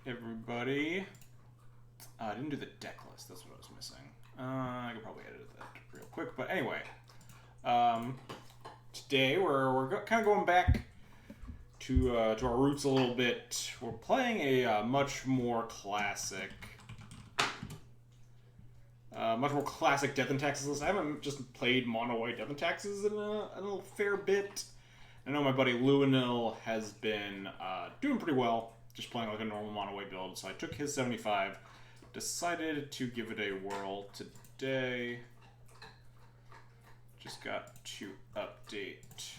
everybody. I didn't do the deck list. That's what I was missing. I could probably edit that real quick. But anyway, today we're kind of going back to our roots a little bit. We're playing a much more classic Death and Taxes list. I haven't just played mono white Death and Taxes in a fair bit. I know my buddy Lewinil has been doing pretty well, just playing like a normal mono white build. So I took his 75, decided to give it a whirl today. Just got to update.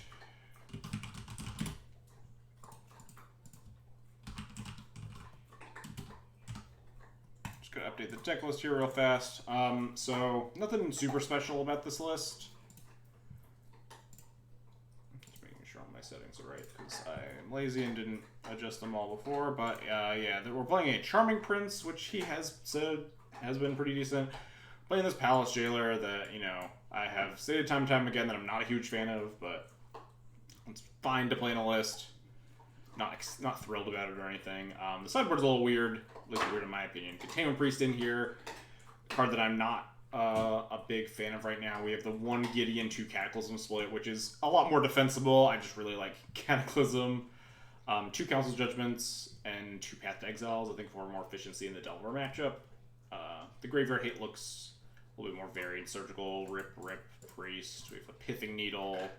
Just gonna update the deck list here real fast. So nothing super special about this list. Just making sure all my settings are right because I'm lazy and didn't adjust them all before. But yeah, we're playing a Charming Prince, which he has said has been pretty decent. Playing this Palace Jailer that, you know, I have stated time and time again that I'm not a huge fan of, but it's fine to play in a list. Not thrilled about it or anything. The sideboard's a little weird, at least weird in my opinion. Containment Priest in here, a card that I'm not a big fan of right now. We have the 1 Gideon, 2 Cataclysm split, which is a lot more defensible. I just really like Cataclysm. 2 Council Judgments and 2 Path to Exiles, I think, for more efficiency in the Delver matchup. The Graveyard Hate looks a little bit more varied. Surgical, Rip, Priest. We have a Pithing Needle,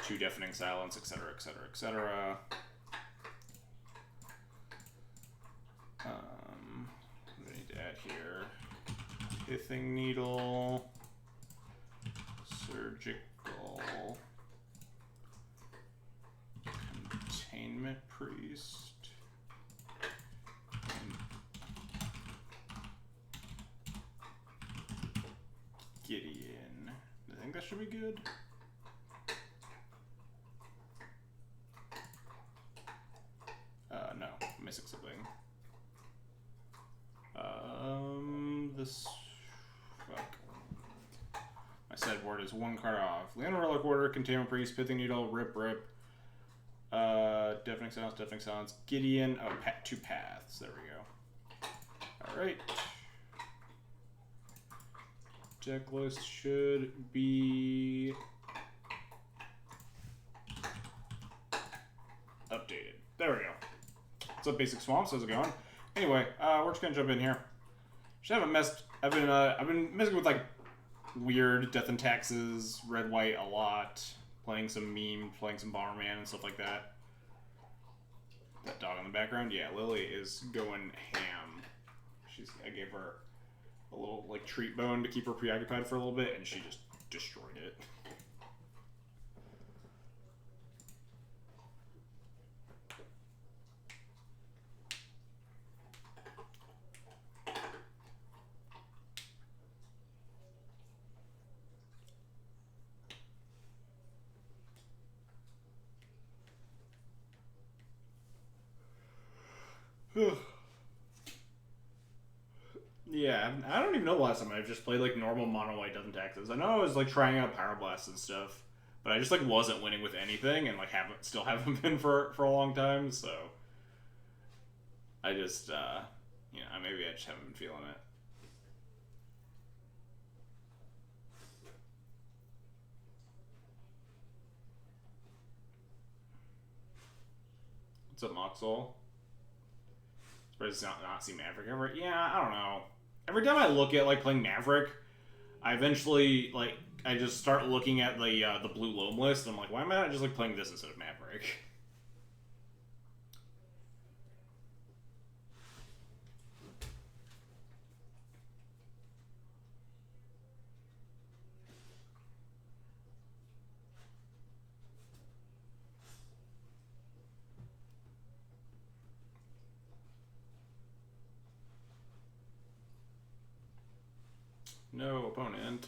2 Deafening Silence, etc., etc., etc. We need to add here Pithing Needle, Surgical, Containment Priest, Gideon. I think that should be good. No, I'm missing something. This. Fuck. My sideboard is 1 card off. Land Relic Order, Containment Priest, Pithing Needle, Rip. Deafening Silence, Gideon. Oh, 2 paths. There we go. Alright. Deck list should be updated. There we go. What's up, Basic Swamps? How's it going? Anyway, we're just gonna jump in here. I've been messing with like weird Death and Taxes, red white a lot, playing some meme, playing some Bomberman and stuff like that. That dog in the background, yeah, Lily is going ham. I gave her a little like treat bone to keep her preoccupied for a little bit, and she just destroyed it. Yeah, I don't even know the last time I've just played like normal mono white Death and Taxes. I know I was like trying out Power Blast and stuff, but I just like wasn't winning with anything, and like still haven't been for a long time. So I just you know, maybe I just haven't been feeling it. What's up, Moxel? Surprised to not see Maverick ever. Yeah, I don't know. Every time I look at like playing Maverick, I eventually like I just start looking at the blue loam list, and I'm like, why am I not just like playing this instead of Maverick? No opponent.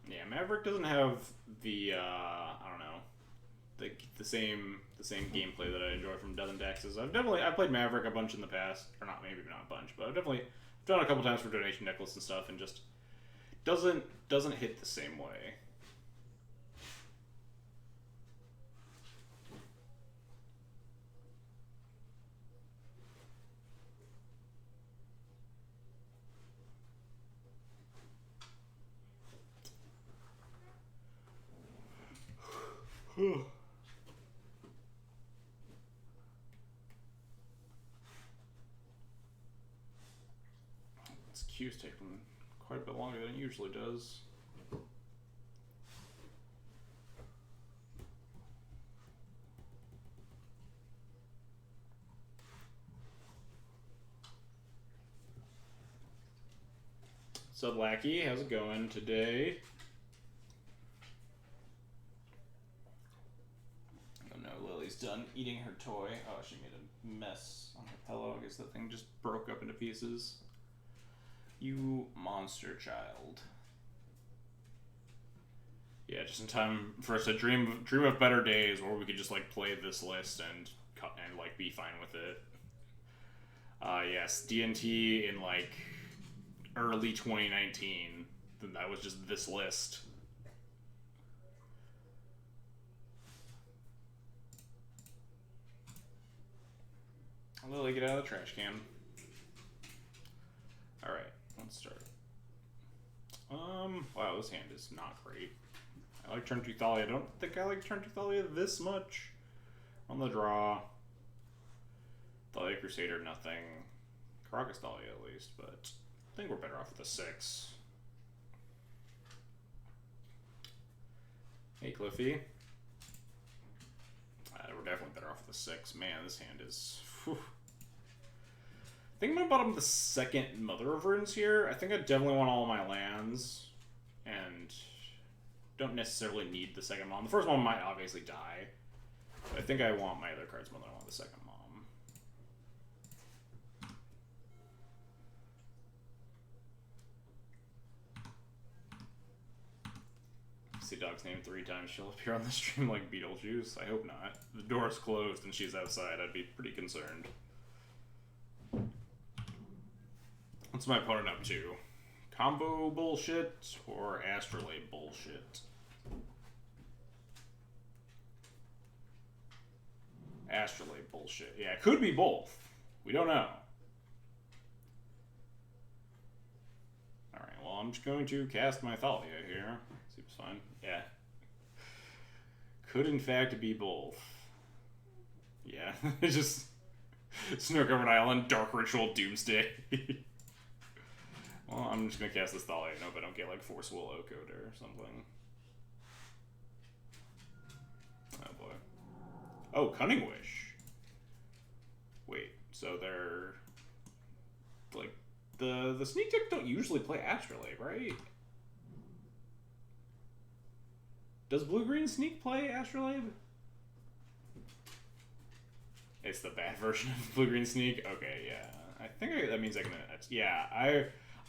Yeah, Maverick doesn't have the I don't know, the same gameplay that I enjoy from Death and Taxes. I've played Maverick a bunch in the past, or not a bunch, but I've definitely done it a couple times for donation necklace and stuff, and just doesn't hit the same way. This queue's taking quite a bit longer than it usually does. What's up, Lackey? How's it going today? Oh no, Lily's done eating her toy. Oh, she made a mess on her pillow. I guess that thing just broke up into pieces. You monster child. Yeah, just in time for us to dream of better days where we could just like play this list and like be fine with it. Yes, D&T in like early 2019. That was just this list. Lily, get out of the trash can. Alright, let's start. Wow, this hand is not great. I like turn 2 Thalia. I don't think I like turn 2 Thalia this much. On the draw. Thalia Crusader, nothing. Caracas Thalia at least, but I think we're better off with a 6. Hey, Cliffy. We're definitely better off with a 6. Man, this hand is... Whew. I think I'm gonna bottom the second Mother of Runes here. I think I definitely want all my lands, and don't necessarily need the second mom. The first one might obviously die, but I think I want my other cards more than I want the second mom. See Dog's name 3 times, she'll appear on the stream like Beetlejuice. I hope not. The door's closed and she's outside. I'd be pretty concerned. What's my opponent up to? Combo bullshit or Astrolabe bullshit? Astrolabe bullshit. Yeah, it could be both. We don't know. Alright, well, I'm just going to cast my Thalia here. Seems fine. Yeah. Could, in fact, be both. Yeah. It's just... Snook over an island, Dark Ritual, Doomsday. Well, I'm just going to cast this Thalia and hope I don't get, like, Forceful Okoda or something. Oh, boy. Oh, Cunning Wish. Wait, so they're... Like, the Sneak deck don't usually play Astrolabe, right? Does Blue-Green Sneak play Astrolabe? It's the bad version of Blue-Green Sneak? Okay, yeah. I think that means I can... Yeah,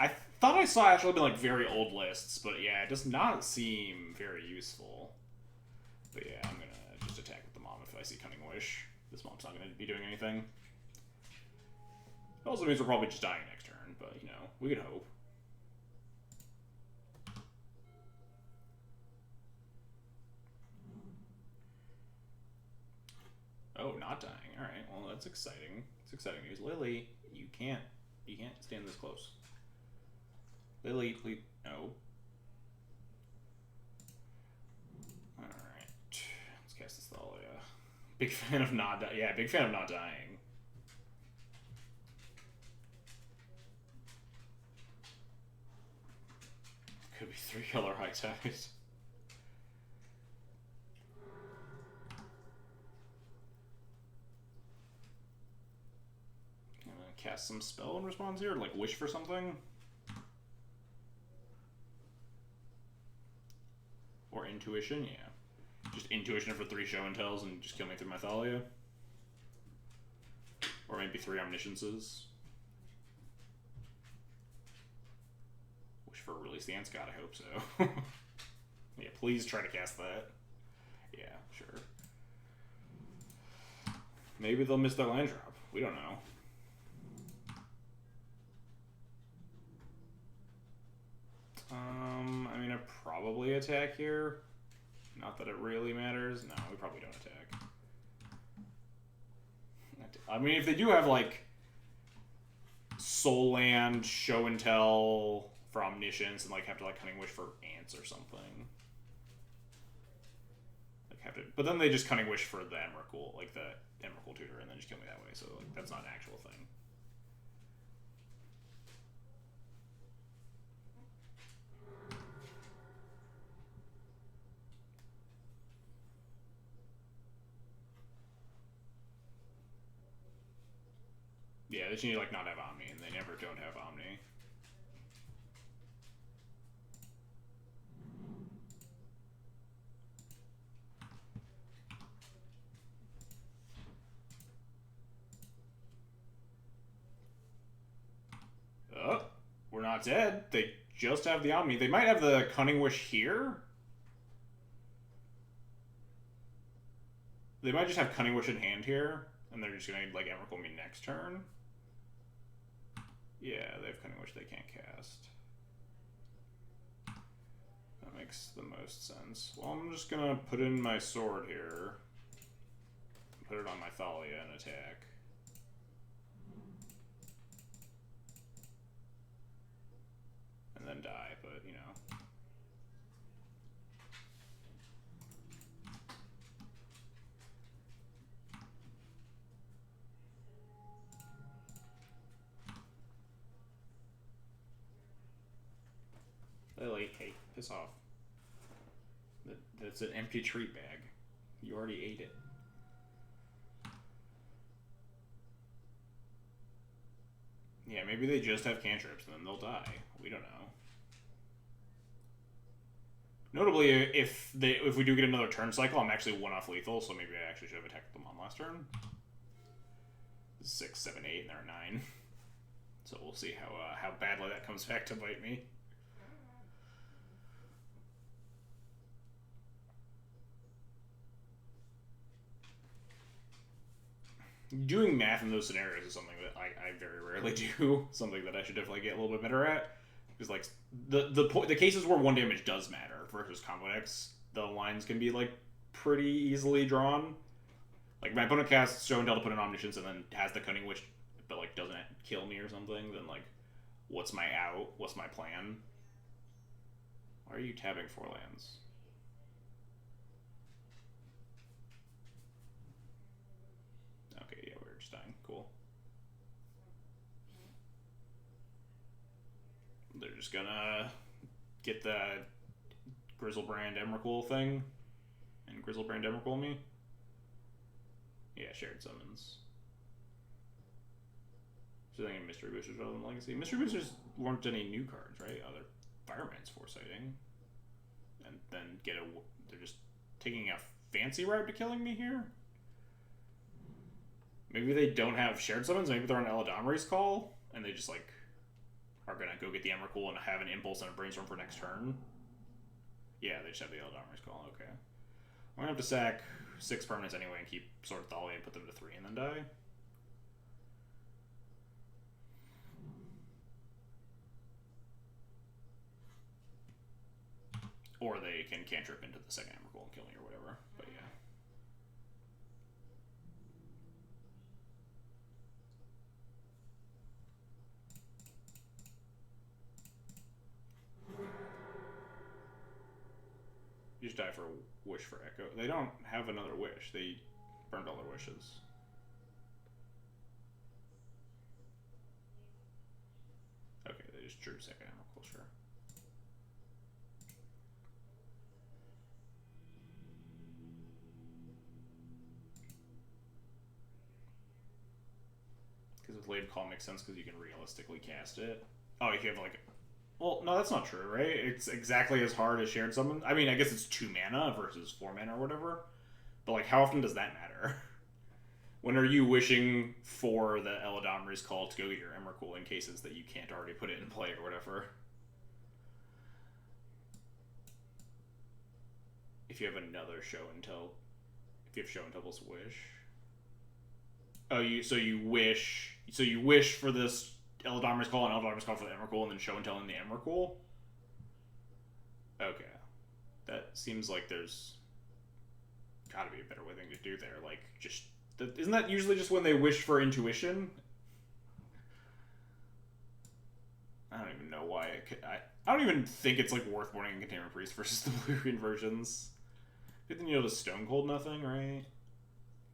I thought I saw Astrolabe in, like, very old lists, but yeah, it does not seem very useful. But yeah, I'm gonna just attack with the mom if I see Cunning Wish. This mom's not gonna be doing anything. It also means we're probably just dying next turn, but, you know, we could hope. Oh, not dying. Alright, well, that's exciting. It's exciting news. Lily, you can't stand this close. Lily, please, no. Alright. Let's cast this Thalia. Big fan of not dying. Yeah, big fan of not dying. Could be 3-color High Tide. Cast some spell in response here, like wish for something, or intuition. Yeah, just intuition for 3 show and tells and just kill me through my Thalia, or maybe 3 omnisciences. Wish for release the Ant God. I hope so. Yeah, please try to cast that. Yeah, sure. Maybe they'll miss their land drop. We don't know. I mean, I probably attack here. Not that it really matters. No, we probably don't attack. I mean, if they do have, like, Soul Land, Show and Tell for Omniscience, and, like, have to, like, Cunning Wish for Ants or something. Like, have to... But then they just Cunning Wish for the Emrakul, like the Emrakul tutor, and then just kill me that way. So like that's not an actual thing. Yeah, they just need to like not have Omni, and they never don't have Omni. Oh, we're not dead. They just have the Omni. They might have the Cunning Wish here. They might just have Cunning Wish in hand here, and they're just gonna like Emrakul me next turn. Yeah, they have Cunning Wish they can't cast. That makes the most sense. Well, I'm just gonna put in my sword here. Put it on my Thalia and attack. And then die, but you know. Lily, hey, piss off. That's an empty treat bag. You already ate it. Yeah, maybe they just have cantrips and then they'll die. We don't know. Notably, if we do get another turn cycle, I'm actually one off lethal, so maybe I actually should have attacked them on last turn. 6, 7, 8, and they're 9. So we'll see how badly that comes back to bite me. Doing math in those scenarios is something that I very rarely do. Something that I should definitely get a little bit better at. Because like the cases where 1 damage does matter versus combo decks, the lines can be like pretty easily drawn. Like my opponent casts Show and Tell to put in Omniscience and then has the Cunning Wish, but like doesn't kill me or something. Then like, what's my out? What's my plan? Why are you tabbing 4 lands? Okay, yeah, we're just dying. Cool. They're just gonna get the Grizzlebrand Emrakul thing and Grizzlebrand Emrakul me. Yeah, shared summons. So I think Mystery Boosters rather than Legacy. Mystery Boosters weren't any new cards, right? Oh, they're Fireman's Foresighting. And then they're just taking a fancy route to killing me here? Maybe they don't have shared summons, maybe they're on Eladamri's Call, and they just like are gonna go get the Emrakul and have an Impulse and a Brainstorm for next turn. Yeah, they just have the Eladamri's Call, okay. I'm gonna have to sack 6 permanents anyway and keep Sword of Thalia and put them to 3 and then die. Or they can cantrip into the second Emrakul and kill me or whatever, but yeah. You just die for a wish for Echo. They don't have another wish. They burned all their wishes. Okay, they just drew second Emrakul, sure. Because with Late Call makes sense because you can realistically cast it. Oh, if you have like... Well, no, that's not true, right? It's exactly as hard as Shared Summon. I mean, I guess it's 2 mana versus 4 mana or whatever. But, like, how often does that matter? When are you wishing for the Eladamri's Call to go get your Emrakul in cases that you can't already put it in play or whatever? If you have another Show and Tell... If you have Show and Tell plus Wish... Oh, so you wish for this... Eladamri's Call and Eladamri's Call for the Emrakul and then Show and Tell in the Emrakul? Okay. That seems like there's gotta be a better thing to do there. Like, just... Isn't that usually just when they wish for Intuition? I don't even know why I don't even think it's, like, worth warning in Containment Priest versus the blue-green versions. Good thing you know the Stone Cold nothing, right?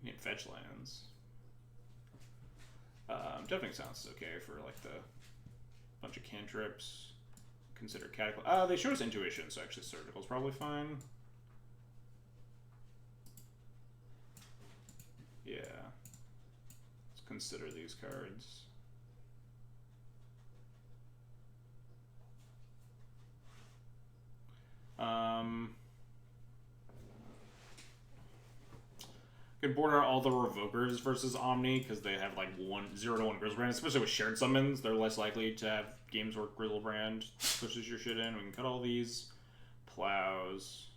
You need fetch lands. Deafening Silence is okay for like the bunch of cantrips. Consider Cataclysm. They show us Intuition, so actually Surgical's probably fine. Yeah. Let's consider these cards. Can border all the Revokers versus Omni because they have like 0 to 1 Grizzlebrand, especially with shared summons. They're less likely to have games where Grizzlebrand pushes your shit in. We can cut all these. Plows.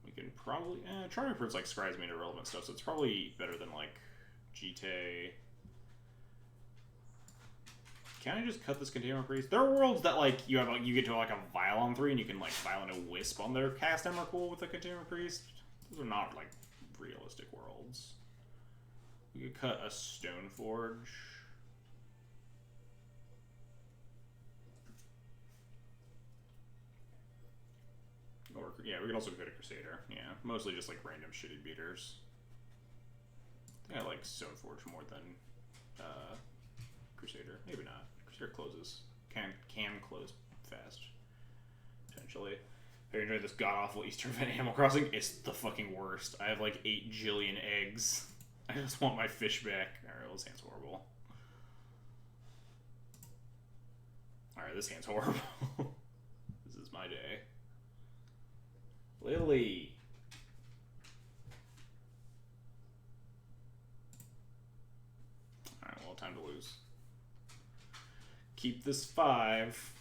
We can probably... Charming Prince like scries me into relevant stuff, so it's probably better than like Jite. Can I just cut this Containment Priest? There are worlds that like you get to like a Vial on 3 and you can like Violent a Wisp on their cast Emrakul with a Containment Priest. Those are not like realistic worlds. We could cut a Stoneforge. Or yeah, we could also cut a Crusader. Yeah, mostly just like random shitty beaters. I think I like Stoneforge more than Crusader. Maybe not. Crusader closes. Can close fast. Potentially. If you enjoyed this god-awful Eastern Event Animal Crossing, it's the fucking worst. I have like 8 jillion eggs. I just want my fish back. Alright, well, this hand's horrible. Alright, this hand's horrible. This is my day. Lily! Alright, well, time to lose. Keep this 5.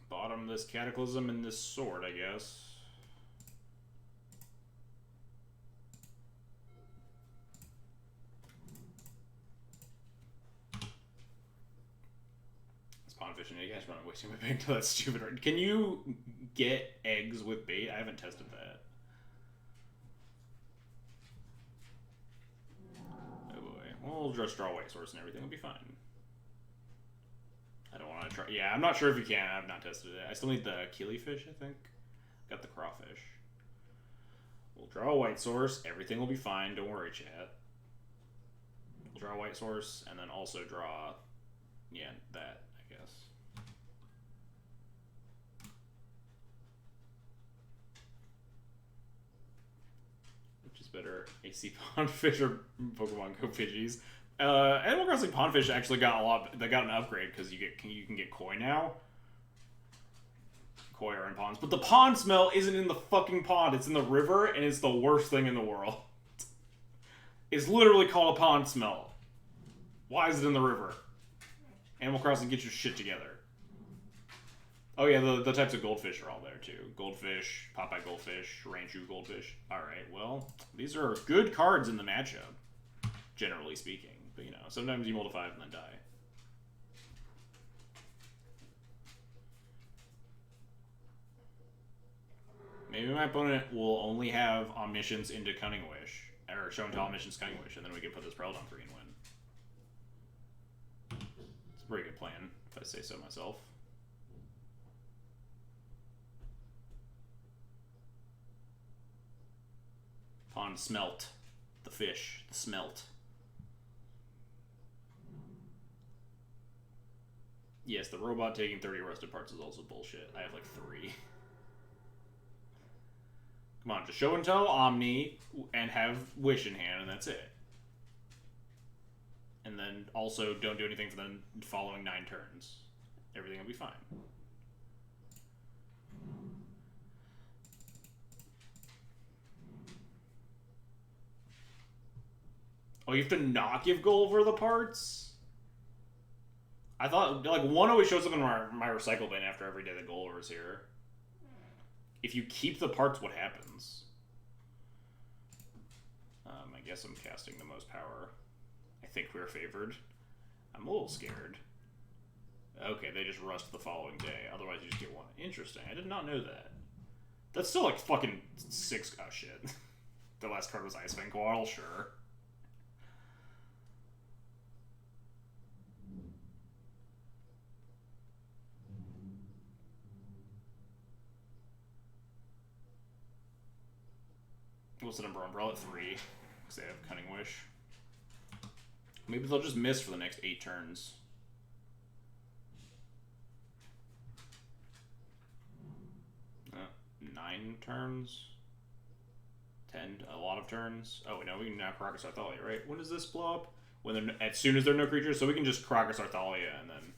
Bottom this Cataclysm and this sword, I guess. This pawn fishing, you guys want to waste my bank to that stupid. Can you get eggs with bait? I haven't tested that. Oh boy. We'll just draw white source and everything will be fine. I don't want to try. Yeah, I'm not sure if you can. I've not tested it. I still need the Killifish, I think. Got the Crawfish. We'll draw a white source. Everything will be fine. Don't worry, chat. We'll draw a white source and then also draw, yeah, that, I guess. Which is better, AC Pondfish or Pokemon Go Pidgeys? Animal Crossing Pondfish actually got they got an upgrade because you can get koi now. Koi are in ponds, but the pond smell isn't in the fucking pond. It's in the river, and it's the worst thing in the world. It's literally called a pond smell. Why is it in the river? Animal Crossing, get your shit together. Oh yeah, the types of goldfish are all there too. Goldfish, Popeye Goldfish, Ranchu Goldfish. Alright, well, these are good cards in the matchup, generally speaking. But, you know, sometimes you multiply and then die. Maybe my opponent will only have Omniscience into Cunning Wish. Or Show and Tell Omniscience Cunning Wish, and then we can put this Prelate on 3 and win. It's a pretty good plan, if I say so myself. Pond Smelt. The fish. The smelt. Yes, the robot taking 30 rusted parts is also bullshit. I have like 3. Come on, just show and tell Omni and have Wish in hand, and that's it. And then also don't do anything for the following 9 turns. Everything will be fine. Oh, you have to not give gold for the parts? I thought, like, one always shows up in my recycle bin after every day the Golver is here. If you keep the parts, what happens? I guess I'm casting the most power. I think we're favored. I'm a little scared. Okay, they just rust the following day. Otherwise, you just get 1. Interesting. I did not know that. That's still like fucking 6. Oh, shit. The last card was Ice Fang Coatl, sure. We'll set Umber Umbrella at 3, because they have Cunning Wish. Maybe they'll just miss for the next 8 turns. Uh, 9 turns? 10, a lot of turns. Oh, no, we can now Caracas Arthalia, right? When does this blow up? When they're as soon as there are no creatures, so we can just Caracas Arthalia and then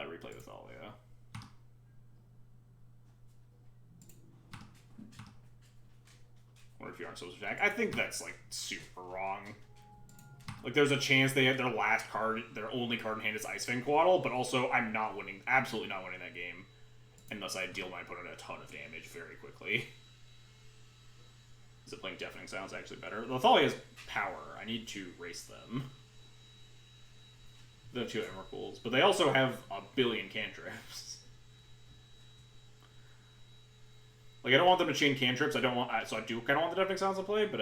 replay the Thalia. What if you aren't supposed to attack? I think that's like super wrong. Like there's a chance they had their last card, their only card in hand is Ice Fang Coatl, but also I'm not winning, absolutely not winning that game unless I deal my opponent a ton of damage very quickly. Is it playing Deafening Silence actually better? The Thalia has power. I need to race them. They have 2 Emrakuls, but they also have a billion cantrips. Like, I don't want them to chain cantrips. I don't want, so I do kind of want the Deafening Silence to play, but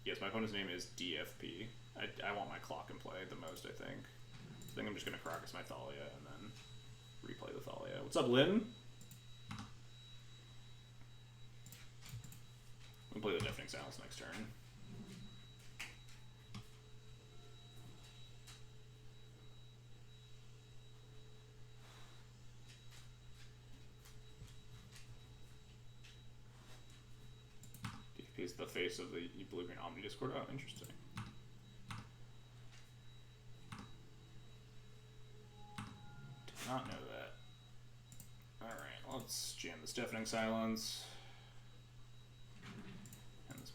yes, my opponent's name is DFP. I want my clock in play the most, I think. So I think I'm just going to Caracas my Thalia and then replay the Thalia. What's up, Lynn? We'll play the Deafening Silence next turn. DFP is the face of the Blue-Green Omni Discord. Oh, interesting. Did not know that. Alright, let's jam this Deafening Silence.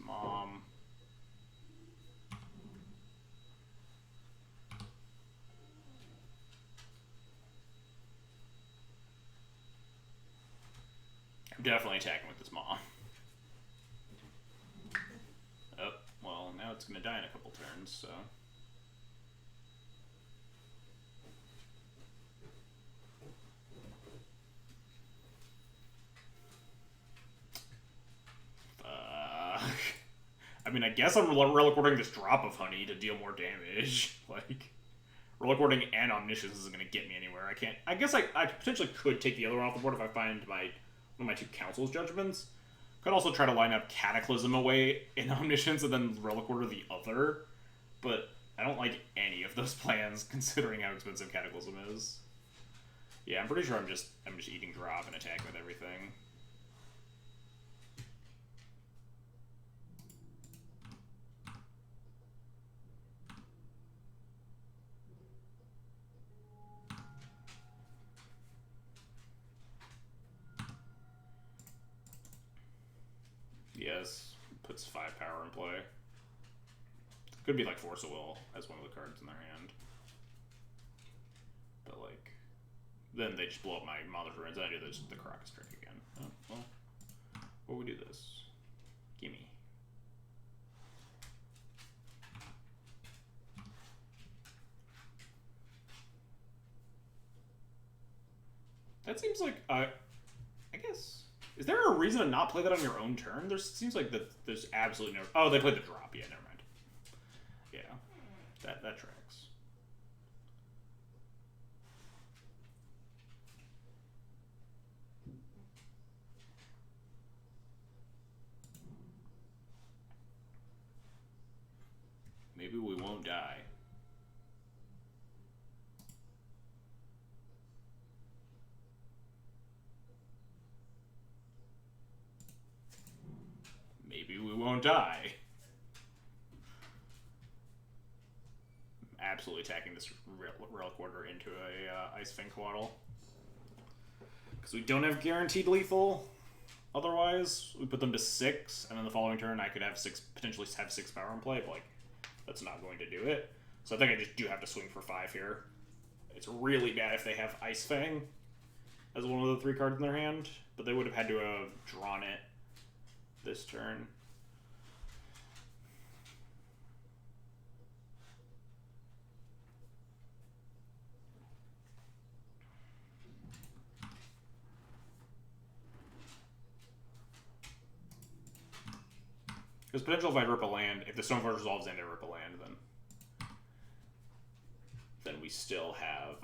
Mom. I'm definitely attacking with this mom. Oh, well, now it's going to die in a couple turns, so. I mean, I guess I'm Relic Warding this Drop of Honey to deal more damage. Like, Relic Warding and Omniscience isn't going to get me anywhere. I can't. I guess I potentially could take the other one off the board if I find one of my 2 Council's Judgments. Could also try to line up Cataclysm away in Omniscience and then Relic Order the other. But I don't like any of those plans considering how expensive Cataclysm is. Yeah, I'm pretty sure I'm just eating drop and attacking with everything. Yes, puts 5 power in play. Could be like Force of Will as one of the cards in their hand. But like, then they just blow up my Mother's Ruins and I do the Caracas trick again. Oh, well, what we do this? Gimme. That seems like, I guess... Is there a reason to not play that on your own turn? There seems like there's absolutely no... Oh, they played the drop. Yeah, never mind. Yeah, that tracks. Maybe we won't die. Maybe we won't die. I'm absolutely attacking this Relic Order into a Ice Fang Coatl. Because we don't have guaranteed lethal. Otherwise, we put them to 6, and then the following turn I could have potentially have 6 power in play, but like, that's not going to do it. So I think I just do have to swing for 5 here. It's really bad if they have Ice Fang as one of the 3 cards in their hand, but they would have had to have drawn it this turn. Because potential if I rip a land, if the Stoneforge resolves and I rip a land, then we still have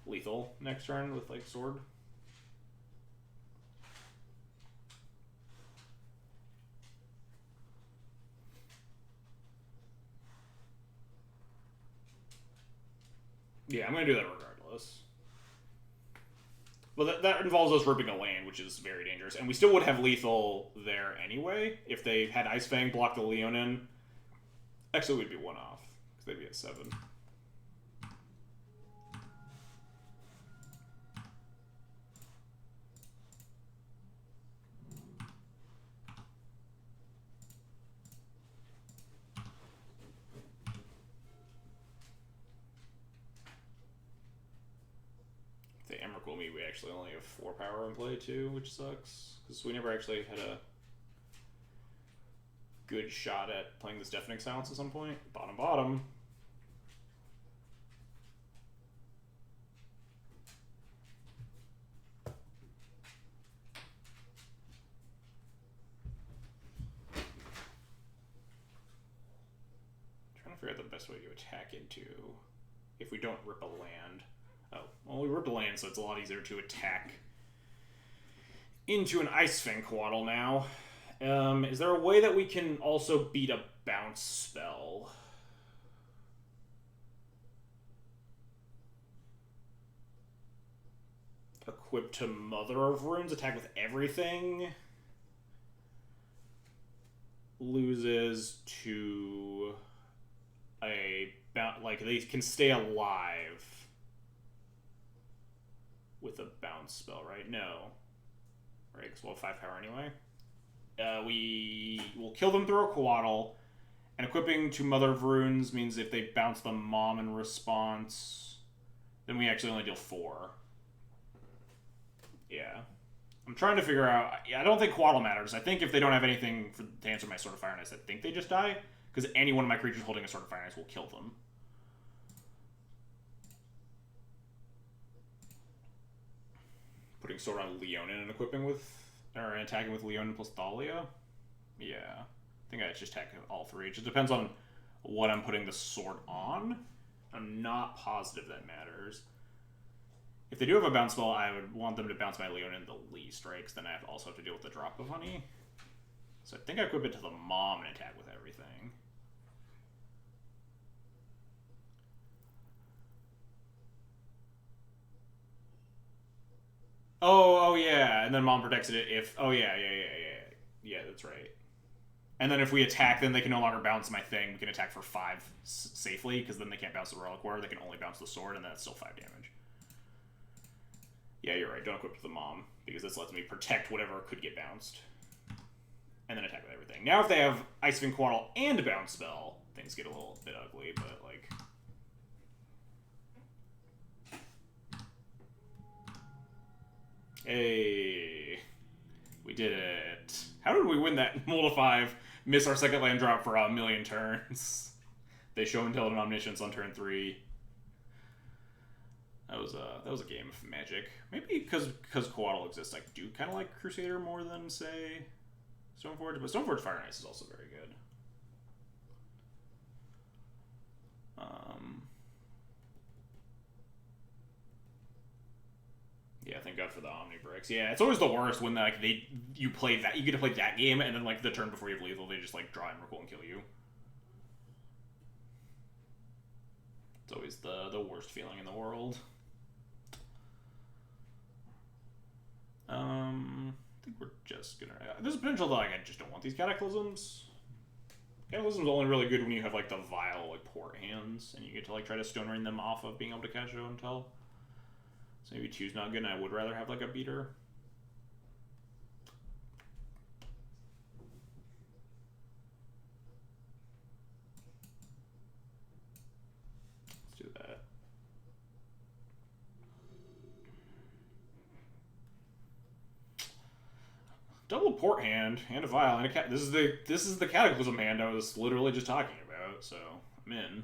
lethal next turn with like Sword. Yeah, I'm going to do that regardless. But that involves us ripping a land, which is very dangerous. And we still would have lethal there anyway. If they had Ice Fang block the Leonin. Actually, we'd be one off. Because they'd be at 7. We actually only have 4 power in play too, which sucks because we never actually had a good shot at playing this Deafening Silence at some point. Bottom. Trying to figure out the best way to attack into if we don't rip a land. Oh, well, we ripped a land, so it's a lot easier to attack into an Ice Fang Quaddle now. Is there a way that we can also beat a bounce spell? Equip to Mother of Runes, attack with everything. Loses to a like they can stay alive with a bounce spell, right? No. Right, because we'll have 5 power anyway. We will kill them through a Quaddle, and equipping to Mother of Runes means if they bounce the Mom in response, then we actually only deal 4. Yeah. I'm trying to figure out... I don't think Quaddle matters. I think if they don't have anything to answer my Sword of Fire and Ice, I think they just die, because any one of my creatures holding a Sword of Fire and Ice will kill them. Putting Sword on Leonin and equipping with, or attacking with Leonin plus Thalia? Yeah. I think I just attack all 3. It just depends on what I'm putting the sword on. I'm not positive that matters. If they do have a bounce spell, I would want them to bounce my Leonin the least, right? Because then I also have to deal with the drop of honey. So I think I equip it to the Mom and attack with everything. Oh, yeah, and then Mom protects it if... Oh, yeah. Yeah, that's right. And then if we attack, then they can no longer bounce my thing. We can attack for 5 safely, because then they can't bounce the Reliquary. They can only bounce the sword, and then it's still 5 damage. Yeah, you're right. Don't equip to the Mom, because this lets me protect whatever could get bounced. And then attack with everything. Now if they have Ice Fang Quaddle and a bounce spell, things get a little bit ugly, but, like... Hey, we did it. How did we win that Mold of 5, miss our second land drop for a million turns? They show Intelligent Omniscience on turn 3. That was a game of Magic. Maybe because Quaddle exists, I do kind of like Crusader more than, say, Stoneforge. But Stoneforge Fire and Ice is also very good. Yeah, thank God for the Omnibricks. Yeah, it's always the worst when like you play that, you get to play that game, and then like the turn before you have lethal, they just like draw Emrakul and kill you. It's always the worst feeling in the world. I think we're just gonna... There's a potential that like I just don't want these Cataclysms. Cataclysm's only really good when you have like the vile like port hands, and you get to like try to Stone Rain them off of being able to catch Show and Tell. So maybe 2's not good, and I would rather have like a beater. Let's do that. Double port hand, hand of vial, and a cat. This is the Cataclysm hand I was literally just talking about. So I'm in.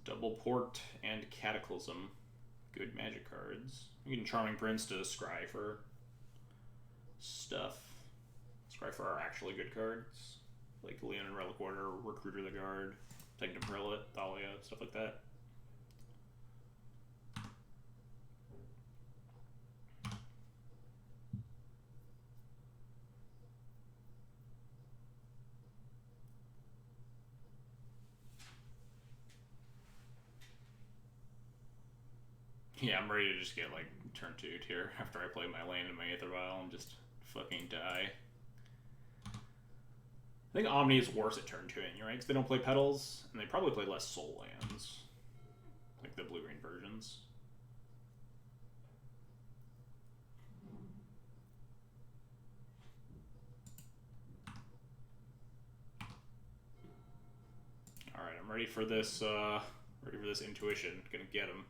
Double port and Cataclysm, good Magic cards. You can Charming Prince to scry for stuff. Scry for our actually good cards, like Leonin Relic Order, Recruiter the Guard, Titan Prelate, Thalia, stuff like that. Yeah, I'm ready to just get, like, turn 2 here after I play my land in my Aether Vial and just fucking die. I think Omni is worse at turn 2ing, right? Because they don't play Petals, and they probably play less Soul Lands. Like the blue-green versions. Alright, I'm ready for this, intuition. Gonna get him.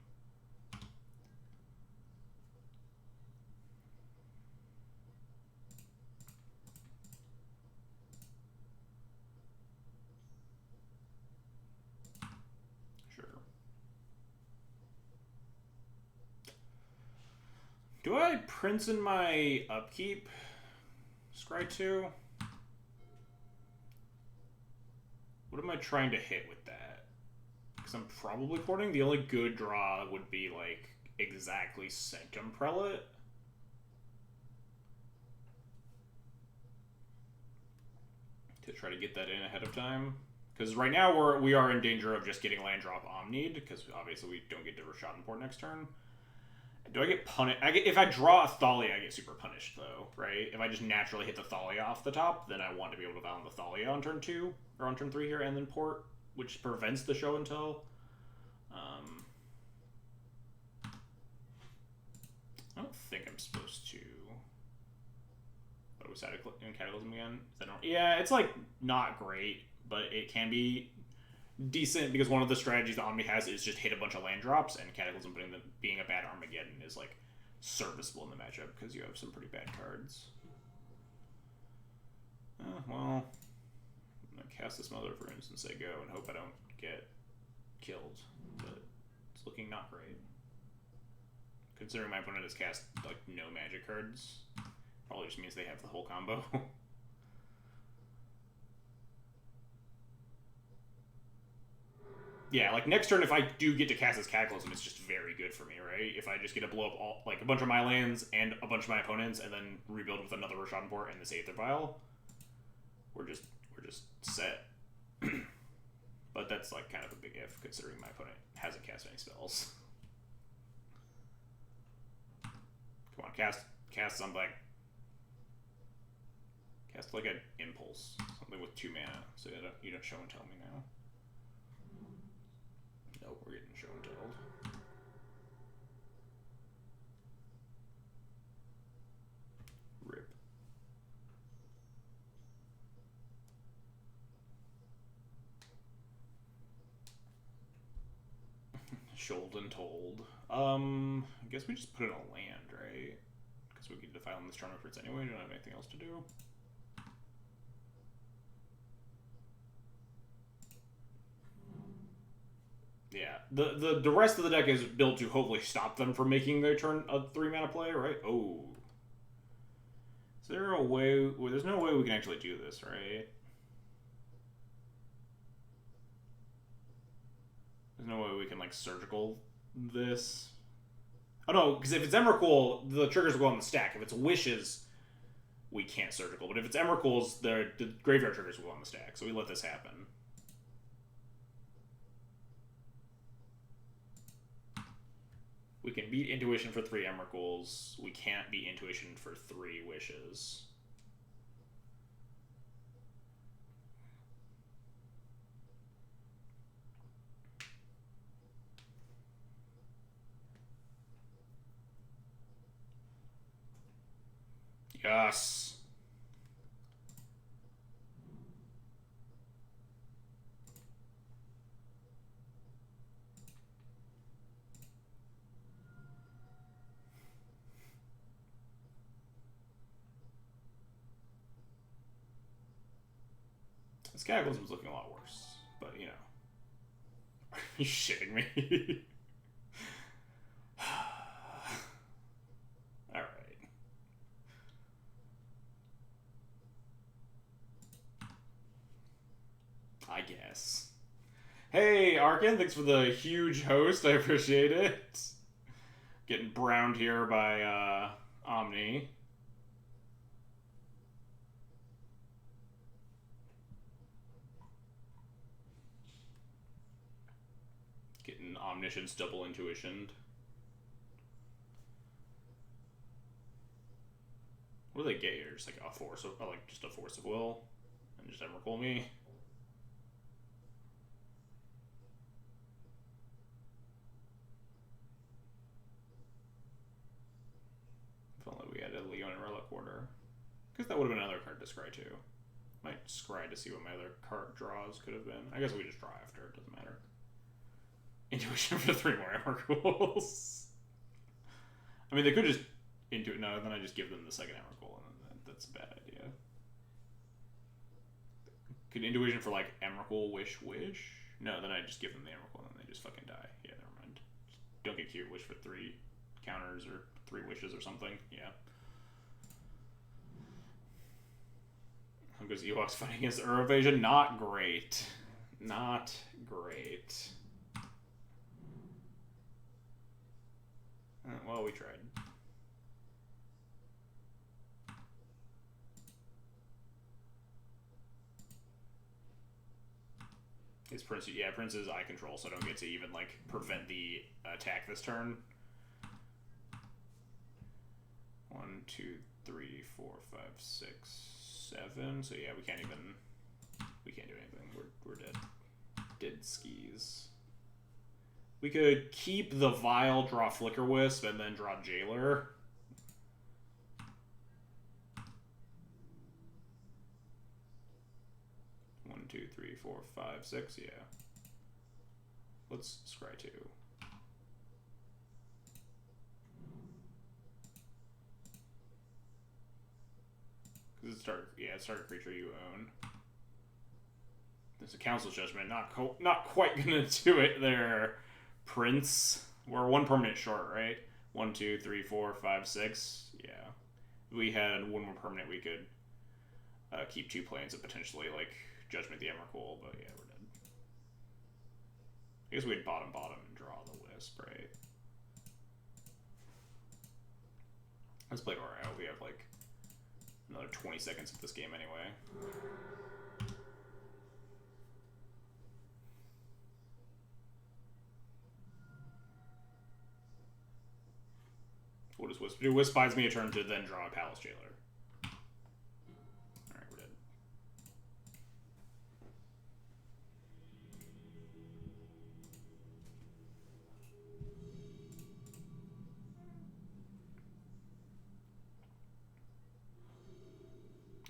Do I Prince in my upkeep? Scry 2? What am I trying to hit with that? Because I'm probably porting. The only good draw would be, like, exactly Sanctum Prelate. To try to get that in ahead of time. Because right now we are in danger of just getting land drop Omnied, because obviously we don't get to Rashad port next turn. Do I get punished? If I draw a Thalia, I get super punished, though, right? If I just naturally hit the Thalia off the top, then I want to be able to Valen the Thalia on turn 2, or on turn 3 here, and then port, which prevents the show and tell. I don't think I'm supposed to... What was that in Cataclysm again? Yeah, it's, like, not great, but it can be decent, because one of the strategies that Omni has is just hit a bunch of land drops, and Cataclysm being a bad Armageddon is, like, serviceable in the matchup, because you have some pretty bad cards. Well, I'm going to cast this Mother of Runes and say go, and hope I don't get killed, but it's looking not great. Considering my opponent has cast, like, no magic cards, probably just means they have the whole combo. Yeah, like, next turn, if I do get to cast this Cataclysm, it's just very good for me, right? If I just get to blow up all, like, a bunch of my lands and a bunch of my opponents, and then rebuild with another Rashad port and this Aether Vial, we're just set. But that's, like, kind of a big if, considering my opponent hasn't cast any spells. Come on, cast something. Cast, like, an Impulse. Something with 2 mana, so you don't show and tell me now. Nope, we're getting show and told. Rip. Shouled and told. I guess we just put in a land, right? Because we get to file on this Charming Fruits anyway. We don't have anything else to do. Yeah, the rest of the deck is built to hopefully stop them from making their turn a 3-mana play, right? Oh. Is there a way... Well, there's no way we can actually do this, right? There's no way we can, like, surgical this. Oh, no, because if it's Emrakul, the triggers will go on the stack. If it's Wishes, we can't surgical. But if it's Emrakul's, the graveyard triggers will go on the stack. So we let this happen. We can beat Intuition for 3 Emrakuls. We can't beat Intuition for 3 Wishes. Yes. This Cataclysm's looking a lot worse, but, you know. Are you shitting me? Alright. I guess. Hey, Arkin, thanks for the huge host. I appreciate it. Getting browned here by Omni. Getting Omniscience double intuitioned. do they get here? Just like a force of, like just a force of will, and just Emrakul me. If only we had a Leon and Relic Order, because that would have been another card to scry too. Might scry to see what my other card draws could have been. I guess we just draw after. It doesn't matter. Intuition for 3 more Emrakuls. I mean, they could just Intuit. No, then I just give them the second Emrakul, and that's a bad idea. Could Intuition for like Emrakul Wish? No, then I just give them the Emrakul, and then they just fucking die. Yeah, never mind. Just don't get cute. Wish for 3 counters or 3 wishes or something. Yeah. Because Ewoks fighting against Evasion, not great. Not great. Well, we tried. His Prince, yeah, Prince's eye control, so I don't get to even, like, prevent the attack this turn. 1, 2, 3, 4, 5, 6, 7. So yeah, we can't do anything. We're dead. Dead skis. We could keep the Vial, draw Flicker Wisp, and then draw Jailer. One, 2, 3, 4, 5, 6. Yeah. Let's scry 2. Because it's target creature you own. There's a Council's Judgment. Not quite gonna do it there, Prince. We're 1 permanent short, right? 1, 2, 3, 4, 5, 6. Yeah. If we had 1 more permanent, we could keep 2 planes and potentially like Judgment the Emrakul, but yeah, we're dead. I guess we'd bottom and draw the Wisp, right? Let's play Aura out. We have like another 20 seconds of this game anyway. What does Wisp do? Wisp buys me a turn to then draw a Palace Jailer. Alright, we're dead.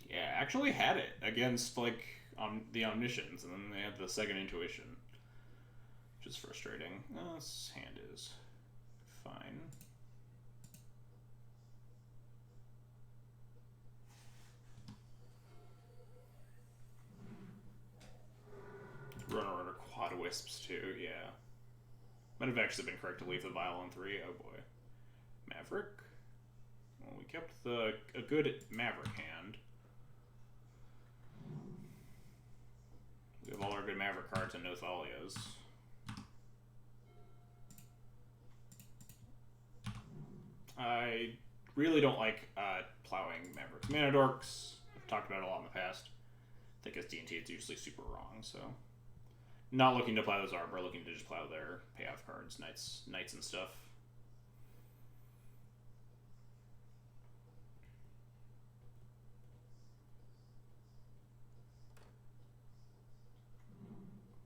Yeah, actually had it against, like, the Omniscience, and then they had the second Intuition. Which is frustrating. This hand is fine. Runner quad wisps too, yeah. Might have actually been correct to leave the Vial on 3. Oh boy. Maverick. Well, we kept a good Maverick hand. We have all our good Maverick cards and no Thalias. I really don't like plowing Mavericks. Mana Dorks, I've talked about it a lot in the past. I think as D&T it's usually super wrong, so... Not looking to plow those Arbor, looking to just plow their payoff cards, Knights and stuff.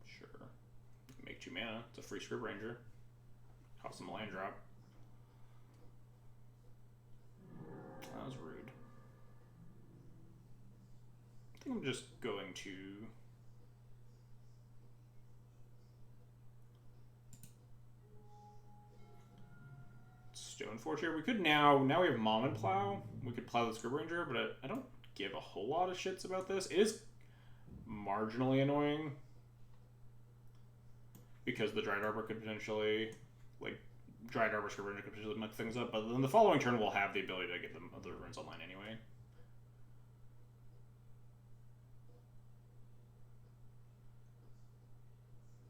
Sure. Make 2 mana. It's a free Script Ranger. Cost them a land drop. That was rude. I think I'm just going to... Stoneforge here. We could now we have Mom and Plow. We could plow the Script Ranger, but I don't give a whole lot of shits about this. It is marginally annoying because the Dried Arbor could potentially, like, Dried Arbor Script Ranger could potentially muck things up, but then the following turn we'll have the ability to get them other runes online anyway.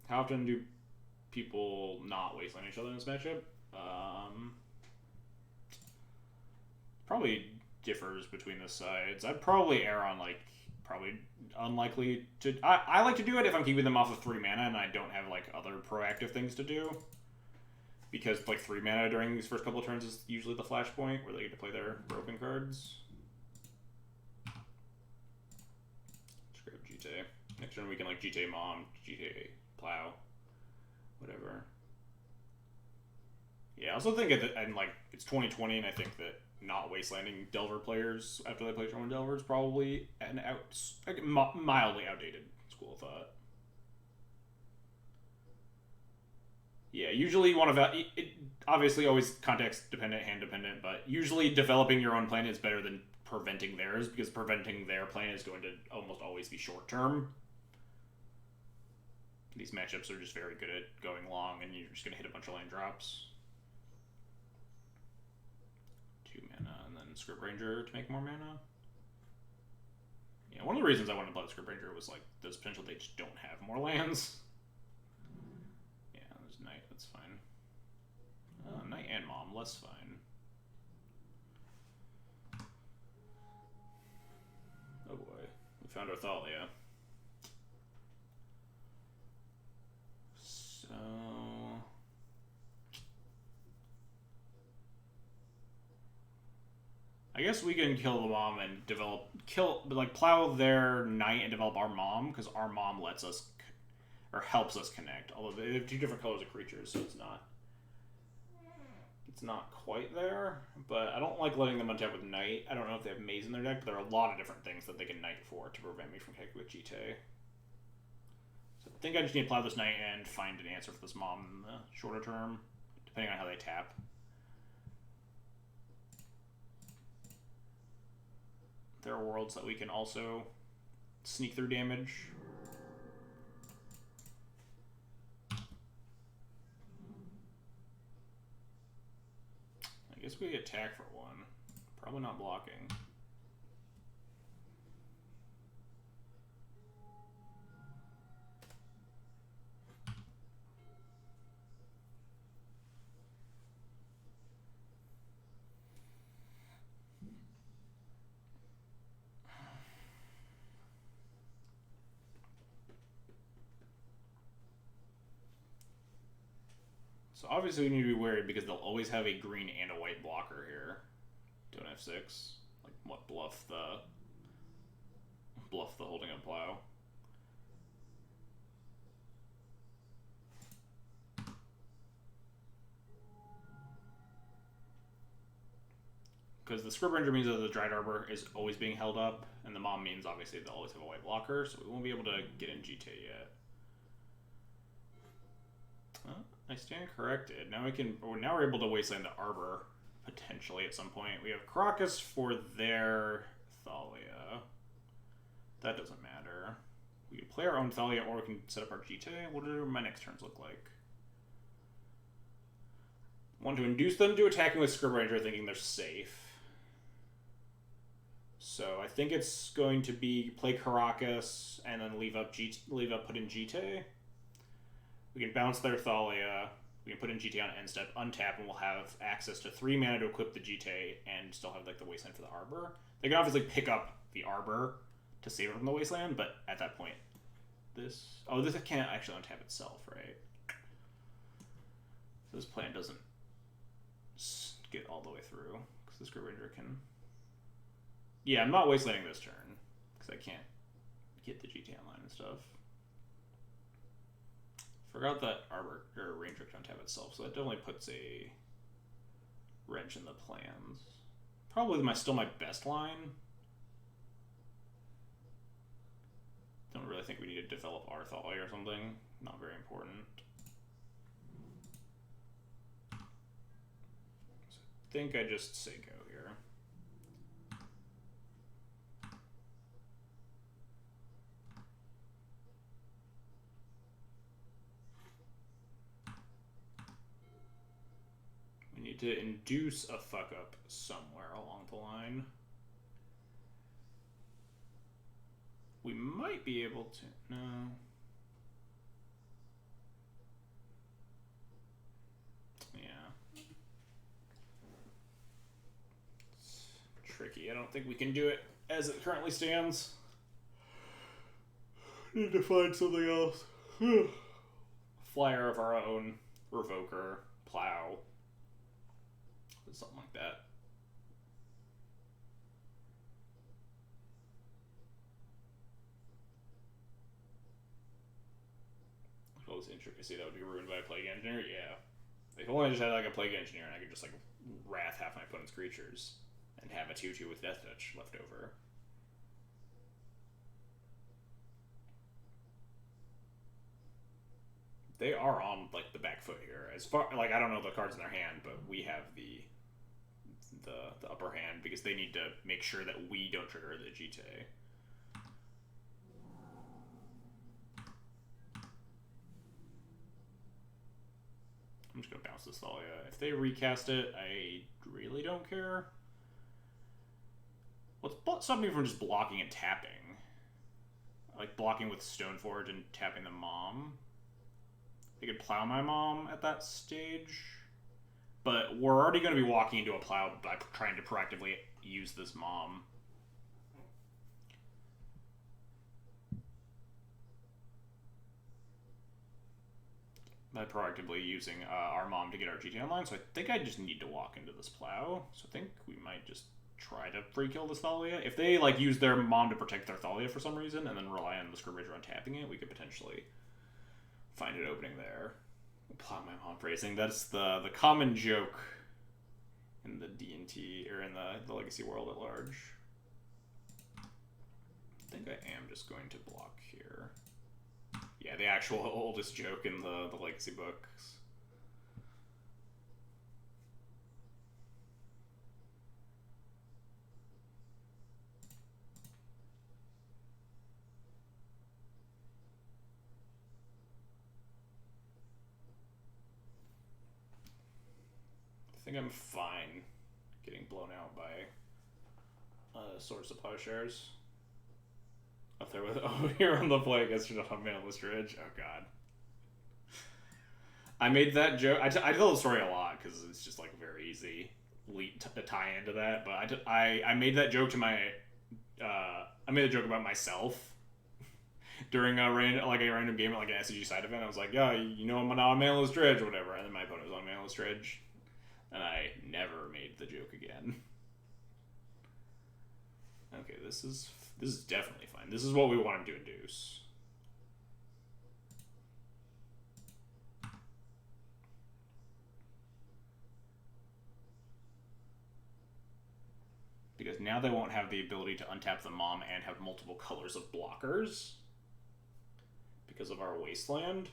How often do people not wasteland each other in this matchup? Probably differs between the sides. I'd probably err on, like, probably unlikely to... I like to do it if I'm keeping them off of 3 mana and I don't have, like, other proactive things to do. Because, like, 3 mana during these first couple of turns is usually the flashpoint where they get to play their broken cards. turn we can like GTA Mom, GTA Plow, whatever. Yeah, I also think and like it's 2020, and I think that not wastelanding Delver players after they play Turn 1 Delver is probably an mildly outdated school of thought. Yeah, usually you want to obviously always context dependent, hand dependent, but usually developing your own plan is better than preventing theirs, because preventing their plan is going to almost always be short term. These matchups are just very good at going long, and you're just going to hit a bunch of land drops. 2 mana, and then Script Ranger to make more mana. Yeah, one of the reasons I wanted to play the Script Ranger was like there's potential they just don't have more lands. Yeah, there's Knight, that's fine. Knight and Mom, less fine. Oh boy, we found our Thalia. So I guess we can kill the Mom and plow their Knight and develop our Mom, because our Mom lets us or helps us connect. Although they have 2 different colors of creatures, so it's not quite there. But I don't like letting them untap with Knight. I don't know if they have Maze in their deck, but there are a lot of different things that they can Knight for to prevent me from connecting with GT. So I think I just need to plow this Knight and find an answer for this Mom in the shorter term, depending on how they tap. There are worlds that we can also sneak through damage. I guess we attack for 1. Probably not blocking. So obviously we need to be worried because they'll always have a green and a white blocker here. Don't F6. Like what, bluff the holding a plow. Because the Script Ranger means that the Dried Arbor is always being held up, and the Mom means obviously they'll always have a white blocker, so we won't be able to get in GT yet. I stand corrected. Now we're able to wasteland the Arbor potentially at some point. We have Caracas for their Thalia. That doesn't matter. We can play our own Thalia, or we can set up our GT. What do my next turns look like? Want to induce them to attacking with Script Ranger, thinking they're safe. So I think it's going to be play Caracas and then leave up put in GT. We can bounce their Thalia. We can put in GT on end step, untap, and we'll have access to 3 mana to equip the GT and still have like the Wasteland for the Arbor. They can obviously pick up the Arbor to save it from the Wasteland, but at that point, this can't actually untap itself, right? So this plan doesn't get all the way through because the Script Ranger can. Yeah, I'm not wastelanding this turn because I can't get the GT online and stuff. Forgot that Arbor or Ranger can untap itself, so that definitely puts a wrench in the plans. Probably still my best line. Don't really think we need to develop our Thalia or something. Not very important. So I think I just say go here. We need to induce a fuck up somewhere along the line. We might be able to. No. Yeah. It's tricky. I don't think we can do it as it currently stands. Need to find something else. Flyer of our own, Revoker, Plow, something like that. Close intricacy that would be ruined by a Plague Engineer? Yeah. If only I just had like a Plague Engineer and I could just like wrath half my opponent's creatures and have a 2/2 with Death Touch left over. They are on like the back foot here. As far like I don't know the cards in their hand, but we have the upper hand because they need to make sure that we don't trigger the GT. I'm just gonna bounce this Thalia. If they recast it, I really don't care. What's stopping me from just blocking and tapping? Like blocking with Stoneforge and tapping the Mom. They could plow my Mom at that stage. But we're already going to be walking into a plow by trying to proactively use this Mom. By proactively using our Mom to get our GT online, so I think I just need to walk into this plow. So I think we might just try to free kill this Thalia. If they like use their Mom to protect their Thalia for some reason, and then rely on the Scribbage on tapping it, we could potentially find an opening there. Plow my Mom phrasing. That's the common joke in the D&T or in the Legacy world at large. I think I am just going to block here. Yeah, the actual oldest joke in the Legacy books. I think I'm fine getting blown out by Swords to Plowshares. Up there with here on the play against your Manaless Ridge. Oh god. I made that joke. I tell the story a lot because it's just like very easy to tie into that. But I made that joke to my I made a joke about myself during a random game at like an SCG side event. I was like, yeah, you know I'm not on Manaless Ridge or whatever, and then my opponent was on Manaless Ridge. And I never made the joke again. Okay, this is definitely fine. This is what we want him to induce. Because now they won't have the ability to untap the Mom and have multiple colors of blockers. Because of our Wasteland.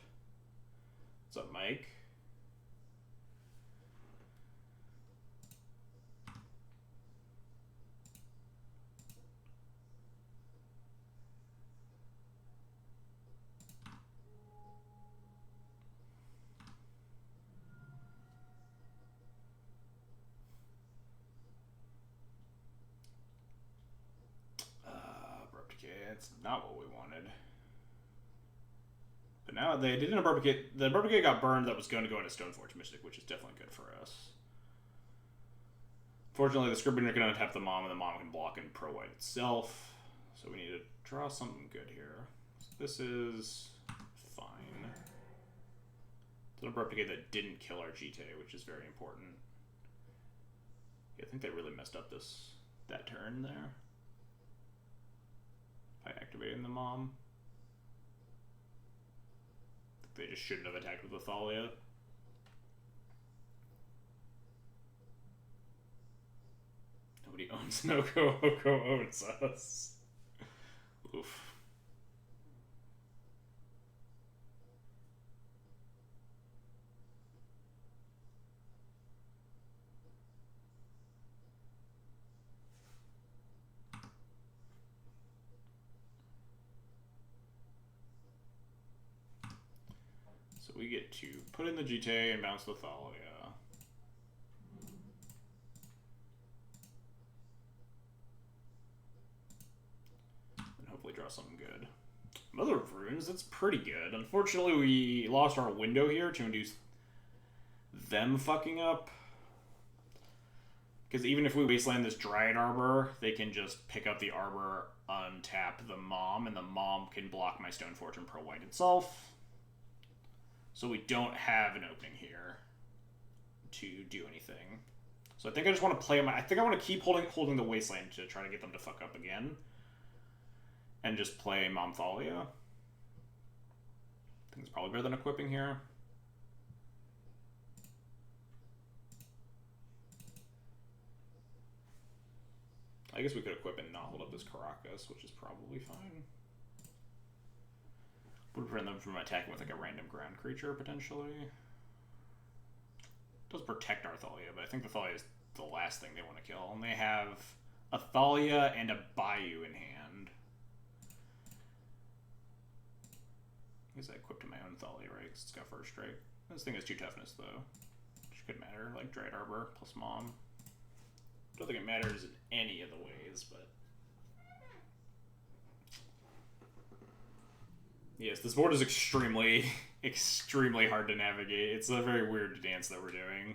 What's up, Mike? It's not what we wanted. But now they did an Abrupt Decay. The Abrupt Decay got burned that was going to go into Stoneforge Mystic, which is definitely good for us. Fortunately, the Scribbner can untap the Mom, and the Mom can block and Pro White itself. So we need to draw something good here. So this is fine. It's an Abrupt Decay that didn't kill our GT, which is very important. Yeah, I think they really messed up that turn there. By activating the Mom. They just shouldn't have attacked with the Thalia. Nobody owns Noko. Oko owns us. Oof. We get to put in the GT and bounce the Thalia. And hopefully draw something good. Mother of Runes, that's pretty good. Unfortunately, we lost our window here to induce them fucking up. Because even if we wasteland this Dryad Arbor, they can just pick up the Arbor, untap the Mom, and the Mom can block my Stoneforge and Pro White itself. So we don't have an opening here to do anything. So I think I just want to play them. I think I want to keep holding the Wasteland to try to get them to fuck up again. And just play Mom Thalia. I think it's probably better than equipping here. I guess we could equip and not hold up this Caracas, which is probably fine. Would prevent them from attacking with like a random ground creature, potentially. It does protect our Thalia, but I think the Thalia is the last thing they want to kill. And they have a Thalia and a Bayou in hand. I guess I equipped to my own Thalia, right? Because it's got first strike. This thing has 2 toughness, though. Which could matter, like Dread Arbor plus Mom. Don't think it matters in any of the ways, but... Yes, this board is extremely, extremely hard to navigate. It's a very weird dance that we're doing.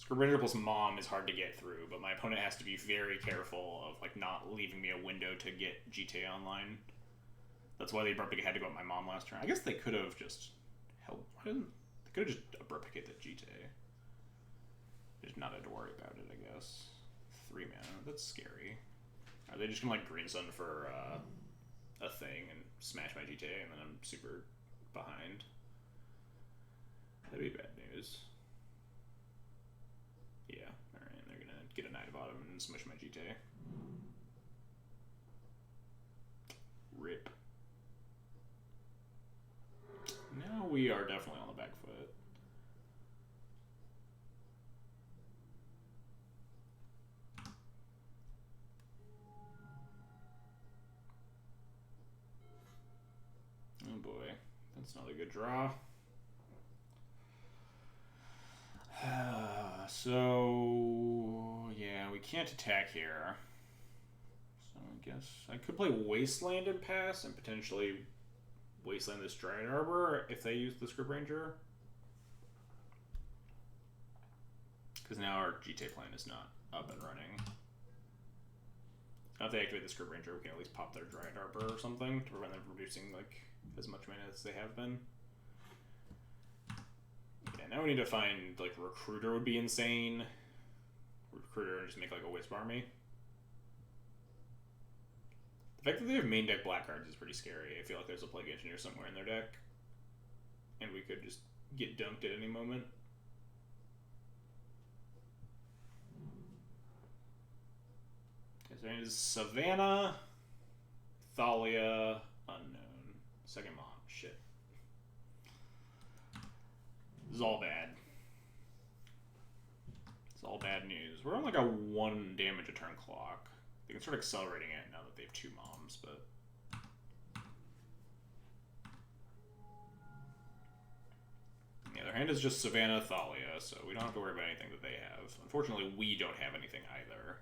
Scribbler plus Mom is hard to get through, but my opponent has to be very careful of like not leaving me a window to get GTA online. That's why they abruptly had to go at my Mom last turn. I guess they could have just held... They could have just abrupt hit the GTA. Just not had to worry about it, I guess. 3 mana, that's scary. Are they just gonna like Green Sun for a thing and smash my GTA and then I'm super behind? That'd be bad news. Yeah, alright, they're gonna get a Knight of Autumn and smush my GTA. Rip. Now we are definitely on the back foot. Oh boy, that's not a good draw. So, yeah, we can't attack here. So I guess I could play Wasteland and pass and potentially Wasteland this Dread Arbor if they use the Script Ranger. Because now our GTA plan is not up and running. Now if they activate the Script Ranger, we can at least pop their Dread Arbor or something to prevent them from reducing like as much mana as they have been. Yeah, now we need to find like Recruiter would be insane. Recruiter and just make like a Wisp army. The fact that they have main deck black cards is pretty scary. I feel like there's a Plague Engineer somewhere in their deck. And we could just get dunked at any moment. There is Savannah, Thalia, Unknown. Second Mom. Shit. This is all bad. It's all bad news. We're on like a 1 damage a turn clock. They can start accelerating it now that they have 2 Moms, but... Yeah, their hand is just Savannah, Thalia, so we don't have to worry about anything that they have. Unfortunately, we don't have anything either.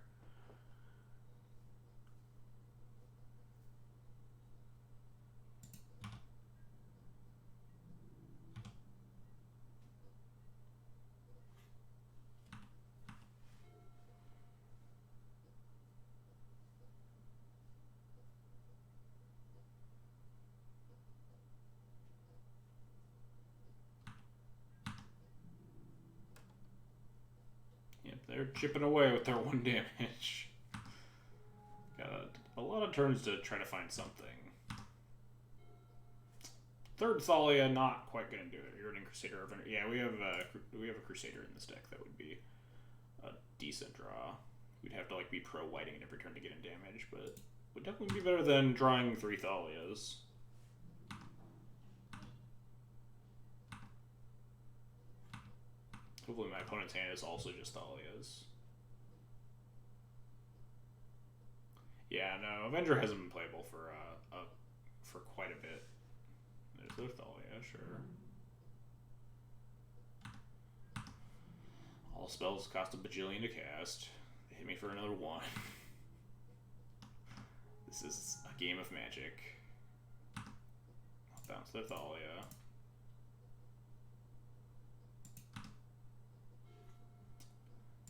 They're chipping away with their 1 damage. Got a lot of turns to try to find something. Third Thalia, not quite gonna do it. You're in Crusader of... Yeah, we have a Crusader in this deck that would be a decent draw. We'd have to like be pro whiting at every turn to get in damage, but would definitely be better than drawing 3 Thalias. Hopefully my opponent's hand is also just Thalias. Yeah, no, Avenger hasn't been playable for quite a bit. There's their Thalia, sure. All spells cost a bajillion to cast. They hit me for another 1. This is a game of Magic. I'll bounce their Thalia.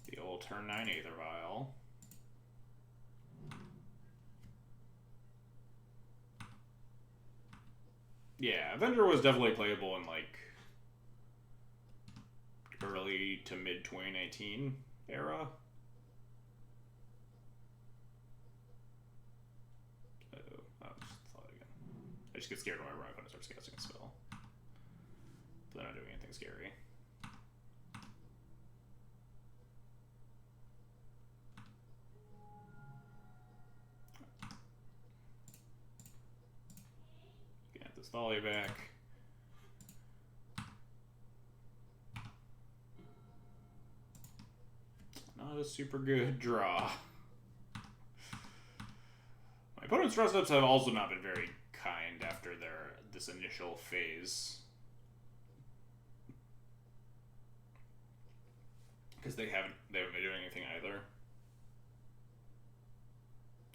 The old turn 9 Aether Vial. Yeah, Avenger was definitely playable in like early to mid 2019 era. Oh, just thought again. I just get scared when my opponent starts casting a spell. But they're not doing anything scary. Get this volley back. Not a super good draw. My opponent's draw steps have also not been very kind after this initial phase. Because they haven't been doing anything either.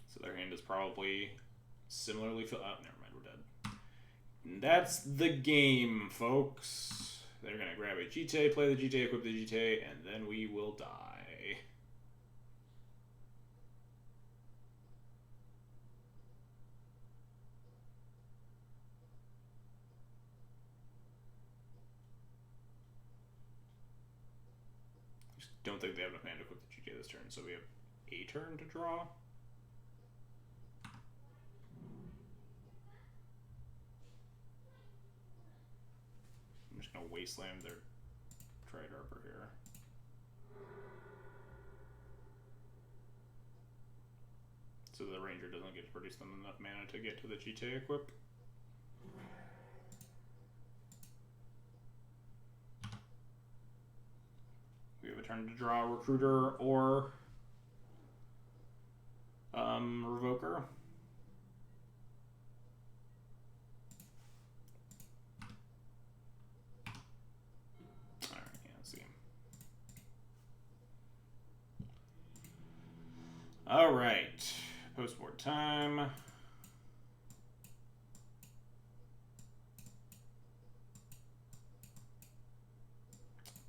So their hand is probably similarly filled. Oh, never mind, we're dead. And that's the game, folks. They're gonna grab a GTA, play the GTA, equip the GTA, and then we will die. Don't think they have enough mana to equip the GTA this turn, so we have a turn to draw. I'm just gonna wasteland their Tried-Arbor here. So the Ranger doesn't get to produce them enough mana to get to the GTA equip. We have a turn to draw Recruiter or Revoker. Alright, yeah, let's see. Alright, post-board time.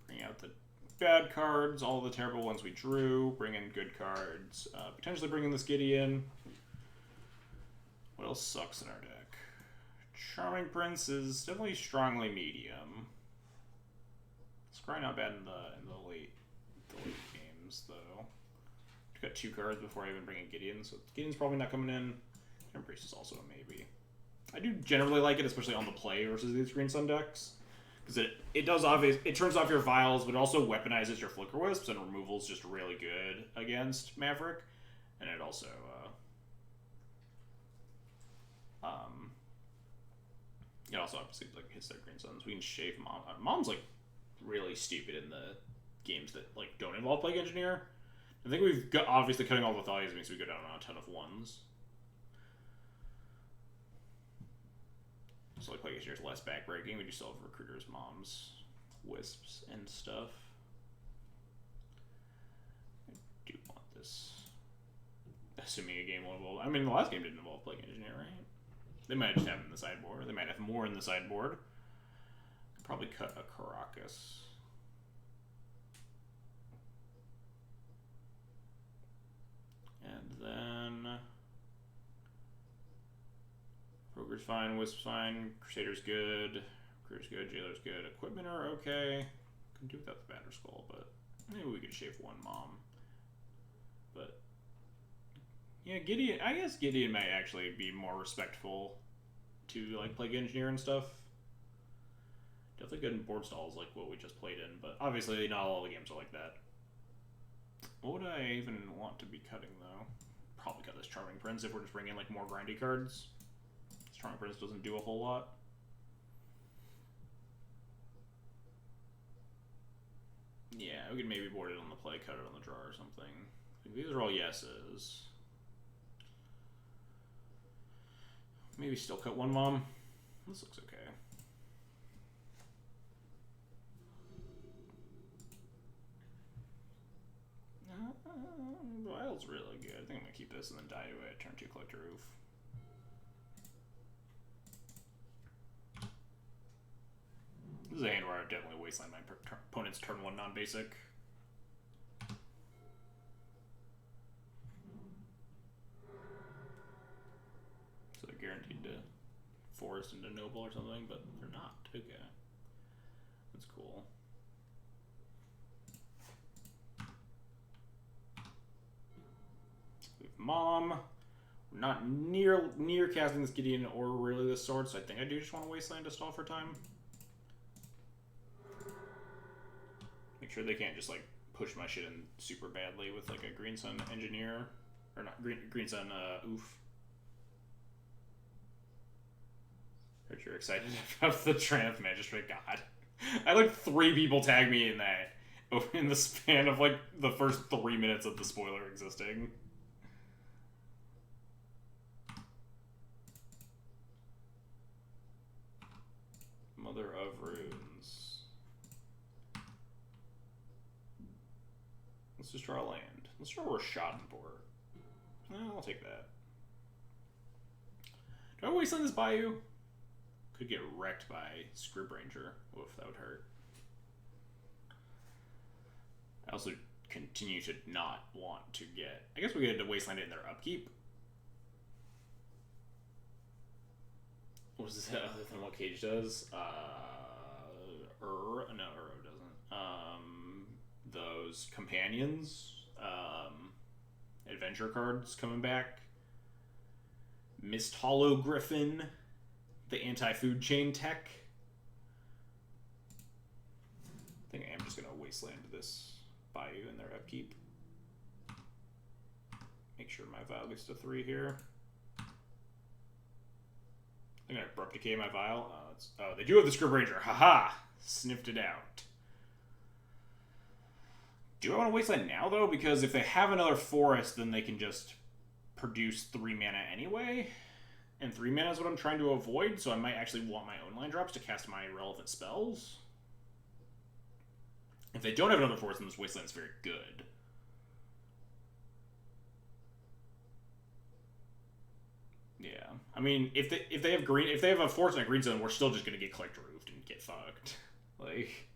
Bring out the bad cards, all the terrible ones we drew, bring in good cards, potentially bring in this Gideon. What else sucks in our deck? Charming Prince is definitely strongly medium. It's probably not bad in the late games though. I've got 2 cards before I even bring in Gideon, so Gideon's probably not coming in. Charming Priest is also a maybe. I do generally like it, especially on the play versus these Green Sun decks. Because it turns off your vials, but it also weaponizes your Flicker Wisps, and removal's just really good against Maverick. And it also, obviously like hits their Green Suns. We can shave Mom. Mom's like really stupid in the games that like don't involve Plague Engineer. I think we've got obviously cutting all the Thalias means we go down on a ton of 1s. So like Plague Engineer's less backbreaking. We do still have Recruiters, Moms, Wisps, and stuff. I do want this. Assuming a game will involve. I mean, the last game didn't involve Plague Engineer, right? They might just have it in the sideboard. They might have more in the sideboard. Probably cut a Caracas. And then Roger's fine, Wisp's fine, Crusader's good, Recruiter's good, Jailer's good, Equipment are okay. Couldn't do without the Batterskull, but maybe we could shave 1 Mom. But yeah, Gideon. I guess Gideon might actually be more respectful to like Plague Engineer and stuff. Definitely good in board stalls like what we just played in, but obviously not all the games are like that. What would I even want to be cutting though? Probably cut this Charming Prince if we're just bringing like more grindy cards. This Charming Prince doesn't do a whole lot. Yeah, we could maybe board it on the play, cut it on the draw or something. These are all yeses. Maybe still cut 1 Mom. This looks okay. Wild's really good. I think I'm gonna keep this and then die to it. Turn 2, Collector Roof. This is a hand where I would definitely wasteland my opponent's turn 1 non-basic. So they're guaranteed to forest into Noble or something, but they're not. Okay. That's cool. We have Mom, Not near casting this Gideon or really this sword, so I think I do just want to Wasteland to stall for time. Make sure they can't just like push my shit in super badly with like a Green Sun Engineer. Or not, Green Sun Oof. Heard you're excited about the Triumph Magistrate. God. I had like 3 people tag me in that in the span of like the first 3 minutes of the spoiler existing. Mother of Runes. Let's just draw a land. Let's draw Rashadenport. I'll take that. Do I Wasteland this Bayou? Could get wrecked by Scrib Ranger. Oof, that would hurt. I also continue to not want to get... I guess we get to Wasteland it in their upkeep. What is that other than what Cage does? No, Uro doesn't. Those companions. Adventure cards coming back. Mist Hollow Griffin. The anti-food chain tech. I think I am just going to Wasteland this Bayou in their upkeep. Make sure my Vial gets to 3 here. I'm going to Abrupt Decay my Vial. Oh, they do have the Scrib Ranger. Haha! Sniffed it out. Do I want to Wasteland now, though? Because if they have another Forest, then they can just produce 3 mana anyway. And 3 mana is what I'm trying to avoid, so I might actually want my own land drops to cast my relevant spells. If they don't have another Forest, then this Wasteland is very good. Yeah, I mean, if they have a Forest and a Green Zone, we're still just gonna get Collector Roofed and get fucked. Like,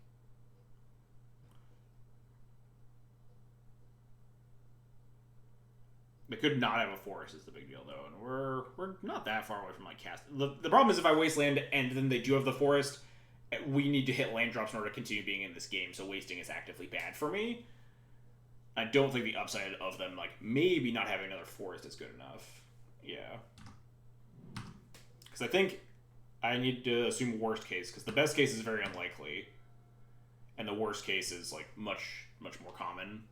they could not have a Forest is the big deal though, and we're not that far away from like cast. The problem is if I Wasteland and then they do have the Forest, we need to hit land drops in order to continue being in this game. So wasting is actively bad for me. I don't think the upside of them like maybe not having another Forest is good enough. Yeah. Because I think I need to assume worst case, because the best case is very unlikely, and the worst case is like much more common,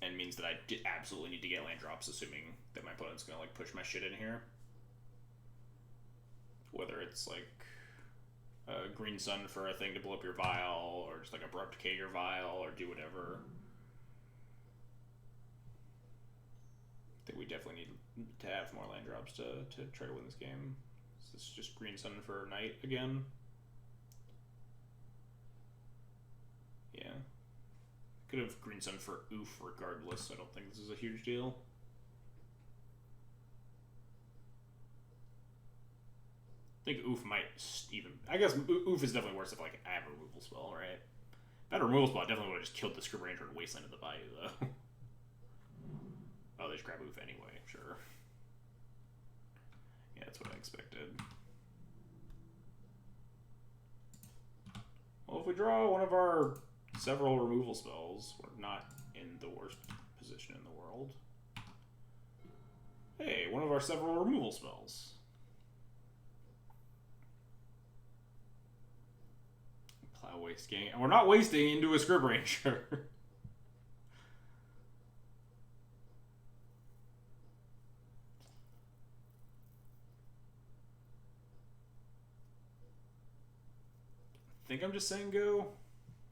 and means that I absolutely need to get land drops, assuming that my opponent's gonna like push my shit in here. Whether it's like a Green Sun for a thing to blow up your Vial, or just like Abrupt Decay your Vial, or do whatever. I think we definitely need to have more land drops to try to win this game. So this is just Green Sun for Night again. Yeah. Could have Green Sun for Oof regardless. I don't think this is a huge deal. I think Oof might even... I guess Oof is definitely worse if like I have a removal spell, right? If I had a removal spell, I definitely would have just killed the Scrib Ranger and Wastelanded the Bayou, though. Oh, they just grab Oof anyway, sure. Yeah, that's what I expected. Well, if we draw one of our several removal spells, we're not in the worst position in the world. Hey, one of our several removal spells. Plow Waste Gang. And we're not wasting into a Scrib Ranger. I think I'm just saying go.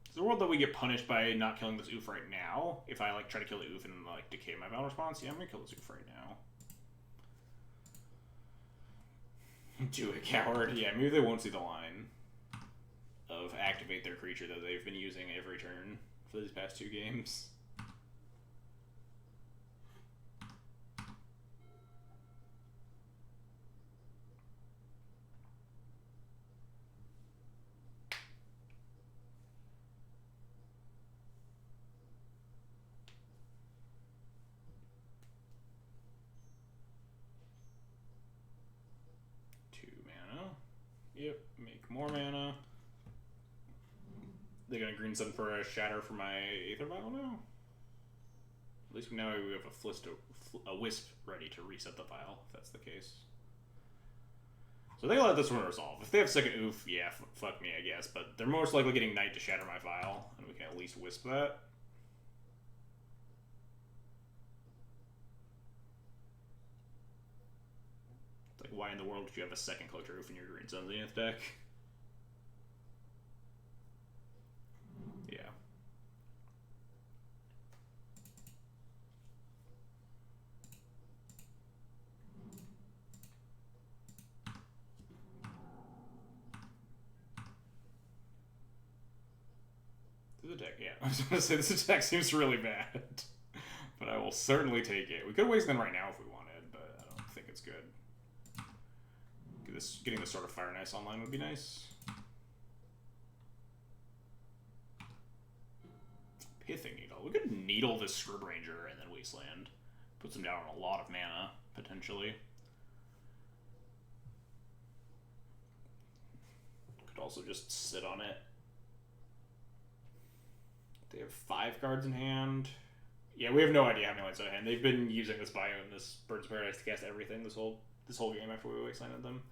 It's the world that we get punished by not killing this Oof right now. If I like try to kill the Oof and like decay my Battle Response, yeah, I'm gonna kill this Oof right now. Do it, coward. Yeah, maybe they won't see the line of activate their creature that they've been using every turn for these past 2 games. Yep, make more mana. They're gonna Green Sun for a Shatter for my Aether Vial now? least now we have a wisp ready to reset the file, if that's the case. So they let this one resolve. If they have second oof, yeah, fuck me, I guess. But they're most likely getting knight to shatter my file, and we can at least wisp that. It's like, why in the world would you have a second collector oof in your Green Sun Zenith deck? Yeah. This attack, yeah. I was gonna say, this attack seems really bad. But I will certainly take it. We could waste them right now if we wanted, but I don't think it's good. Getting this sort of Fire and Ice online would be nice. Pithing Needle. We could needle this Scrib Ranger and then Wasteland. Puts him down on a lot of mana, potentially. Could also just sit on it. They have 5 cards in hand. Yeah, we have no idea how many lands in hand. They've been using this bio and this Birds of Paradise to cast everything this whole game after we wastelanded them.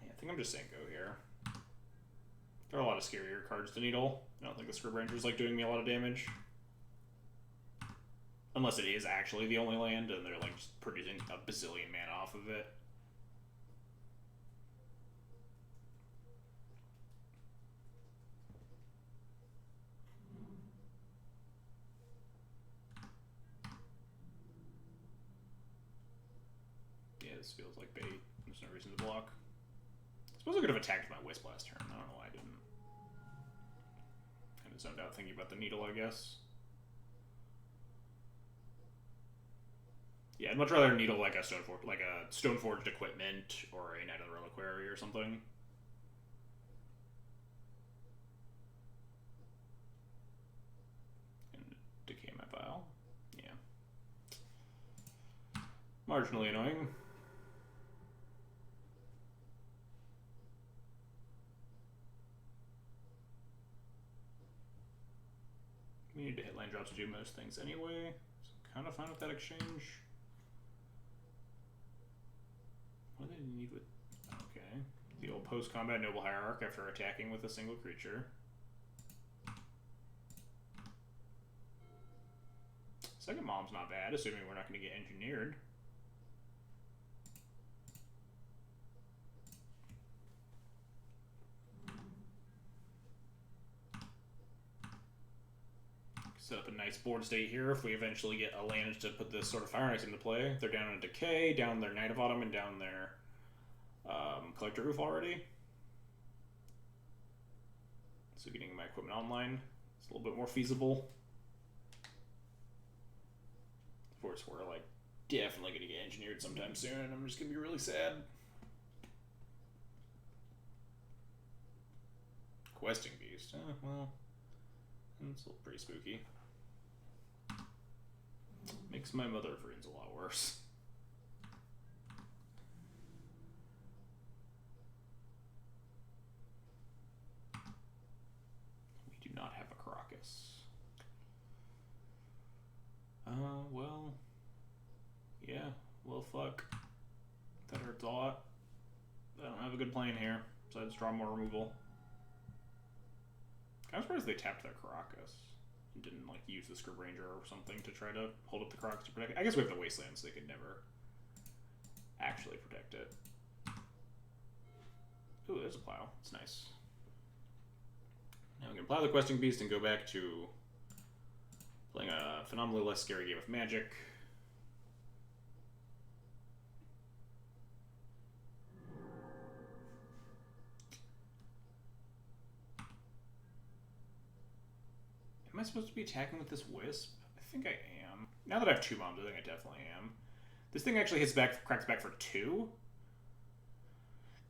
Yeah, I think I'm just saying go here. There are a lot of scarier cards to needle. I don't think the Scrib Ranger's like doing me a lot of damage. Unless it is actually the only land and they're like just producing a bazillion mana off of it. This feels like bait. There's no reason to block. I suppose I could have attacked my Wisp last turn. I don't know why I didn't. Kind of zoned out thinking about the needle, I guess. Yeah, I'd much rather needle like a Stoneforged Equipment or a Knight of the Reliquary or something. And decay my file. Yeah. Marginally annoying. We need to hit land drops to do most things anyway, so I'm kind of fine with that exchange. What do they need with... Okay. The old post-combat Noble Hierarch after attacking with a single creature. Second Mom's not bad, assuming we're not going to get engineered. Set up a nice board state here if we eventually get a land to put this sort of Fire and Ice into play. They're down in Decay, down their Knight of Autumn, and down their Collector Roof already. So getting my equipment online is a little bit more feasible. Of course, we're like definitely going to get engineered sometime soon, and I'm just going to be really sad. Questing Beast. Well, it's a little pretty spooky. Makes my Mother of Runes a lot worse. We do not have a Caracas. Well, yeah, well, fuck. That hurts a lot. I don't have a good plan here, besides draw more removal. I'm surprised they tapped their Caracas and didn't like use the Scrib Ranger or something to try to hold up the Caracas to protect it. I guess we have the Wasteland, so they could never actually protect it. Ooh, there's a plow. It's nice. Now we can plow the Questing Beast and go back to playing a phenomenally less scary game of Magic. Am I supposed to be attacking with this Wisp? I think I am. Now that I have 2 bombs, I think I definitely am. This thing actually cracks back for 2.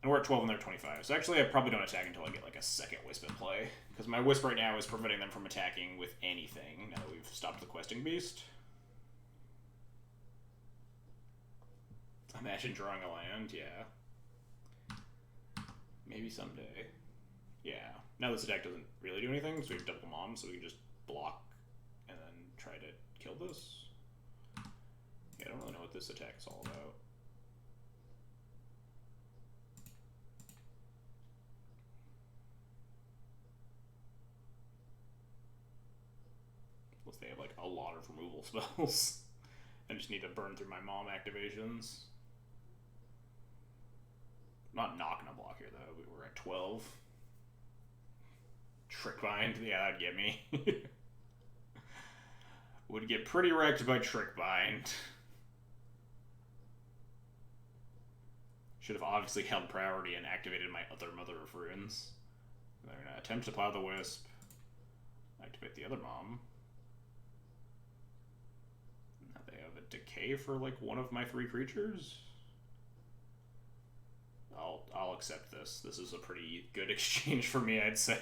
And we're at 12 and they're 25. So actually I probably don't attack until I get like a second Wisp in play. Because my Wisp right now is preventing them from attacking with anything now that we've stopped the Questing Beast. Imagine drawing a land, yeah. Maybe someday. Yeah. Now this attack doesn't really do anything, so we have double mom, so we can just block and then try to kill this. Yeah, I don't really know what this attack is all about. Unless they have like a lot of removal spells. I just need to burn through my mom activations. I'm not gonna block here though. We were at 12. Trick Bind, yeah, that'd get me. Would get pretty wrecked by Trick Bind. Should have obviously held priority and activated my other Mother of Runes. They're gonna attempt to plow the Wisp. Activate the other mom. Now they have a decay for like one of my 3 creatures. I'll accept this. This is a pretty good exchange for me, I'd say.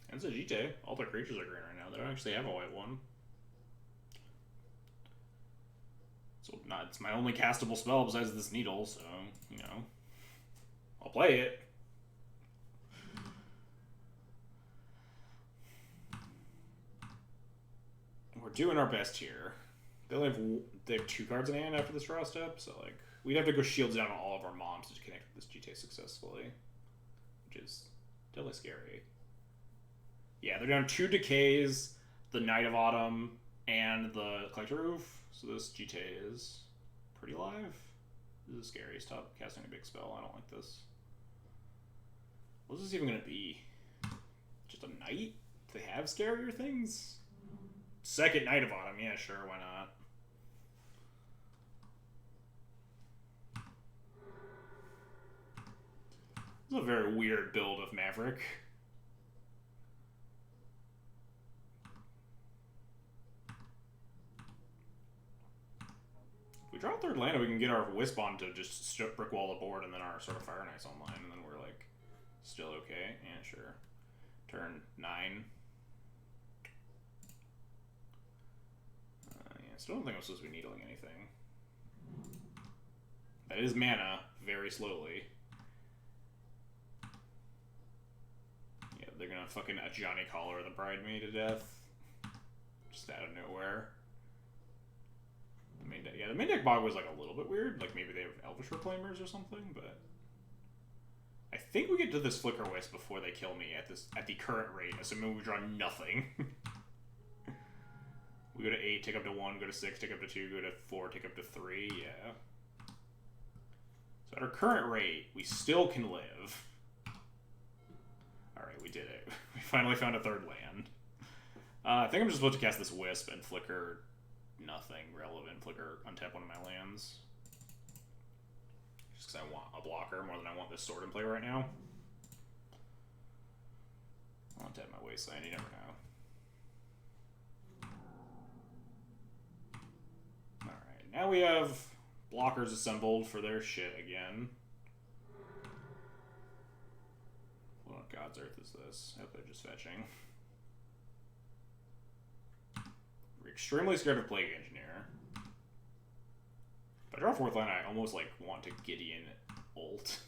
And it's a Jite. All their creatures are green right now. They don't actually have a white one. So it's my only castable spell besides this needle, so, you know, I'll play it. We're doing our best here. They have 2 cards in hand after this draw step, so like we'd have to go shields down on all of our moms to connect with this Jite successfully, which is definitely scary. Yeah, they're down 2 decays, the Knight of Autumn, and the Collector Roof. So this Jite is pretty live. This is scary. Stop casting a big spell. I don't like this. What's this even going to be? Just a knight? Do they have scarier things? Second Knight of Autumn. Yeah, sure. Why not? This is a very weird build of Maverick. We draw a 3rd land and we can get our Wisp on to just brick wall the board and then our sort of Fire Knights online and then we're like still okay. Yeah, sure. Turn 9. Yeah, still don't think I'm supposed to be needling anything. That is mana, very slowly. Yeah, they're gonna fucking Johnny Collar the Bride me to death. Just out of nowhere. The main deck bog was like a little bit weird. Like maybe they have Elvish Reclaimers or something, but I think we get to this Flicker Wisp before they kill me at the current rate, assuming we draw nothing. We go to 8, take up to 1, go to 6, take up to 2, go to 4, take up to 3, yeah. So at our current rate, we still can live. Alright, we did it. We finally found a 3rd land. I think I'm just supposed to cast this Wisp and flicker nothing relevant. Flicker, untap one of my lands. Just because I want a blocker more than I want this sword in play right now. I'll untap my Wasteland, you never know. Alright, now we have blockers assembled for their shit again. What on God's earth is this? I hope they're just fetching. We're extremely scared of Plague Engineer. If I draw 4th line, I almost like want to Gideon ult.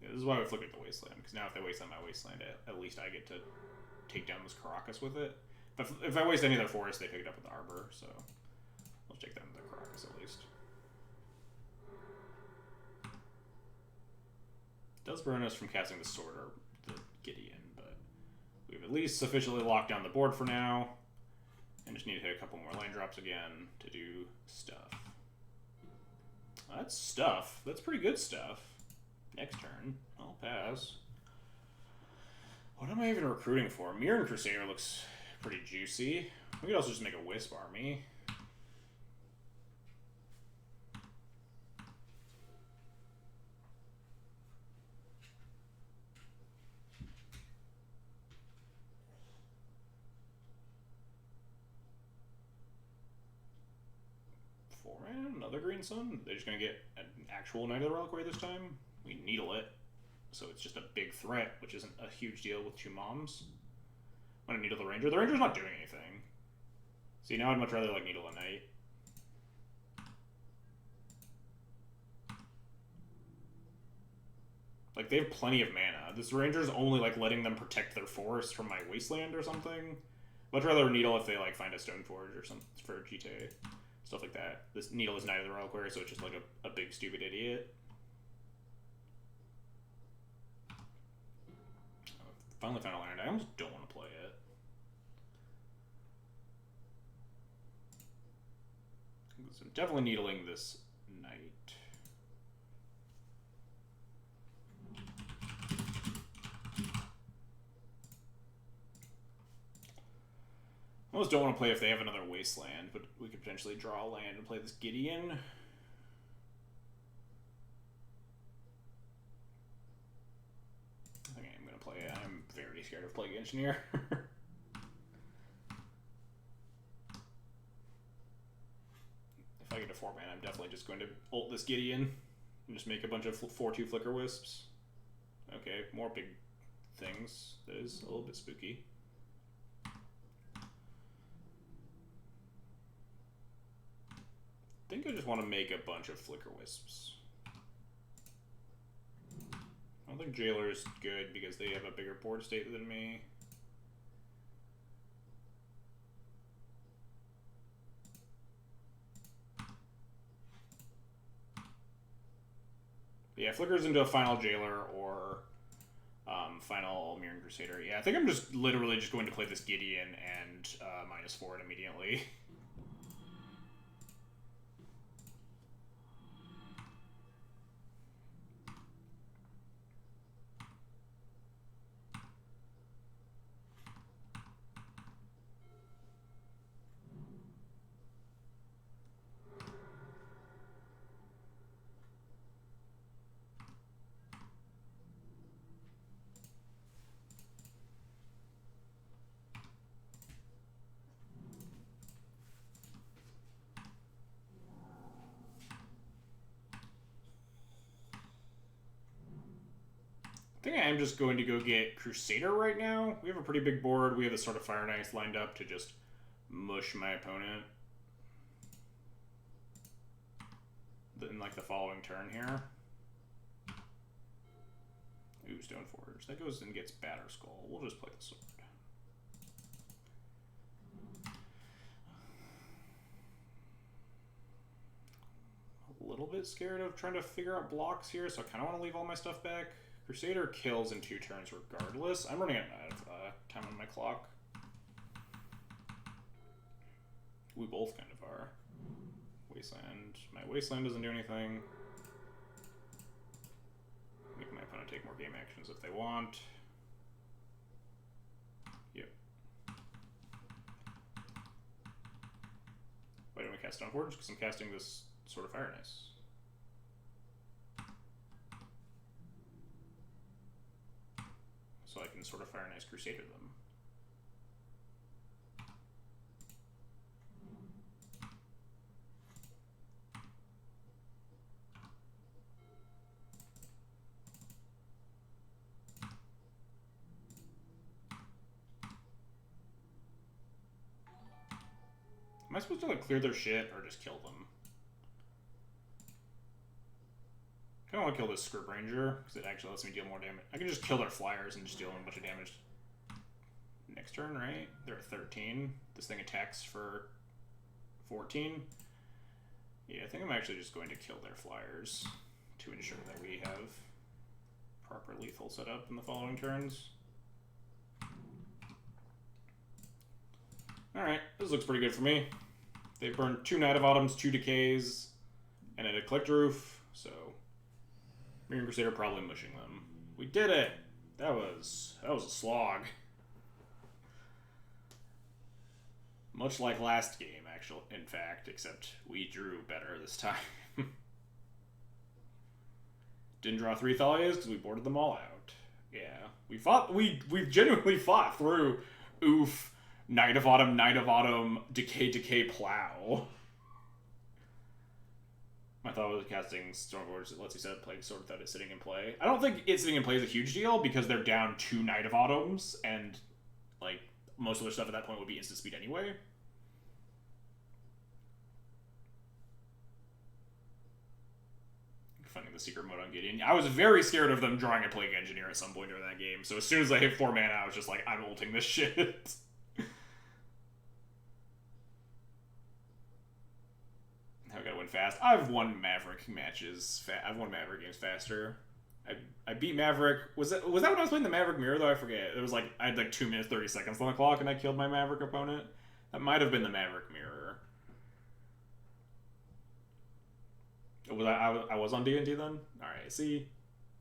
Yeah, this is why we flick at the Wasteland, because now if they waste on my Wasteland, at least I get to take down this Caracas with it. If I waste any of their forest, they pick it up with the Arbor, so I'll take down the Caracas at least. It does burn us from casting the Sword or the Gideon, but we've at least sufficiently locked down the board for now, and just need to hit a couple more land drops again to do stuff. That's stuff. That's pretty good stuff. Next turn, I'll pass. What am I even recruiting for? Mirren Crusader looks pretty juicy. We could also just make a Wisp army. another green sun? They're just going to get an actual Knight of the Reliquary this time? We needle it. So it's just a big threat, which isn't a huge deal with 2 moms. I'm going to needle the Ranger. The Ranger's not doing anything. See, now I'd much rather, like, needle a Knight. Like, they have plenty of mana. This Ranger's only, like, letting them protect their forest from my Wasteland or something. Much rather needle if they, like, find a Stoneforge or something for GTA. Stuff like that. This needle is Knight of the Reliquary, so it's just, like, a big, stupid idiot. Finally found a land. I almost don't want to play it. So I'm definitely needling this Knight. I almost don't want to play if they have another Wasteland, but we could potentially draw a land and play this Gideon. I think I'm going to play it. I'm very scared of Plague Engineer. If I get a 4-mana, I'm definitely just going to ult this Gideon and just make a bunch of 4/2 Flicker Wisps. Okay, more big things. That is a little bit spooky. I think I just want to make a bunch of Flicker Wisps. I don't think Jailer's good because they have a bigger board state than me. But yeah, Flickers into a final Jailer or final Mirran Crusader. Yeah, I think I'm just literally just going to play this Gideon and -4 it immediately. I think I am just going to go get Crusader right now. We have a pretty big board. We have a sort of Fire Knights lined up to just mush my opponent. In like the following turn here. Ooh, Stoneforge. That goes and gets Batterskull. We'll just play the sword. A little bit scared of trying to figure out blocks here, so I kind of want to leave all my stuff back. Crusader kills in 2 turns regardless. I'm running out of time on my clock. We both kind of are. Wasteland. My Wasteland doesn't do anything. Make my opponent take more game actions if they want. Yep. Why don't we cast Stoneforge? Because I'm casting this sort of Fire Knights. So I can sort of Fire Knights Crusader them. Am I supposed to like clear their shit or just kill them? I kind of want to kill this Script Ranger because it actually lets me deal more damage. I can just kill their flyers and just deal them a bunch of damage next turn, right? They're at 13. This thing attacks for 14. Yeah, I think I'm actually just going to kill their flyers to ensure that we have proper lethal setup in the following turns. Alright, this looks pretty good for me. They burned 2 Knight of Autumns, 2 Decays, and a Collector Roof, so Mirran Crusader probably mushing them. We did it! That was a slog. Much like last game, actually, in fact, except we drew better this time. Didn't draw 3 Thalias because we boarded them all out. Yeah, we genuinely fought through Oof, Knight of Autumn, Decay, Plow. My thought was casting Stormforge lets you set up play sword without it sitting in play. I don't think it sitting in play is a huge deal because they're down 2 Knight of Autumns, and like most of their stuff at that point would be instant speed anyway. Finding the secret mode on Gideon. I was very scared of them drawing a Plague Engineer at some point during that game, so as soon as I hit 4 mana, I was just like, I'm ulting this shit. I gotta win fast. I've won Maverick matches. I've won Maverick games faster. I beat Maverick. Was that when I was playing the Maverick Mirror though? I forget. It was like I had like 2 minutes 30 seconds on the clock and I killed my Maverick opponent. That might have been the Maverick Mirror. Was I was on D&T then? All right. See,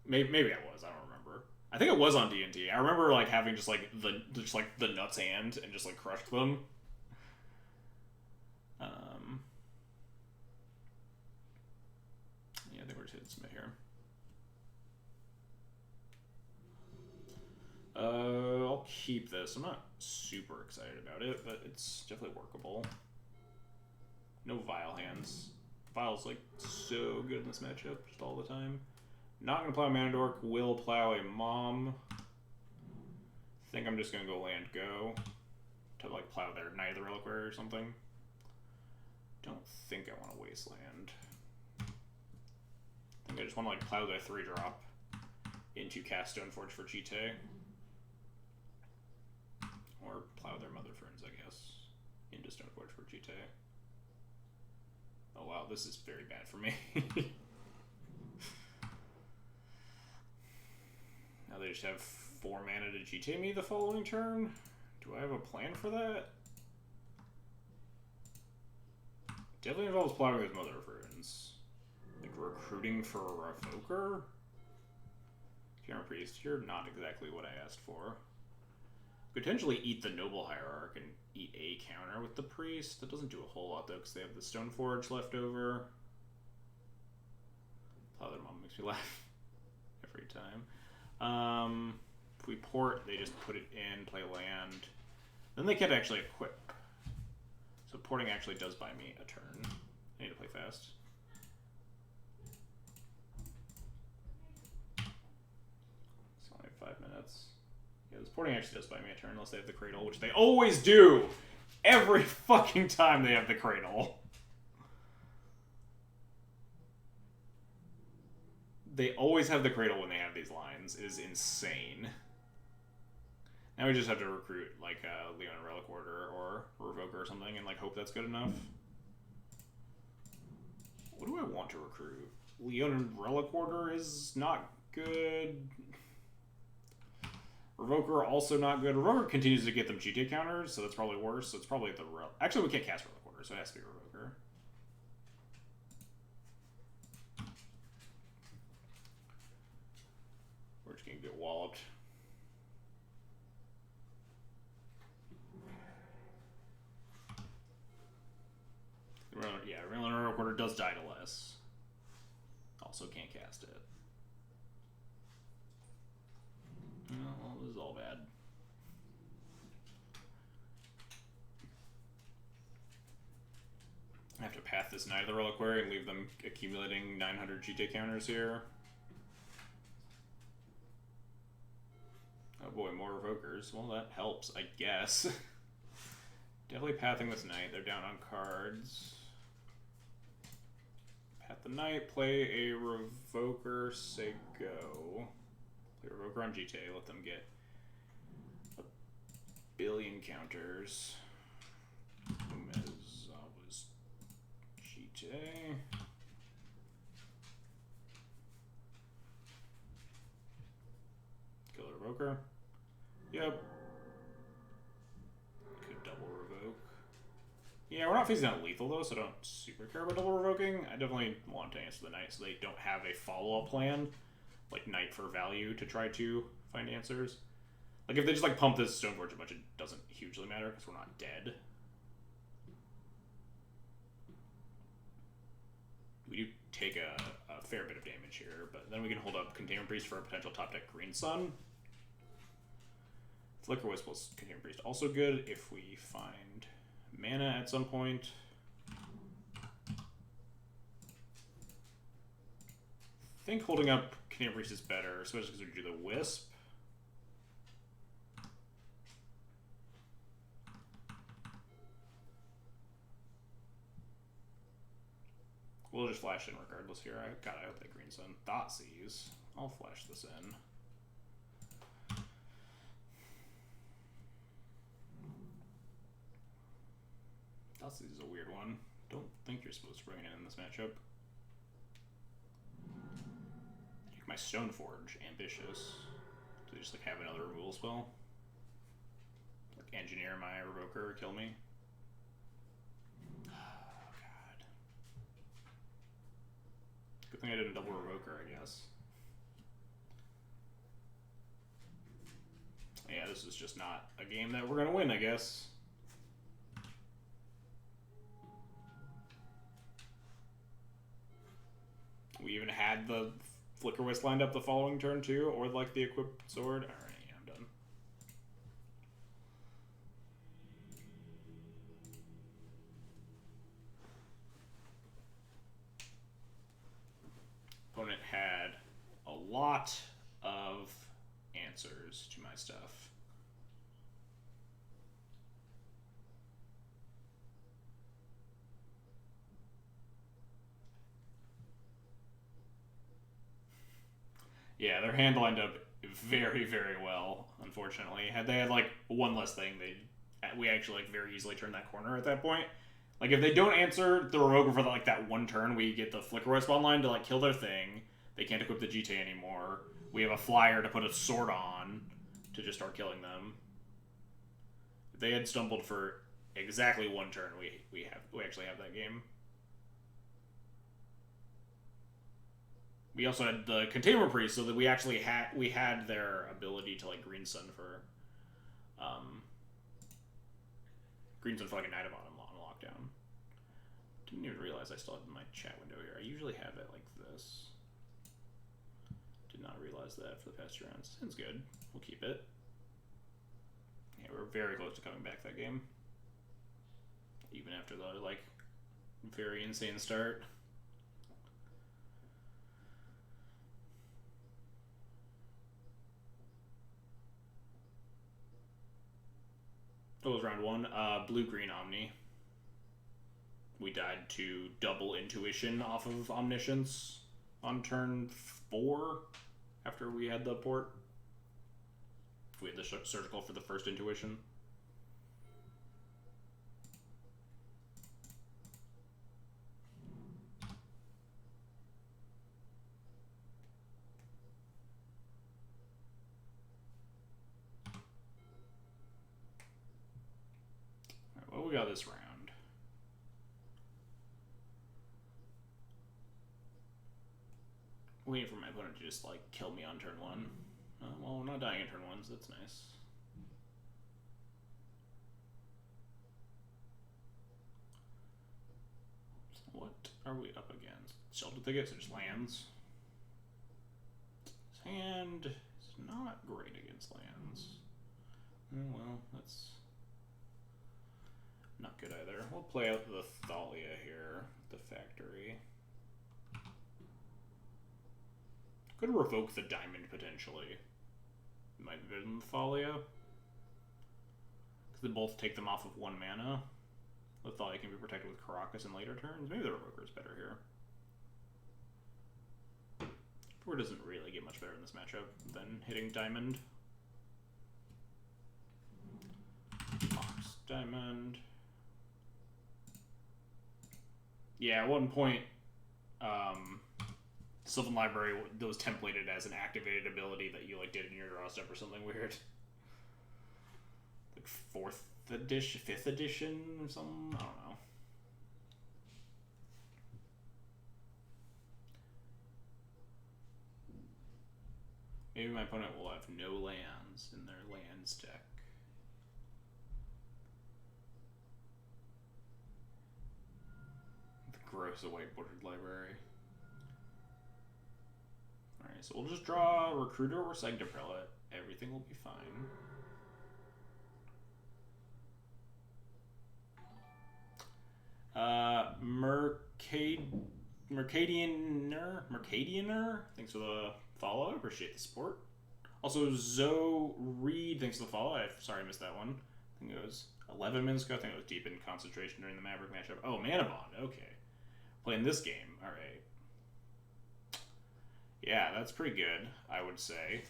maybe I was. I don't remember. I think it was on D&T. I remember like having just like the nuts hand and just like crushed them. Yeah, I think we're just hitting submit here. I'll keep this. I'm not super excited about it, but it's definitely workable. No Vile hands. Vile's like so good in this matchup, just all the time. Not gonna plow Mana Dork, will plow a Mom. Think I'm just gonna go land go to like plow their Knight of the Reliquary or something. Don't think I want to Wasteland. I think I just want to like plow their 3-drop into cast Stoneforge for GT. Or plow their Mother Ferns, I guess, into Stoneforge for GT. Oh wow, this is very bad for me. Now they just have 4 mana to GT me the following turn. Do I have a plan for that? Definitely involves plowing with Mother Ferns. Like recruiting for a Revoker? Camera Priest, you're not exactly what I asked for. Potentially eat the Noble Hierarch and eat a counter with the Priest. That doesn't do a whole lot though, because they have the Stoneforge left over. Plow their Mom makes me laugh every time. If we port, they just put it in, play land. Then they can't actually equip. So porting actually does buy me a turn. I need to play fast. It's only 5 minutes. Yeah, this porting actually does buy me a turn unless they have the Cradle, which they always do! Every fucking time they have the Cradle. They always have the Cradle when they have these lines. It is insane. Now we just have to recruit like Leon Relic Order or Revoker or something and like hope that's good enough. What do I want to recruit? Leon Relic Order is not good. Revoker also not good. Revoker continues to get them GTA counters, so that's probably worse. So it's probably the actually we can't cast Relic Order, so it has to be Revoker. We're just gonna get walloped. Yeah, Relic Order does die to less. Also can't cast it. Well, this is all bad. I have to path this Knight of the Reliquary and leave them accumulating 900 GT counters here. Oh boy, more Revokers. Well, that helps, I guess. Definitely pathing this Knight. They're down on cards. Path the Knight, play a Revoker, say go. Play Revoker on GTA, let them get a billion counters. Umezawa's GTA. Kill a Revoker. Yep. Could double revoke. Yeah, we're not facing that lethal though, so I don't super care about double revoking. I definitely want to answer the Knight so they don't have a follow-up plan, like Knight for value to try to find answers. Like if they just like pump this Stoneforge a bunch, it doesn't hugely matter because we're not dead. We do take a fair bit of damage here, but then we can hold up Containment Priest for a potential top deck Green Sun. Flicker Wisp plus Containment Priest also good if we find mana at some point. think holding up Canadian Priest is better, especially because we do the Wisp. We'll just flash in regardless here. I hope that Green Sun. Thoughtseize. I'll flash this in. Thoughtseize is a weird one. Don't think you're supposed to bring it in this matchup. My Stoneforge, ambitious. To just like have another removal spell. Like engineer my Revoker or kill me. Oh god. Good thing I didn't double Revoker, I guess. Yeah, this is just not a game that we're gonna win, I guess. We even had the Flicker Wisp lined up the following turn too, or like the equipped sword. Alright, yeah, I'm done. Opponent had a lot of answers to my stuff. Yeah, their hand lined up very, very well, unfortunately. Had they had, like, one less thing, we actually, like, very easily turned that corner at that point. Like, if they don't answer the Revoker for, like, that one turn, we get the Flicker Wisp online to, like, kill their thing. They can't equip the GT anymore. We have a flyer to put a sword on to just start killing them. If they had stumbled for exactly one turn, we actually have that game. We also had the Containment Priest, so that we actually had their ability to like Green Sun for like a Night of Autumn on lockdown. Didn't even realize I still had my chat window here. I usually have it like this. Did not realize that for the past 2 rounds. Sounds good. We'll keep it. Yeah, we're very close to coming back that game. Even after the like very insane start. What was round 1? Blue-green Omni. We died to double Intuition off of Omniscience on turn 4 after we had the port. We had the Surgical for the first Intuition. What we got this round? Waiting for my opponent to just like kill me on turn 1. Well, we're not dying in turn 1, so that's nice. So what are we up against? Shelter Thicket, so just lands. His hand is not great against lands. Oh, well, that's not good either. We'll play out the Thalia here, the factory. Could revoke the diamond potentially. Might have been Thalia. Because they both take them off of 1 mana. The Thalia can be protected with Karakas in later turns. Maybe the Revoker is better here. Revoker doesn't really get much better in this matchup than hitting diamond. Mox diamond. Yeah, at one point, Sylvan Library was templated as an activated ability that you like did in your draw step or something weird. Like 4th edition, 5th edition or something? I don't know. Maybe my opponent will have no lands in their lands deck. The gross white bordered library. Alright, so we'll just draw Recruiter or Sanctum Prelate. Everything will be fine. Mercade Mercadianer, thanks for the follow. I appreciate the support. Also, Zoe Reed, thanks for the follow. Sorry I missed that one. I think it was 11 minutes ago. I think it was deep in concentration during the Maverick matchup. Oh, Mana Bond. Okay. Playing this game. All right. Yeah, that's pretty good, I would say.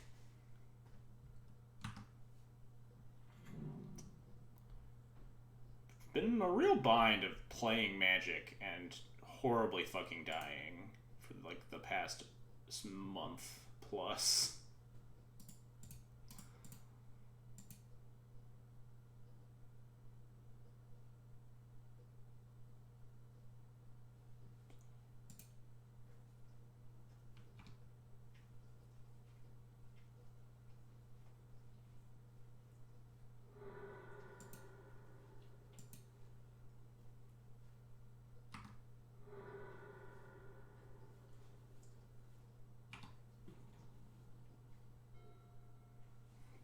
Been in a real bind of playing Magic and horribly fucking dying for like the past month plus.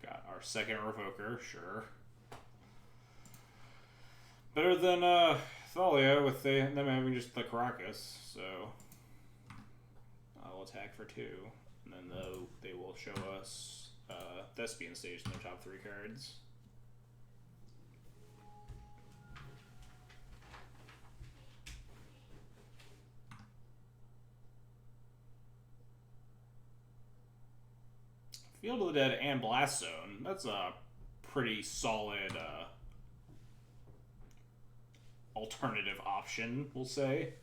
Got our second Revoker, sure. Better than Thalia with them having just the Caracas, so I'll attack for 2, and then they will show us Thespian Stage in their top 3 cards. Field of the Dead and Blast Zone. That's a pretty solid alternative option, we'll say.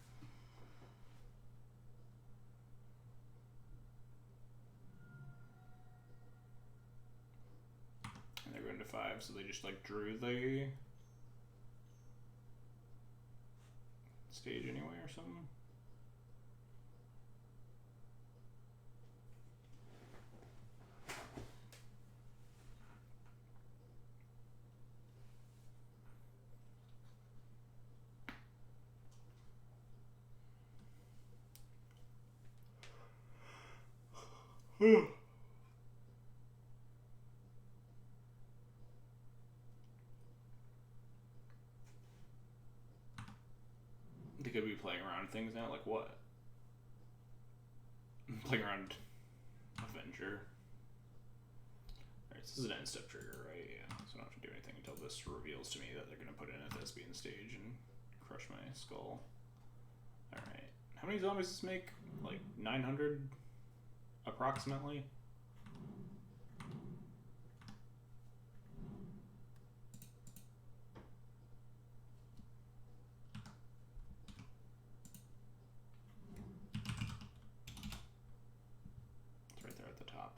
And they're going to 5, so they just like drew the stage anyway or something. They could be playing around things now, like what? Playing around Avenger. Alright, this is an end step trigger, right? Yeah, so I don't have to do anything until this reveals to me that they're going to put in a Thespian Stage and crush my skull. Alright, how many zombies does this make? Like 900? Approximately. It's right there at the top.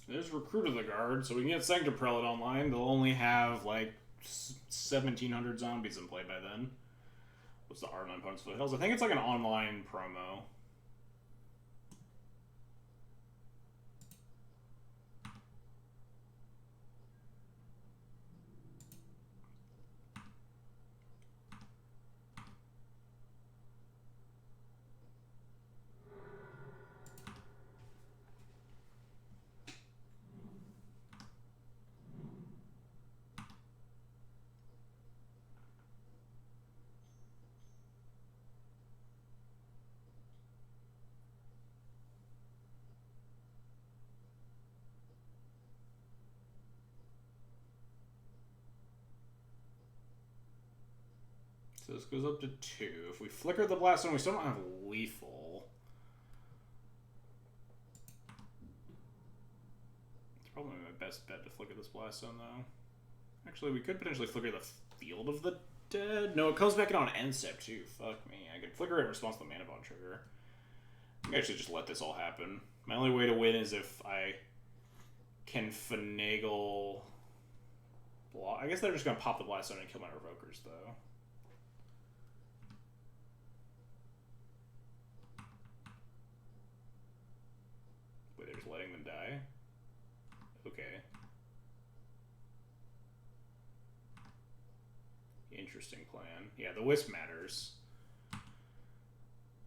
There's Recruit of the Guard, so we can get Sanctum Prelate online. They'll only have like 1,700 zombies in play by then. What's the Ardent Opponent's Foothills? I think it's like an online promo. So this goes up to 2. If we flicker the Blast Zone, we still don't have Lethal. It's probably my best bet to flicker this Blast Zone, though. Actually, we could potentially flicker the Field of the Dead. No, it comes back in on end step, too. Fuck me. I could flicker it in response to the Mana Bond trigger. I can actually just let this all happen. My only way to win is if I can finagle... I guess they're just going to pop the Blast Zone and kill my Revokers, though. Letting them die? Okay. interesting plan. Yeah, the Wisp matters.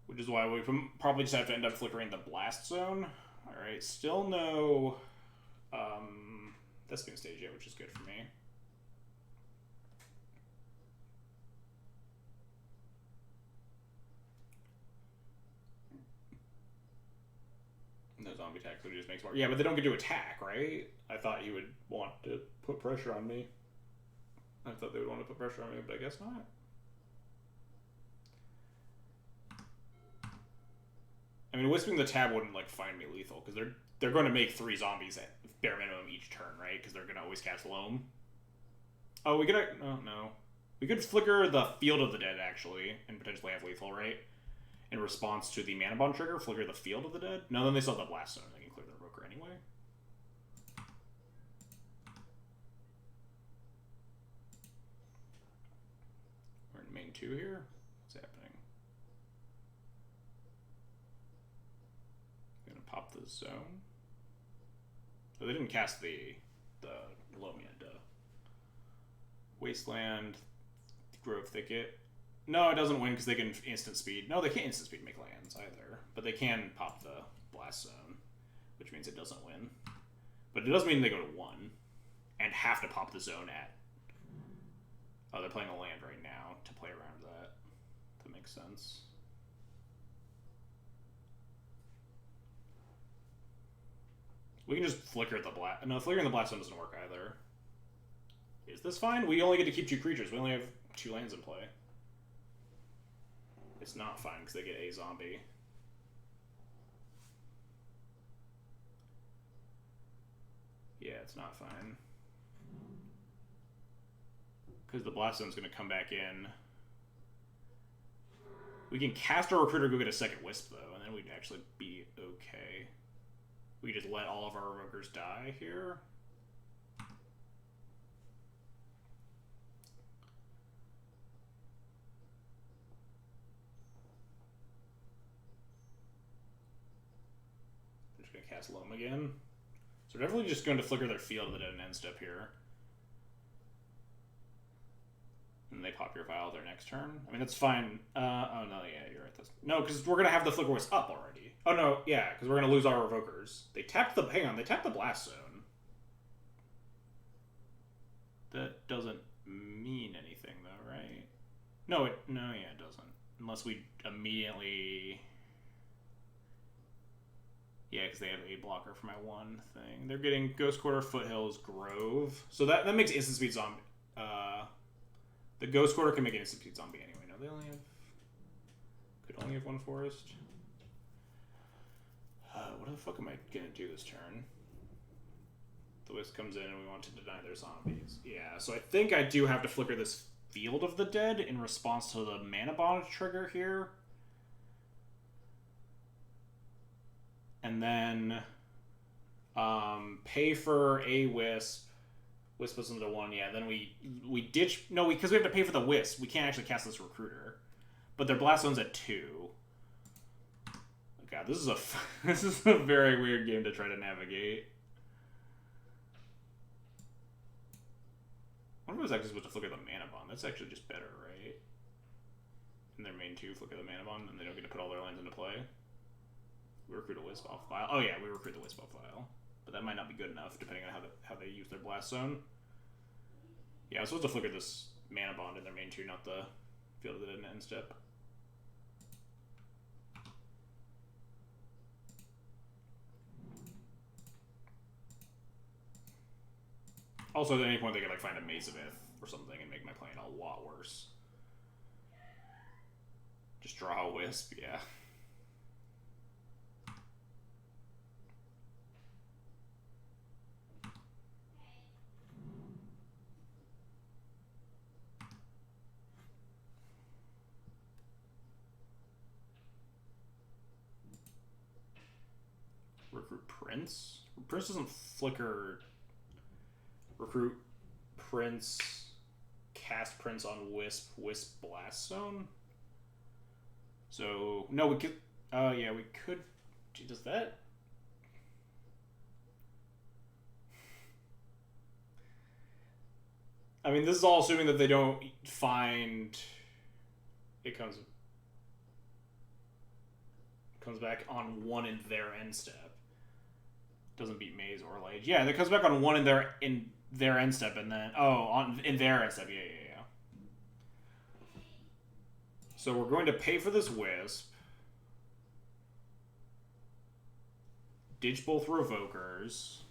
Which is why we probably just have to end up flickering the Blast Zone. Alright, still no Thespian stage yet, which is good for me. No zombie attack, so it just makes more. Yeah, but they don't get to attack, right? I thought he would want to put pressure on me. I thought they would want to put pressure on me, but I guess not. I mean, Wisping the Tab wouldn't like find me lethal because they're going to make 3 zombies at bare minimum each turn, right? Because they're going to always cast Loam. Oh, we could. Oh no, we could flicker the Field of the Dead actually, and potentially have lethal, right? In response to the Mana Bond trigger, flicker the Field of the Dead. No, then they still have the Blast Zone. They can clear the Roker anyway. We're in main 2 here. What's happening? Gonna pop the zone. So they didn't cast the Loam yet. Wasteland, Grove Thicket. No, it doesn't win because they can instant speed. No, they can't instant speed make lands either. But they can pop the Blast Zone, which means it doesn't win. But it does mean they go to 1 and have to pop the zone at. Oh, they're playing a land right now to play around that. That makes sense. We can just flicker the Blast. No, flickering the Blast Zone doesn't work either. Is this fine? We only get to keep 2 creatures. We only have 2 lands in play. It's not fine because they get a zombie. Yeah, it's not fine. Because the Blast Zone's going to come back in. We can cast our Recruiter, go get a second Wisp, though, and then we'd actually be okay. We just let all of our Evokers die here. Cast Loam again. So we're definitely just going to flicker their Field of the Dead and end step here. And they pop your Vial their next turn. I mean, that's fine. Oh, no, yeah, you're right. No, because we're going to have the Flicker Wisp up already. Oh, no, yeah, because we're going to lose our Evokers. They tapped the... Hang on, they tapped the Blast Zone. That doesn't mean anything, though, right? No, it doesn't. Unless we immediately... Yeah, because they have a blocker for my 1 thing. They're getting Ghost Quarter, Foothills, Grove. So that makes instant speed zombie. The Ghost Quarter can make an instant speed zombie anyway. No, they only have... Could only have 1 forest. What the fuck am I going to do this turn? The Wisp comes in and we want to deny their zombies. Yeah, so I think I do have to flicker this Field of the Dead in response to the Mana Bond trigger here. And then pay for a Wisp. Wisp was into 1, yeah. Then we ditch... No, because we have to pay for the Wisp. We can't actually cast this Recruiter. But their Blast Zone's at 2. God, this is a very weird game to try to navigate. I wonder if I was actually supposed to flicker the Mana Bond. That's actually just better, right? In their main 2, flicker the Mana Bond, and they don't get to put all their lands into play. We recruit a Wisp off file. Oh yeah, we recruit the Wisp off file. But that might not be good enough, depending on how they use their Blast Zone. Yeah, I was supposed to flicker this Mana Bond in their main 2, not the Field of the Dead end step. Also, at any point, they could like find a Maze of Ith or something and make my plan a lot worse. Just draw a Wisp, yeah. Recruit Prince? Prince doesn't flicker. Recruit Prince, cast Prince on Wisp, Wisp Blast Zone. So, no, we could, yeah, we could, does that? I mean, this is all assuming that they don't find... It comes back on 1 in their end step. Doesn't beat Maze or Lage. Yeah, it comes back on 1 in their end step, and then... Oh, in their end step. Yeah. So we're going to pay for this Wisp. Ditch both Revokers.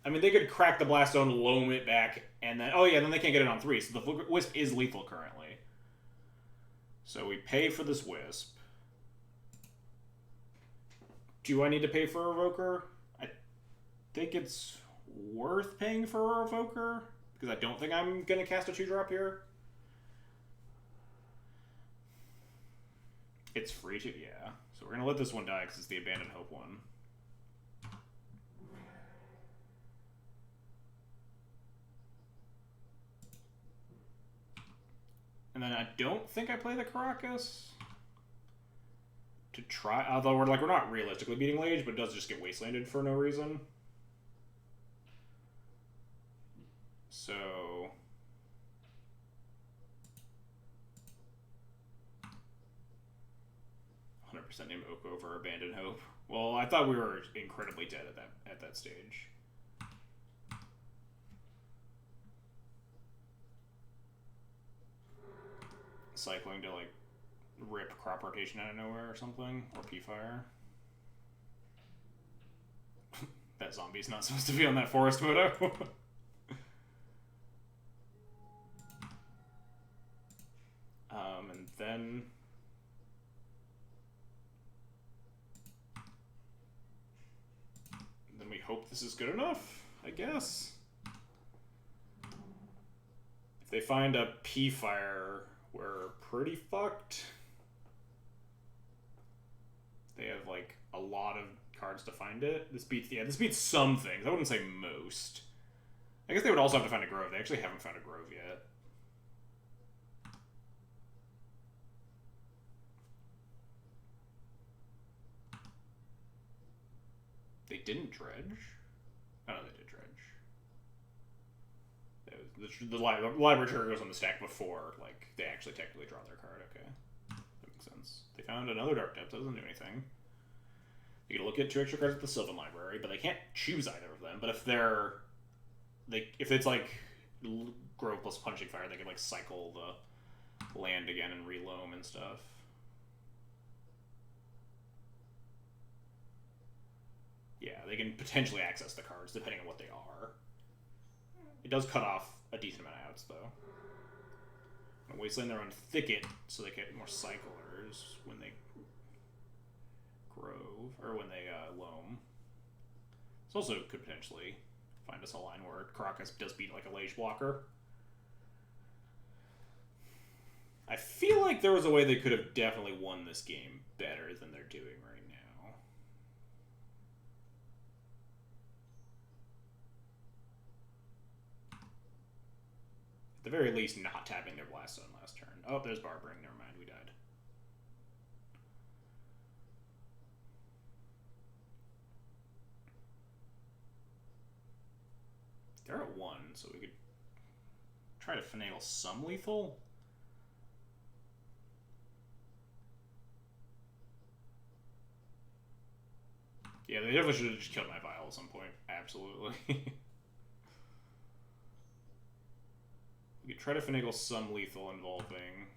I mean, they could crack the Blast Zone, loam it back, and then... Oh yeah, then they can't get it on 3, so the Wisp is lethal currently. So we pay for this Wisp. Do I need to pay for a Revoker? I think it's worth paying for a Revoker, because I don't think I'm going to cast a 2-drop here. It's free to... Yeah. So we're going to let this one die, because it's the Abandoned Hope one. And then I don't think I play the Caracas to try, although we're not realistically beating Lage, but it does just get wastelanded for no reason. So 100% name Oak over Abandoned Hope. Well, I thought we were incredibly dead at that stage. Cycling to rip crop rotation out of nowhere or something, or P-Fire. That zombie's not supposed to be on that forest photo. And then we hope this is good enough, I guess. If they find a P-Fire, we're pretty fucked. They have a lot of cards to find it. This beats some things. I wouldn't say most. I guess they would also have to find a Grove. They actually haven't found a Grove yet. They didn't dredge? Oh, no, they did dredge. The library trigger goes on the stack before, they actually technically draw their card. Okay. That makes sense. They found another Dark Depth. That doesn't do anything. You can look at 2 extra cards at the Sylvan Library, but they can't choose either of them. But if it's Grove plus Punching Fire, they can cycle the land again and reloam and stuff. Yeah, they can potentially access the cards depending on what they are. It does cut off a decent amount of outs, though. And Wasteland their own Thicket, so they get more cyclers when they Grove, or when they loam. This also could potentially find us a line where Caracas does beat a Lage blocker. I feel like there was a way they could have definitely won this game better than they're doing right now. At the very least, not tapping their Blast Zone last turn. Oh, there's Barbering. Never mind, we died. They're at 1, so we could try to finagle some lethal. Yeah, they definitely should have just killed my Vial at some point. Absolutely. We could try to finagle some lethal involving...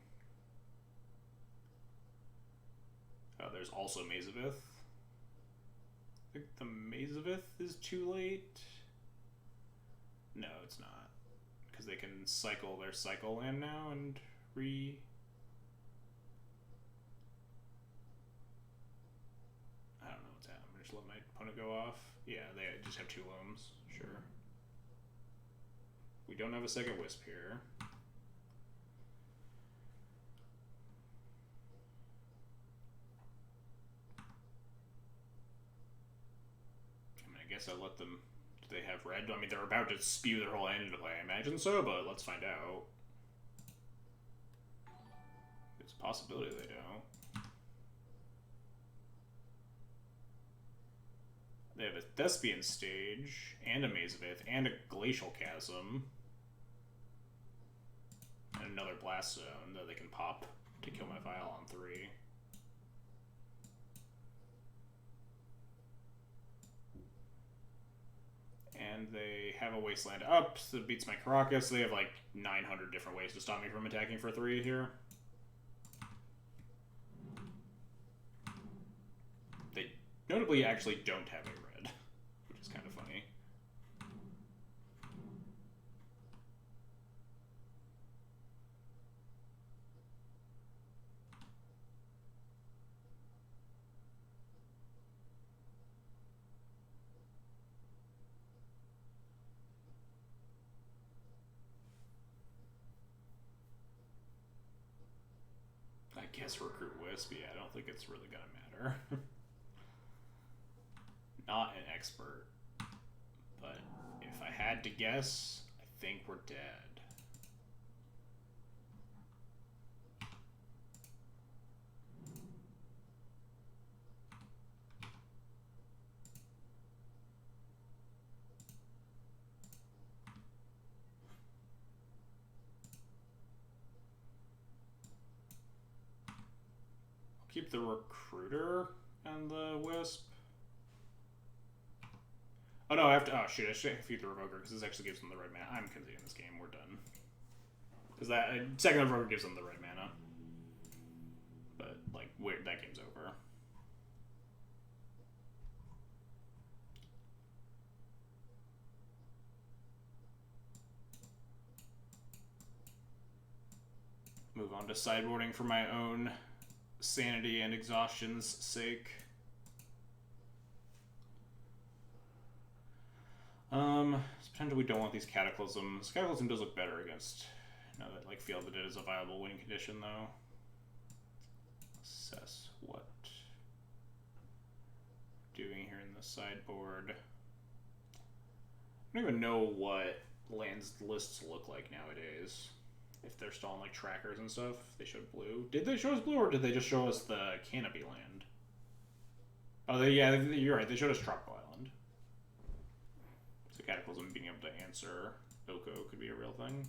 Oh, there's also Mazavith. I think the Mazavith is too late. No, it's not. Because they can cycle their cycle land now and I don't know what's happening. I'm going to just let my opponent go off. Yeah, they just have 2 loams. Sure. We don't have a second Wisp here. I mean, I guess I'll let them... Do they have red? I mean, they're about to spew their whole hand into play. I imagine so, but let's find out. It's a possibility they don't. They have a Thespian Stage, and a Maze of Ith, and a Glacial Chasm. And another Blast Zone that they can pop to kill my Vial on 3. And they have a Wasteland up, so it beats my Caracas. They have like 900 different ways to stop me from attacking for 3 here. They notably actually don't have a red, which is kind of funny. I guess Recruit Wisp, yeah, I don't think it's really gonna matter. Not an expert, but if I had to guess, I think we're dead. Keep the Recruiter and the Wisp. Oh no, I have to. Oh shoot, I should feed the Revoker because this actually gives them the right mana. I'm conceding this game. We're done. Because that second Revoker gives them the right mana. But like, weird, that game's over. Move on to sideboarding for my own sanity and exhaustion's sake. Potentially we don't want these Cataclysms. Cataclysm does look better against, now that like Field of the Dead is a viable winning condition though. Assess what I'm doing here in the sideboard. I don't even know what lands lists look like nowadays. If they're still on like trackers and stuff, they showed blue. Did they show us blue, or did they just show us the Canopy land? Oh, yeah, you're right. They showed us Tropical Island. So Cataclysm being able to answer Oko could be a real thing.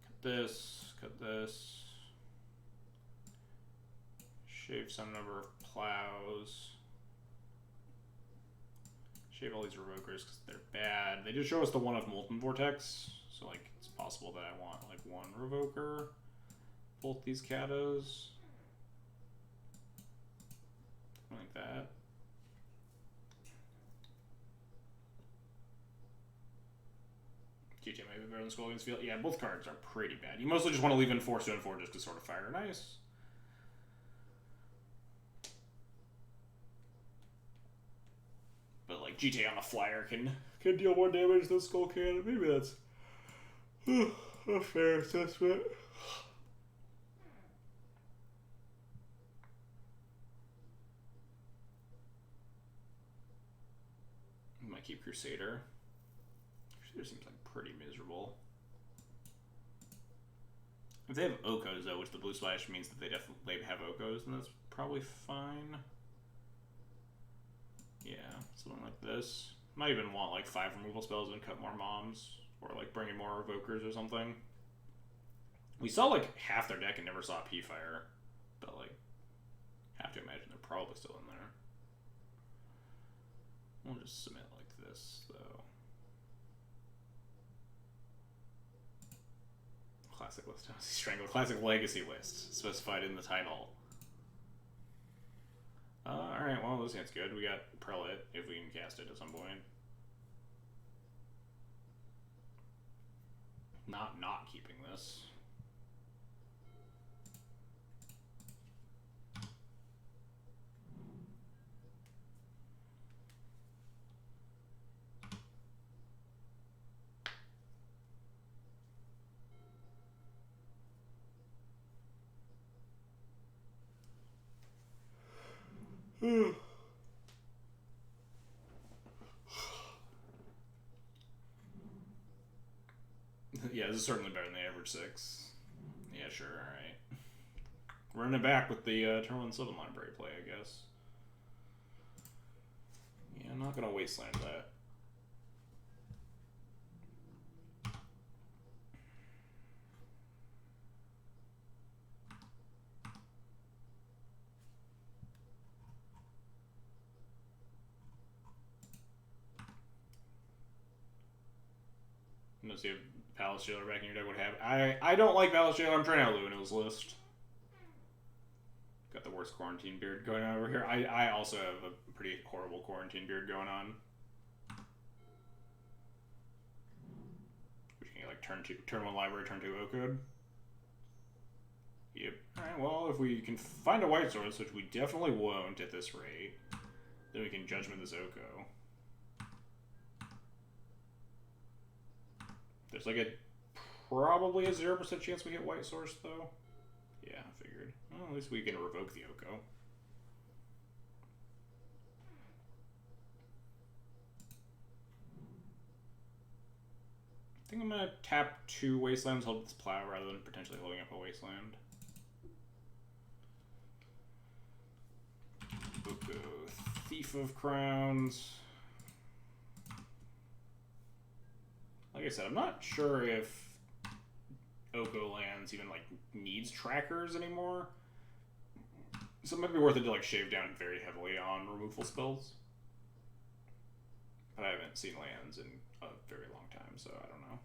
Cut this. Cut this. Shave some number of plows. Shave all these Revokers because they're bad. They did show us the one of Molten Vortex, so like it's possible that I want like one Revoker. Both these Katos. Like that. GTA might be better than Skull against Field. Yeah, both cards are pretty bad. You mostly just want to leave in 4 2 and 4 just to sort of fire nice. But like GTA on a flyer can deal more damage than Skull can. Maybe that's a fair assessment. I might keep Crusader. Crusader seems like pretty miserable. If they have Okos though, which the blue splash means that they definitely have Okos, then that's probably fine. Yeah, something like this. Might even want like 5 removal spells and cut more moms, or like bring in more Evokers or something. We saw like half their deck and never saw P-Fire, but like, have to imagine they're probably still in there. We'll just submit like this though. Classic list, Strangle, classic legacy list specified in the title. Alright, well, this hand's good. We got Prelate, if we can cast it at some point. Not keeping this. Yeah, this is certainly better than the average 6. Yeah, sure, alright. Running it back with the Turn 1 Sylvan Library play, I guess. I'm not gonna wasteland that. Unless you have Palace Jailer back in your deck, what have I don't like Palace Jailer. I'm trying out Luna's list. Got the worst quarantine beard going on over here. I also have a pretty horrible quarantine beard going on. Which can get like turn 1 library, turn 2 Oko. Yep. Alright, well, if we can find a white source, which we definitely won't at this rate, then we can judgment this Oko. There's like probably a 0% chance we get white source, though. Yeah, I figured. Well, at least we can revoke the Oko. I think I'm going to tap 2 wastelands, hold this plow, rather than potentially holding up a wasteland. Oko, Thief of Crowns. Like I said, I'm not sure if Oko lands even like needs trackers anymore. So it might be worth it to like shave down very heavily on removal spells. But I haven't seen lands in a very long time, so I don't know.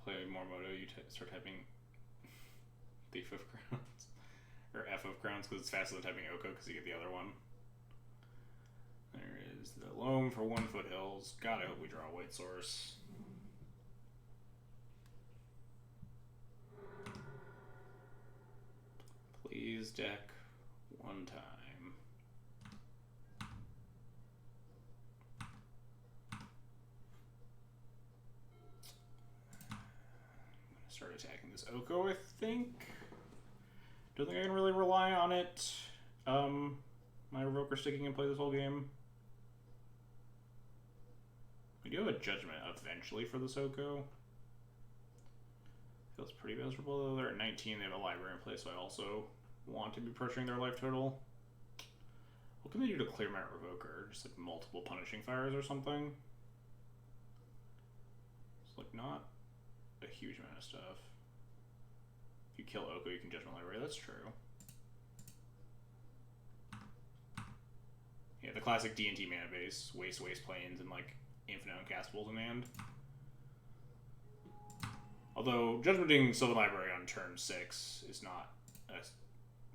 Play more Moto, you start typing Thief of Crowns. Or F of Crowns, because it's faster than typing Oko, because you get the other one. There is the Loam for 1 foothills. God, I hope we draw a white source. Please deck 1 time. Start attacking this Oko, I think. Don't think I can really rely on it. My Revoker sticking in play this whole game. We do have a judgment eventually for this Oko. Feels pretty miserable though. They're at 19, they have a library in play, so I also want to be pressuring their life total. What can they do to clear my Revoker? Just like multiple punishing fires or something? It's like not a huge amount of stuff. If you kill Oko, you can judgment library. That's true. Yeah, the classic D&T mana base. Waste planes, and like infinite uncastables in hand. Although judgmenting Sylvan Library on turn 6 is not a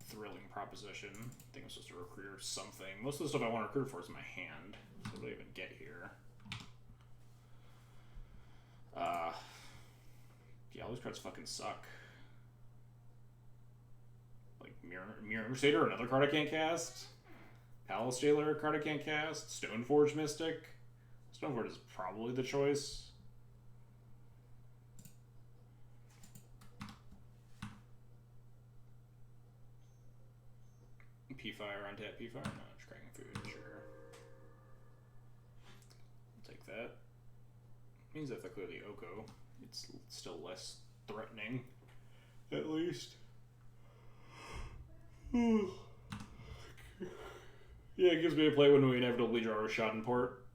thrilling proposition. I think I'm supposed to recruit something. Most of the stuff I want to recruit for is in my hand. So what do I even get here? Yeah, all these cards fucking suck. Like Mirror Crusader, another card I can't cast. Palace Jailer, a card I can't cast. Stoneforge Mystic. Stoneforge is probably the choice. P-Fire on tap, P-Fire? No, just cracking food, sure. I'll take that. Means if I clear the Oko, it's still less threatening, at least. Yeah, it gives me a play when we inevitably draw a shot in port.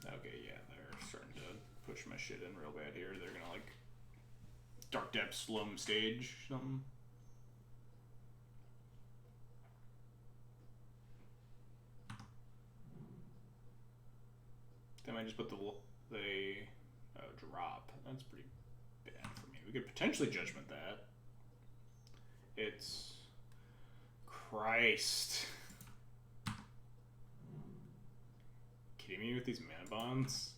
Okay, yeah, they're starting to push my shit in real bad here. They're gonna like Dark Depths, Loam Stage, something. Then I just put the drop. That's pretty bad for me. We could potentially judgment that. It's Christ. Kidding me with these mana bonds?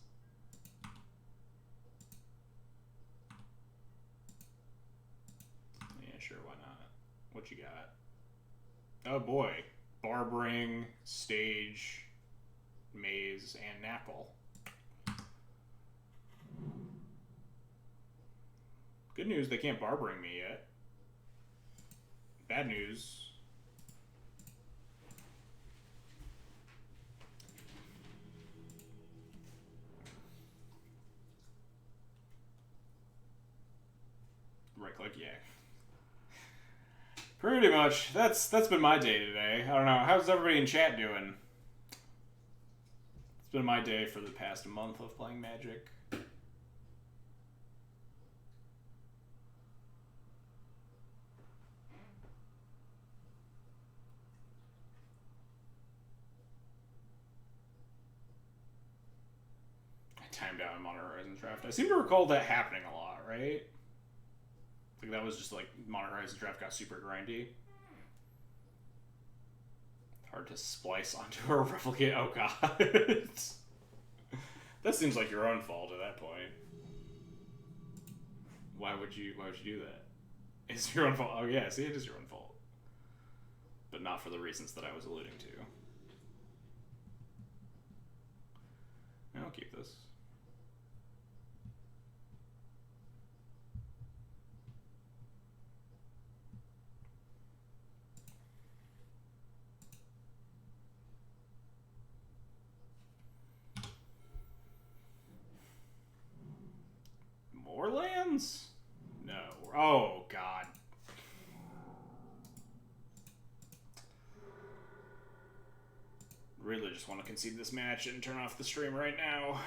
Yeah, sure, why not? What you got? Oh boy. Barbering, Stage, Maze, and Knackle. Good news, they can't Barbering me yet. bad news. Right click, yeah. Pretty much. That's been my day today. I don't know. How's everybody in chat doing? It's been my day for the past month of playing Magic. I timed out in Modern Horizons draft. I seem to recall that happening a lot, right? Like that was just like Modern Horizons draft got super grindy. Hard to splice onto a replicate. Oh god. That seems like your own fault at that point. Why would you do that? It's your own fault. Oh yeah, see, it is your own fault. But not for the reasons that I was alluding to. I'll keep this. More lands? No. Oh, God. Really just want to concede this match and turn off the stream right now.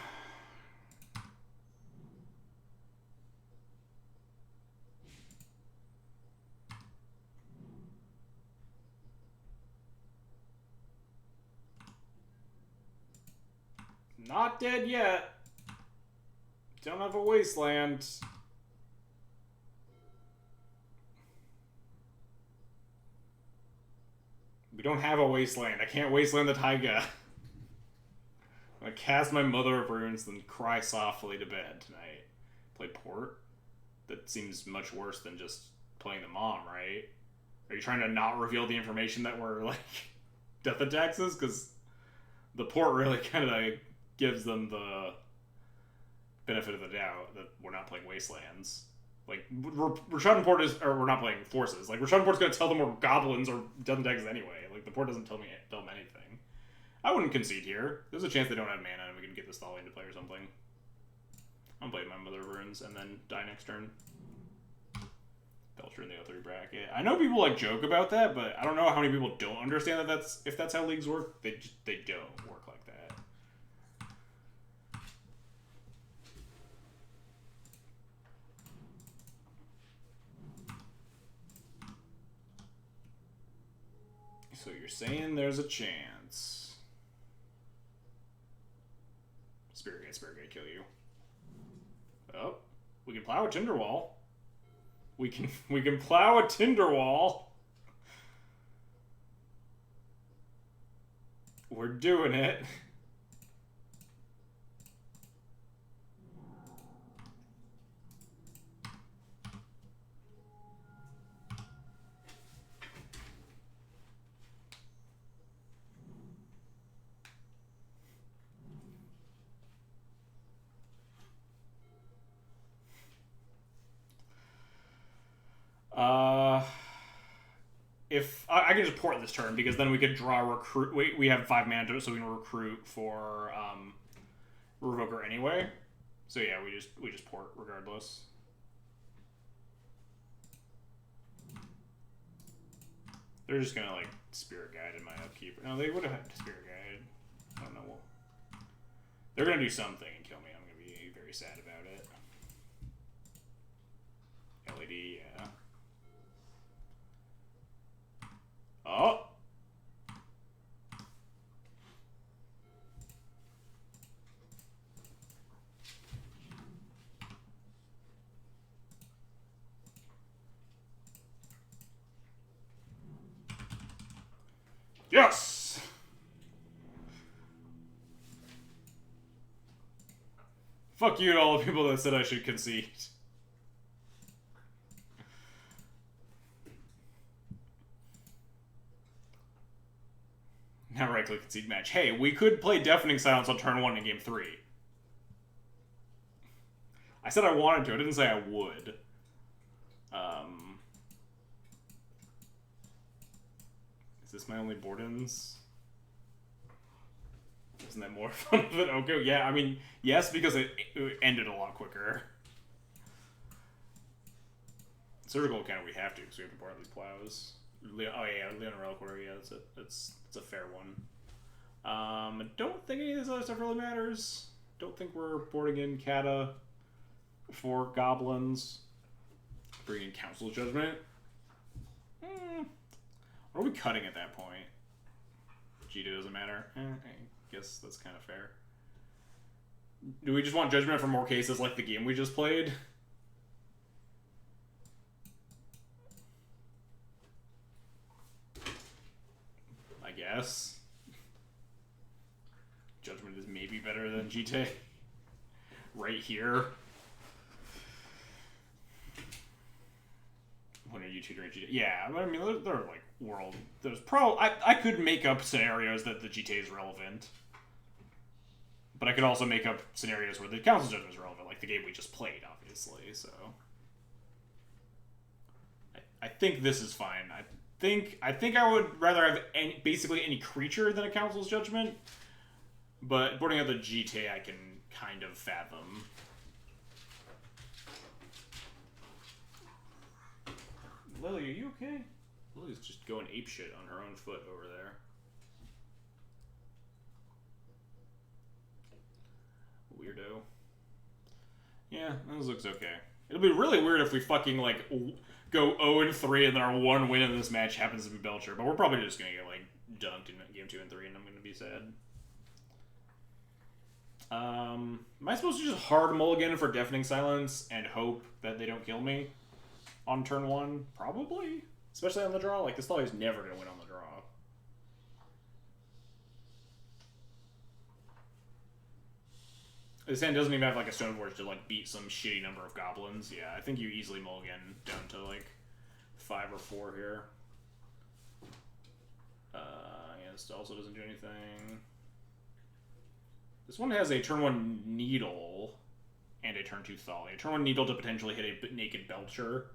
Not dead yet. Don't have a wasteland. We don't have a wasteland. I can't wasteland the taiga. I'm gonna cast my Mother of Runes, then cry softly to bed tonight. Play Port? That seems much worse than just playing the Mom, right? Are you trying to not reveal the information that we're, like, death attacks? Because the Port really kind of gives them the benefit of the doubt that we're not playing Wastelands. Like, Rashad Port is, or we're not playing Forces. Like, Rashad Port's gonna tell them we're Goblins or Death attacks anyway. Like, the Port doesn't tell them anything. I wouldn't concede here. There's a chance they don't have mana and we can get this Thalia into play or something. I'm playing my Mother of Runes and then die next turn. Belcher in the O3 bracket. I know people like joke about that, but I don't know how many people don't understand that if that's how leagues work. They don't work like that. So you're saying there's a chance. Spirit Gate kill you. Oh, we can plow a Tinderwall. We can plow a Tinderwall. We're doing it. If I can just port this turn because then we could draw recruit. We have 5 mana, so we can recruit for Revoker anyway. So yeah, we just port regardless. They're just gonna like Spirit Guide in my upkeep. No, they would have had Spirit Guide. I don't know. They're gonna do something and kill me. I'm gonna be very sad about it. LED, yeah. Oh! Yes! Fuck you to all the people that said I should concede. Now right-click concede match. Hey, we could play Deafening Silence on turn 1 in game 3. I said I wanted to. I didn't say I would. Is this my only board-ins? Isn't that more fun than Oko? Yeah, I mean, yes, because it ended a lot quicker. Surgical account we have to, because we have to board these plows. Oh yeah, Leona Reliquary, yeah, that's a fair one. I don't think any of this other stuff really matters. Don't think we're boarding in Kata for goblins. Bringing Council Judgment. What are we cutting at that point? Gita doesn't matter. I guess that's kind of fair. Do we just want Judgment for more cases like the game we just played? I guess. Judgment is maybe better than Gita. Right here. When are you tutoring Gita? Yeah, I mean, they're like world. There's I could make up scenarios that the GTA is relevant. But I could also make up scenarios where the Council Judgment is relevant, like the game we just played, obviously, so. I think this is fine. I think I would rather have basically any creature than a Council's Judgment. But boarding out the GTA I can kind of fathom. Lily, are you okay? Lily's just going apeshit on her own foot over there. Weirdo. Yeah, this looks okay. It'll be really weird if we fucking, like, go 0-3 and then our one win in this match happens to be Belcher. But we're probably just gonna get, like, dunked in game 2 and 3 and I'm gonna be sad. Am I supposed to just hard mulligan for Deafening Silence and hope that they don't kill me on turn 1? Probably. Especially on the draw. Like, this thought is never going to win on the draw. This hand doesn't even have, like, a Stoneforge to, like, beat some shitty number of goblins. Yeah, I think you easily mulligan down to, like, 5 or 4 here. Yeah, this also doesn't do anything. This one has a turn 1 Needle and a turn 2 Thalia. Turn 1 Needle to potentially hit a naked Belcher,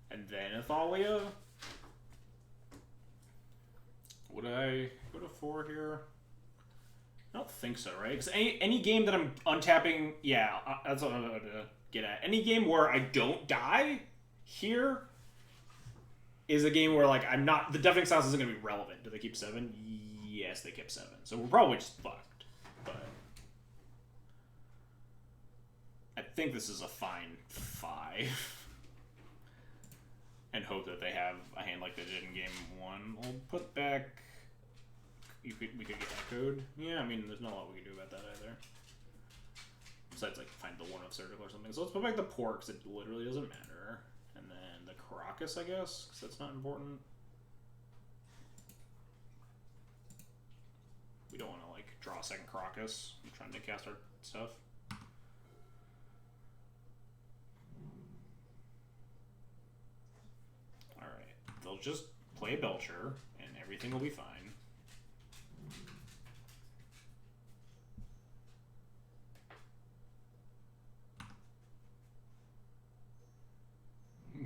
and then a Thalia. Would I go to 4 here? I don't think so, right? Because any game that I'm untapping, yeah, that's what I'm going to get at. Any game where I don't die here is a game where, like, I'm not... The Deafening Silence isn't going to be relevant. Do they keep 7? Yes, they kept 7. So we're probably just fucked. But I think this is a fine 5. And hope that they have a hand like they did in game 1. We'll put back... We could get echoed. Yeah, I mean, there's not a lot we can do about that either. Besides, like, find the 1 of Surgical or something. So let's put back the Pork, because it literally doesn't matter. And then the Caracas, I guess, because that's not important. We don't want to, like, draw a second Caracas. I'm trying to cast our stuff. Alright. They'll just play Belcher, and everything will be fine.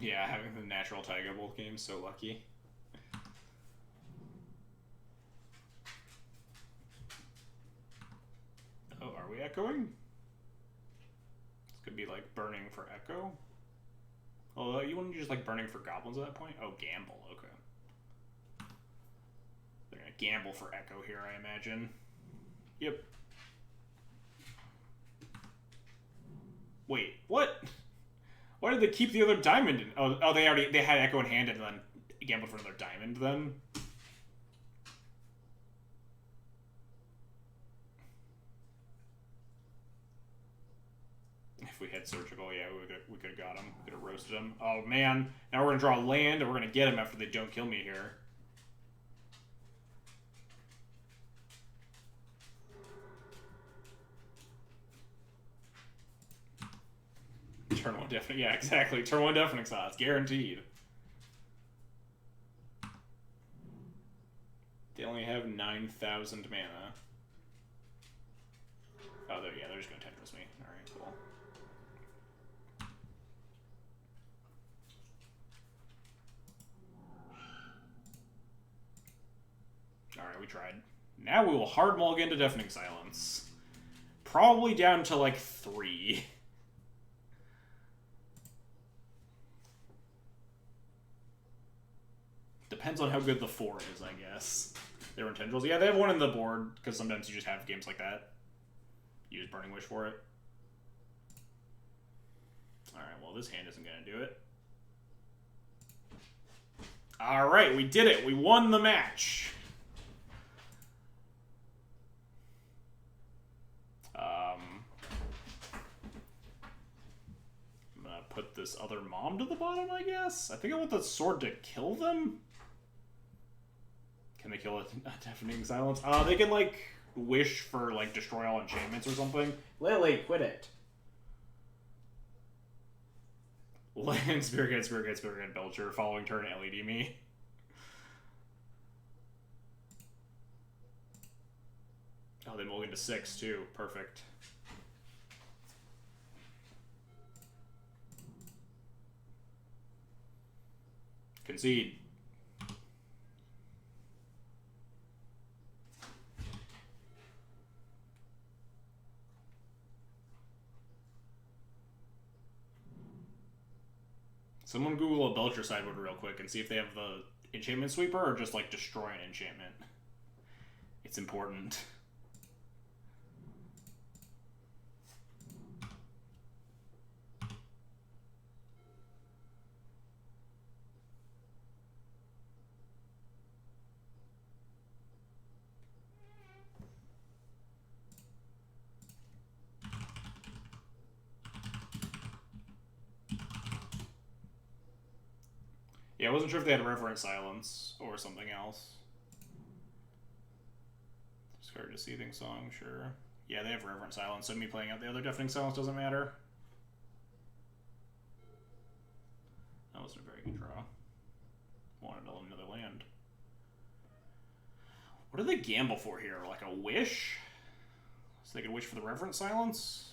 Yeah, having the natural Taiga both games, so lucky. Oh, are we echoing? This could be like burning for echo. Oh, you wouldn't just like burning for goblins at that point? Oh, gamble, okay. They're gonna gamble for echo here, I imagine. Yep. Wait, what? Why did they keep the other diamond in? Oh, they had echo in hand and then gambled for another diamond then? If we had Surgical, yeah, we could have got him. We could have roasted him. Oh, man. Now we're going to draw land, and we're going to get him after they don't kill me here. Turn 1 deafening. Yeah, exactly. Turn 1 deafening slots. Guaranteed. They only have 9,000 mana. Oh, yeah, they're just going to Tetris me. Alright, cool. we tried. Now we will hard mulligan to Deafening Silence. Probably down to, like, 3. Depends on how good the 4 is, I guess. They were in Tendrils. Yeah, they have one in the board, because sometimes you just have games like that. Use Burning Wish for it. Alright, well, this hand isn't going to do it. Alright, we did it. We won the match. I'm going to put this other mom to the bottom, I guess. I think I want the sword to kill them. Can they kill a Deafening Silence? They can, like, wish for, like, destroy all enchantments or something. Lily, quit it. Land, Spirit Guide, Belcher, following turn, LED me. Oh, they mulligan to 6, too. Perfect. Concede. Someone Google a Belcher sideboard real quick and see if they have the enchantment sweeper or just, like, destroy an enchantment. It's important. Yeah, I wasn't sure if they had Reverent Silence or something else. Discard Deceiving Song, sure. Yeah, they have Reverent Silence, so me playing out the other Deafening Silence doesn't matter. That wasn't a very good draw. Wanted another land. What do they gamble for here? Like a wish? So they could wish for the Reverent Silence?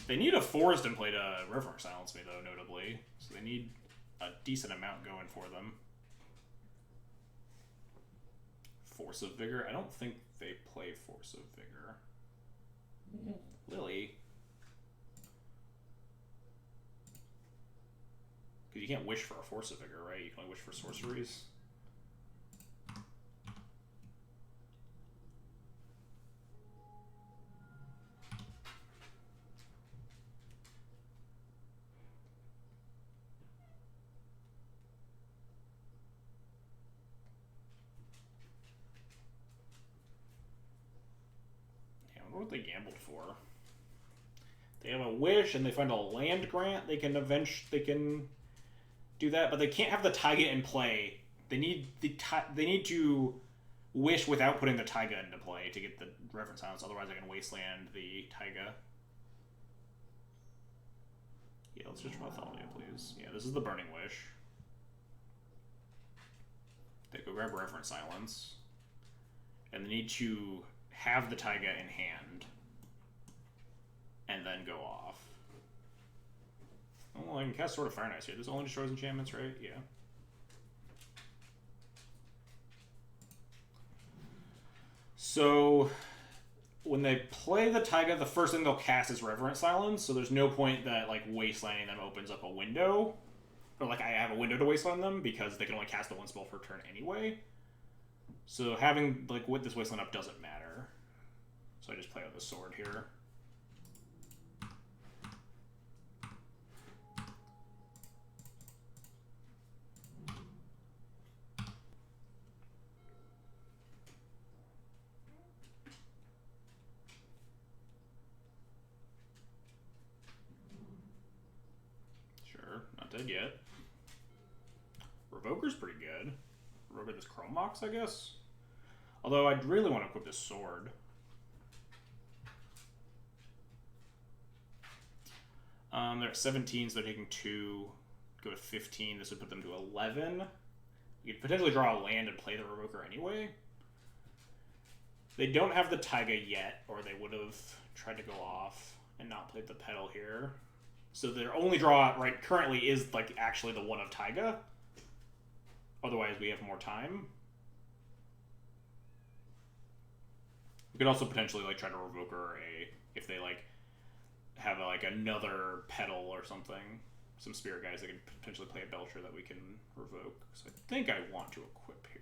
They need a forest in play to Reverent Silence me, though, notably. So they need a decent amount going for them. Force of Vigor? I don't think they play Force of Vigor. Lily? Because you can't wish for a Force of Vigor, right? You can only wish for sorceries. What they gambled for? They have a wish and they find a land grant. They can do that, but they can't have the Taiga in play. They need to wish without putting the Taiga into play to get the Reverent Silence. Otherwise, I can wasteland the Taiga. Yeah, let's just Thalia, please. Yeah, this is the Burning Wish. They go grab Reverent Silence, and they need to have the Taiga in hand, and then go off. Oh, I can cast Sword of Fire and Ice here. This only destroys enchantments, right? Yeah. So, when they play the Taiga, the first thing they'll cast is Reverent Silence, so there's no point that, like, wastelanding them opens up a window. Or, like, I have a window to wasteland them, because they can only cast the one spell per turn anyway. So having, like, with this wasteland up doesn't matter. So I just play with the sword here. Sure, not dead yet. Revoker's pretty good. Revoker this Chrome Mox, I guess. Although I'd really want to equip this sword. They're at 17, so they're taking 2. Go to 15. This would put them to 11. You could potentially draw a land and play the Revoker anyway. They don't have the Taiga yet, or they would have tried to go off and not played the Petal here. So their only draw right currently is, like, actually the one of Taiga. Otherwise, we have more time. We could also potentially like try to revoke her if they like have like another petal or something. Some spirit guys that could potentially play a Belcher that we can revoke. So I think I want to equip here.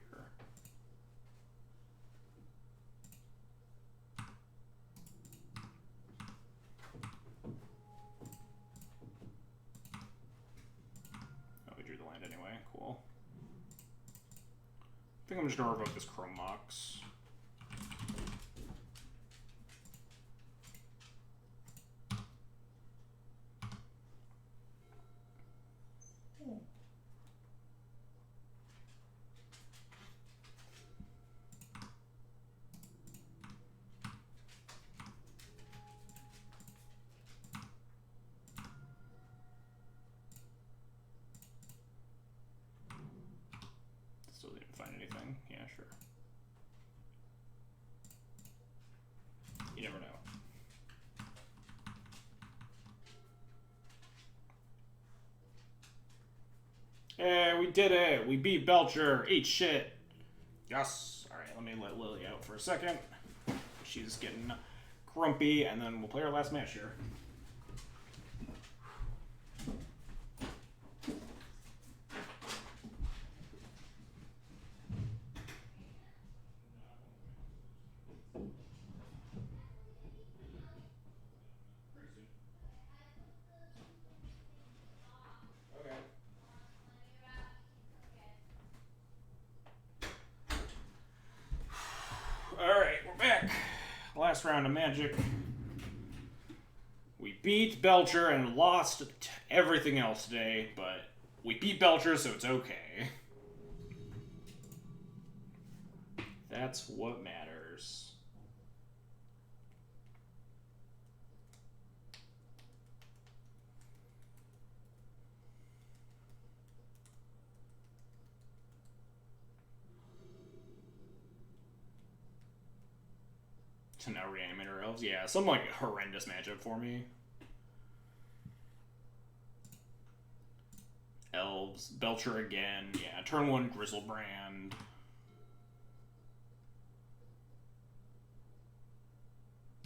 Oh, we drew the land anyway. Cool. I think I'm just going to revoke this Chrome Mox. Still didn't find anything. Yeah, sure. You never know. Hey, we did it! We beat Belcher! Eat shit! Yes! Alright, let me let Lily out for a second. She's getting grumpy, and then we'll play our last match here. Alright, we're back. Last round of Magic. We beat Belcher and lost everything else today, but we beat Belcher, so it's okay. That's what matters. So now Reanimator Elves? Yeah, some like horrendous matchup for me. Elves, Belcher again. Yeah, turn 1 Grizzlebrand.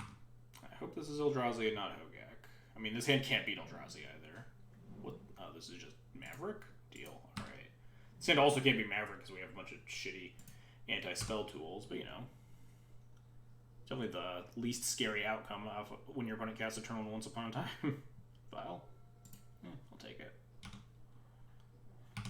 I hope this is Eldrazi and not Hogak. I mean, this hand can't beat Eldrazi either. What? Oh, this is just Maverick? Deal. Alright. This hand also can't be Maverick because we have a bunch of shitty anti-spell tools, but you know. Definitely the least scary outcome of when your opponent casts a turn 1 once upon a time. File. I'll take it. I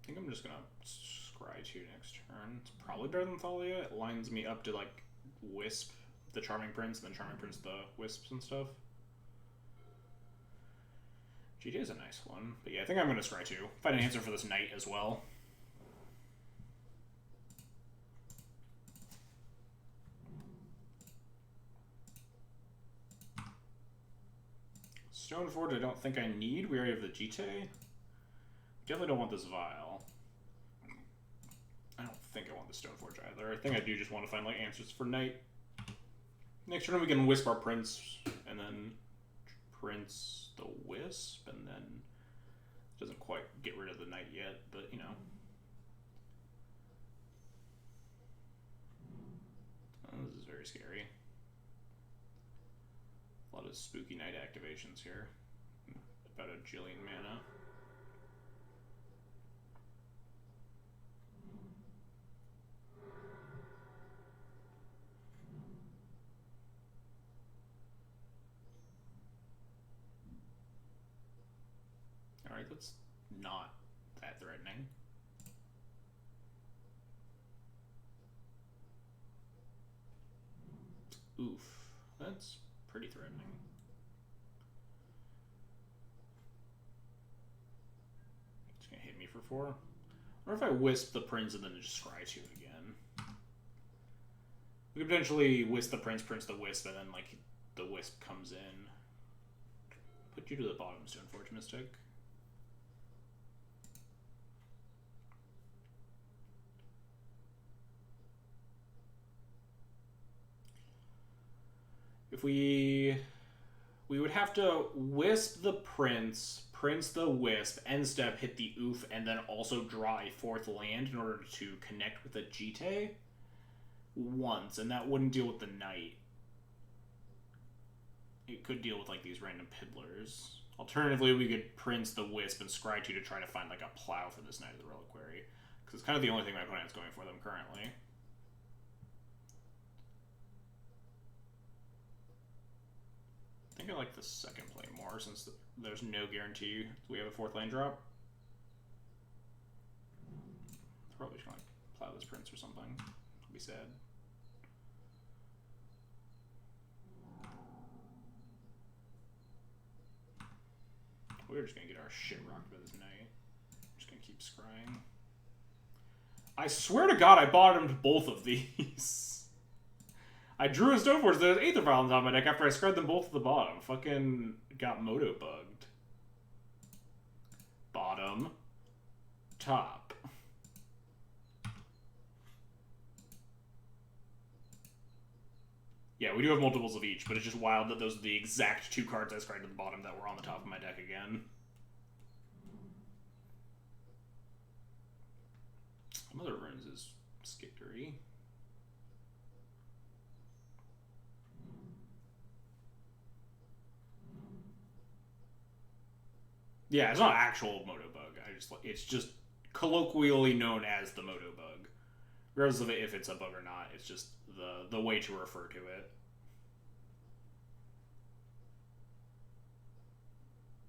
think I'm just gonna scry 2 next turn. It's probably better than Thalia. It lines me up to like Wisp the Charming Prince, and then Charming Prince the Wisps and stuff. GTA is a nice one. But yeah, I think I'm going to scry 2. Find an answer for this knight as well. Stoneforge I don't think I need. We already have the GTA. Definitely don't want this Vial. I don't think I want the Stoneforge either. I think I do just want to find like answers for knight. Next turn we can Wisp our Prince, and then Prince the Wisp, and then doesn't quite get rid of the knight yet, but you know. Oh, this is very scary. A lot of spooky knight activations here. About a jillion mana. Alright, that's not that threatening. Oof, that's pretty threatening. It's gonna hit me for 4. Or if I Wisp the Prince and then just scry 2 again. We could potentially Wisp the Prince, Prince the Wisp, and then like the Wisp comes in. Put you to the bottom, Stoneforge Mystic. If we would have to Wisp the Prince, Prince the Wisp, end step, hit the Oof, and then also draw a 4th land in order to connect with a Jite once, and that wouldn't deal with the Knight. It could deal with, like, these random Piddlers. Alternatively, we could Prince the Wisp and scry 2 to try to find, like, a plow for this Knight of the Reliquary. Because it's kind of the only thing my opponent's going for them currently. I think I like the second play more, since there's no guarantee we have a 4th lane drop. Probably just gonna, like, plow this Prince or something. It'll be sad. We're just gonna get our shit rocked by this Knight. Just gonna keep scrying. I swear to God, I bottomed both of these. I drew a Stoneforge. There's Aether Vial on top of my deck after I scryed them both to the bottom. Fucking got moto bugged. Bottom. Top. Yeah, we do have multiples of each, but it's just wild that those are the exact 2 cards I scryed to the bottom that were on the top of my deck again. Mother of Runes is scary. Yeah, it's not actual moto bug. It's just colloquially known as the moto bug. Regardless of if it's a bug or not, it's just the way to refer to it.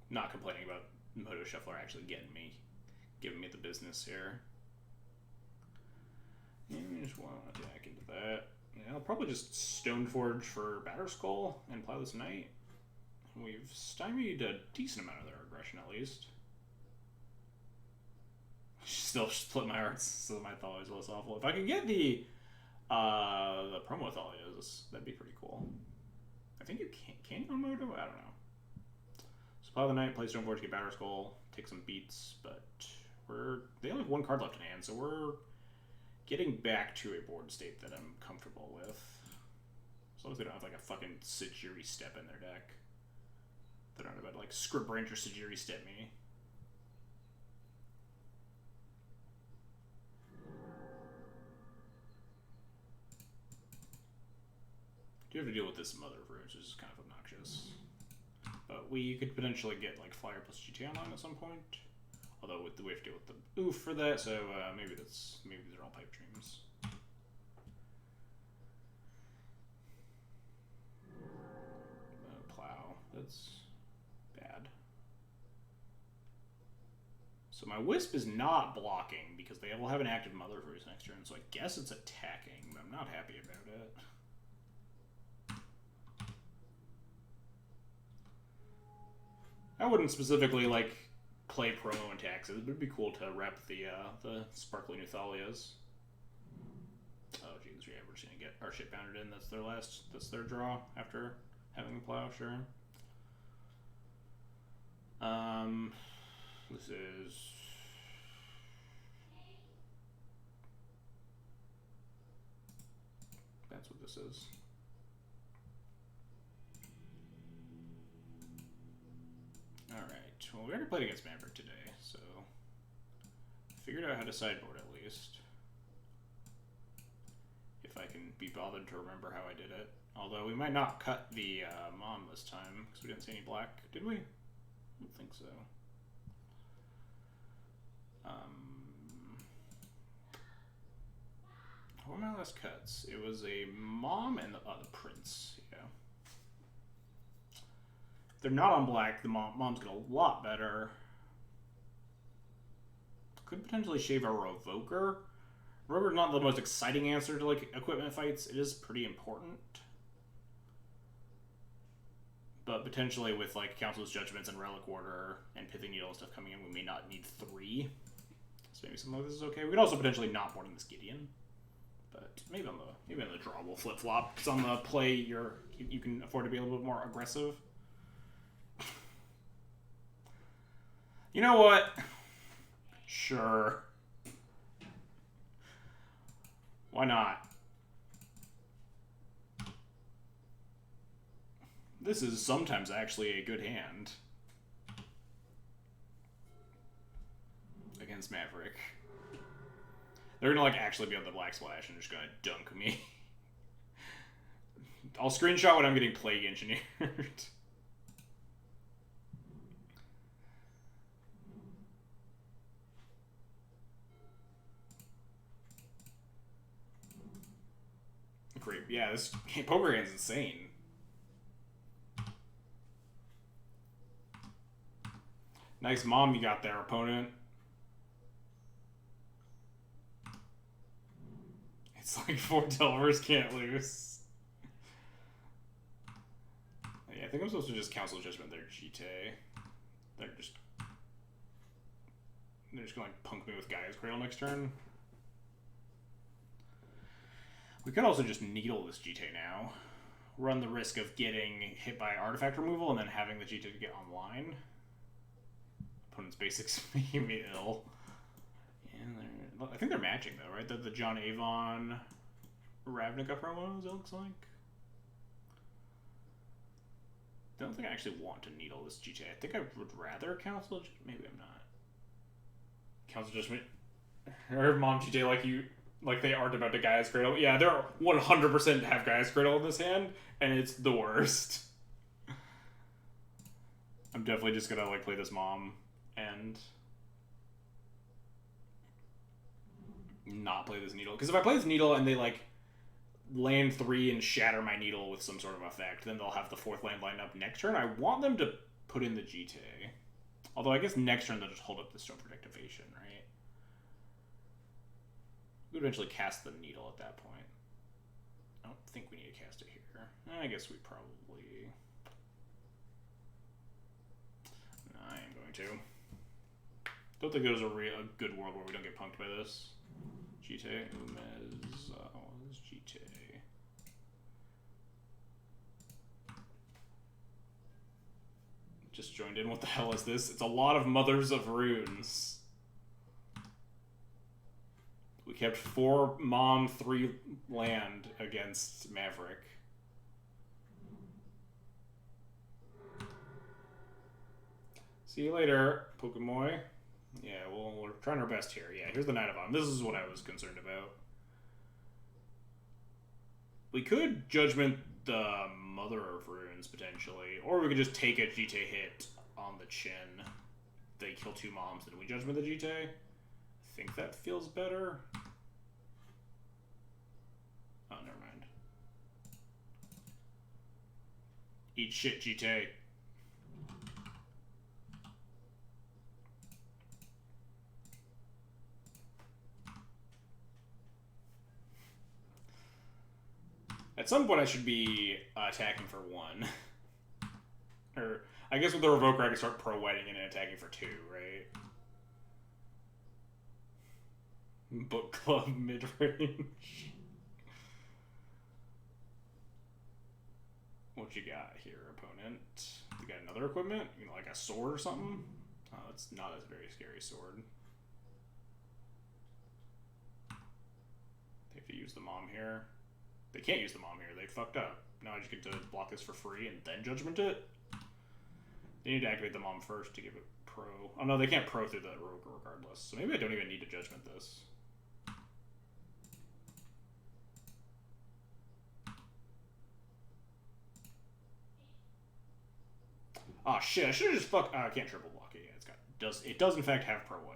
Not complaining about Moto Shuffler actually giving me the business here. And just want to attack into that. Yeah, I'll probably just Stoneforge for Batterskull and plow this Knight. We've stymied a decent amount of their aggression at least. Still split my hearts, so my Thalia is less awful. If I could get the promo Thalias, that'd be pretty cool. I think you can you on Moto? I don't know. So plow the Knight, play Stoneforge, get Batterskull, take some beats, but they only have 1 card left in hand, so we're getting back to a board state that I'm comfortable with. As long as they don't have like a fucking Sajiri step in their deck. They're not about to like Script Branch or Sajiri step me. Do have to deal with this Mother of Runes, which is kind of obnoxious. But we could potentially get like Flyer plus GT online at some point. Although we have to deal with the Oof for that, so maybe these are all pipe dreams. Plow, that's bad. So my Wisp is not blocking because they will have an active Mother of Runes next turn, so I guess it's attacking, but I'm not happy about it. I wouldn't specifically like play promo and taxes, but it'd be cool to rep the sparkly new Thalias. Oh jeez, yeah, we're just gonna get our shit bounded in. That's their draw after having the plow, sure. This is that's what this is. Alright, well we already played against Maverick today, so figured out how to sideboard at least. If I can be bothered to remember how I did it. Although we might not cut the Mom this time, because we didn't see any black, did we? I don't think so. What were my last cuts? It was a Mom and the Prince, yeah. If they're not on black, the Mom's got a lot better. Could potentially shave a Revoker. Revoker's not the most exciting answer to like equipment fights. It is pretty important. But potentially with like Council's Judgments and Relic Order and Pithing Needle and stuff coming in, we may not need 3. So maybe something like this is okay. We could also potentially not boarding this Gideon. But maybe on the draw we'll flip flop. Because on the play you can afford to be a little bit more aggressive. You know what? Sure. Why not? This is sometimes actually a good hand. against Maverick. They're gonna like actually be on the Black Splash and just gonna dunk me. I'll screenshot when I'm getting Plague Engineered. Great. Yeah, this poker hand's insane. Nice mom you got there, opponent. It's like 4 Delvers can't lose. Yeah, I think I'm supposed to just Council Judgment their GT. They're just gonna like punk me with Gaia's Cradle next turn. We could also just needle this GT now. Run the risk of getting hit by artifact removal and then having the GT to get online. Opponent's basics make me ill. And I think they're matching though, right? The John Avon Ravnica promos, it looks like. I don't think I actually want to needle this GT. I think I would rather Council. Maybe I'm not. Council Judgment. Or Mom GT like they aren't about to Gaia's Cradle. Yeah, they're 100% have Gaia's Cradle in this hand, and it's the worst. I'm definitely just gonna like play this Mom and not play this Needle. Because if I play this Needle and they like land 3 and shatter my Needle with some sort of effect, then they'll have the 4th land lined up next turn. I want them to put in the GT. Although I guess next turn they'll just hold up the Stone Protectivation, right? We would eventually cast the Needle at that point. I don't think we need to cast it here. I guess we probably... No, I am going to. Don't think there's a good world where we don't get punked by this. GT, Umez, what is GT? Just joined in. What the hell is this? It's a lot of Mothers of Runes. We kept 4 Mom, 3 land against Maverick. See you later, Pokemoy. Yeah, well, we're trying our best here. Yeah, here's the Knight of Autumn. This is what I was concerned about. We could Judgment the Mother of Runes, potentially. Or we could just take a GT hit on the chin. They kill 2 Moms, and we Judgment the GT. I think that feels better. Oh, never mind. Eat shit, GT. At some point, I should be attacking for 1. Or, I guess with the Revoker, I can start pro-whiting and attacking for 2, right? Book Club mid-range. What you got here, opponent? You got another equipment? You know, like a sword or something? Oh, that's not a very scary sword. They have to use the Mom here. They can't use the Mom here. They fucked up. Now I just get to block this for free and then Judgment it? They need to activate the Mom first to give it pro. Oh no, they can't pro through the Rogue regardless. So maybe I don't even need to Judgment this. Oh shit, I should have just fucked... I can't triple block it. Yeah, it does in fact have pro white.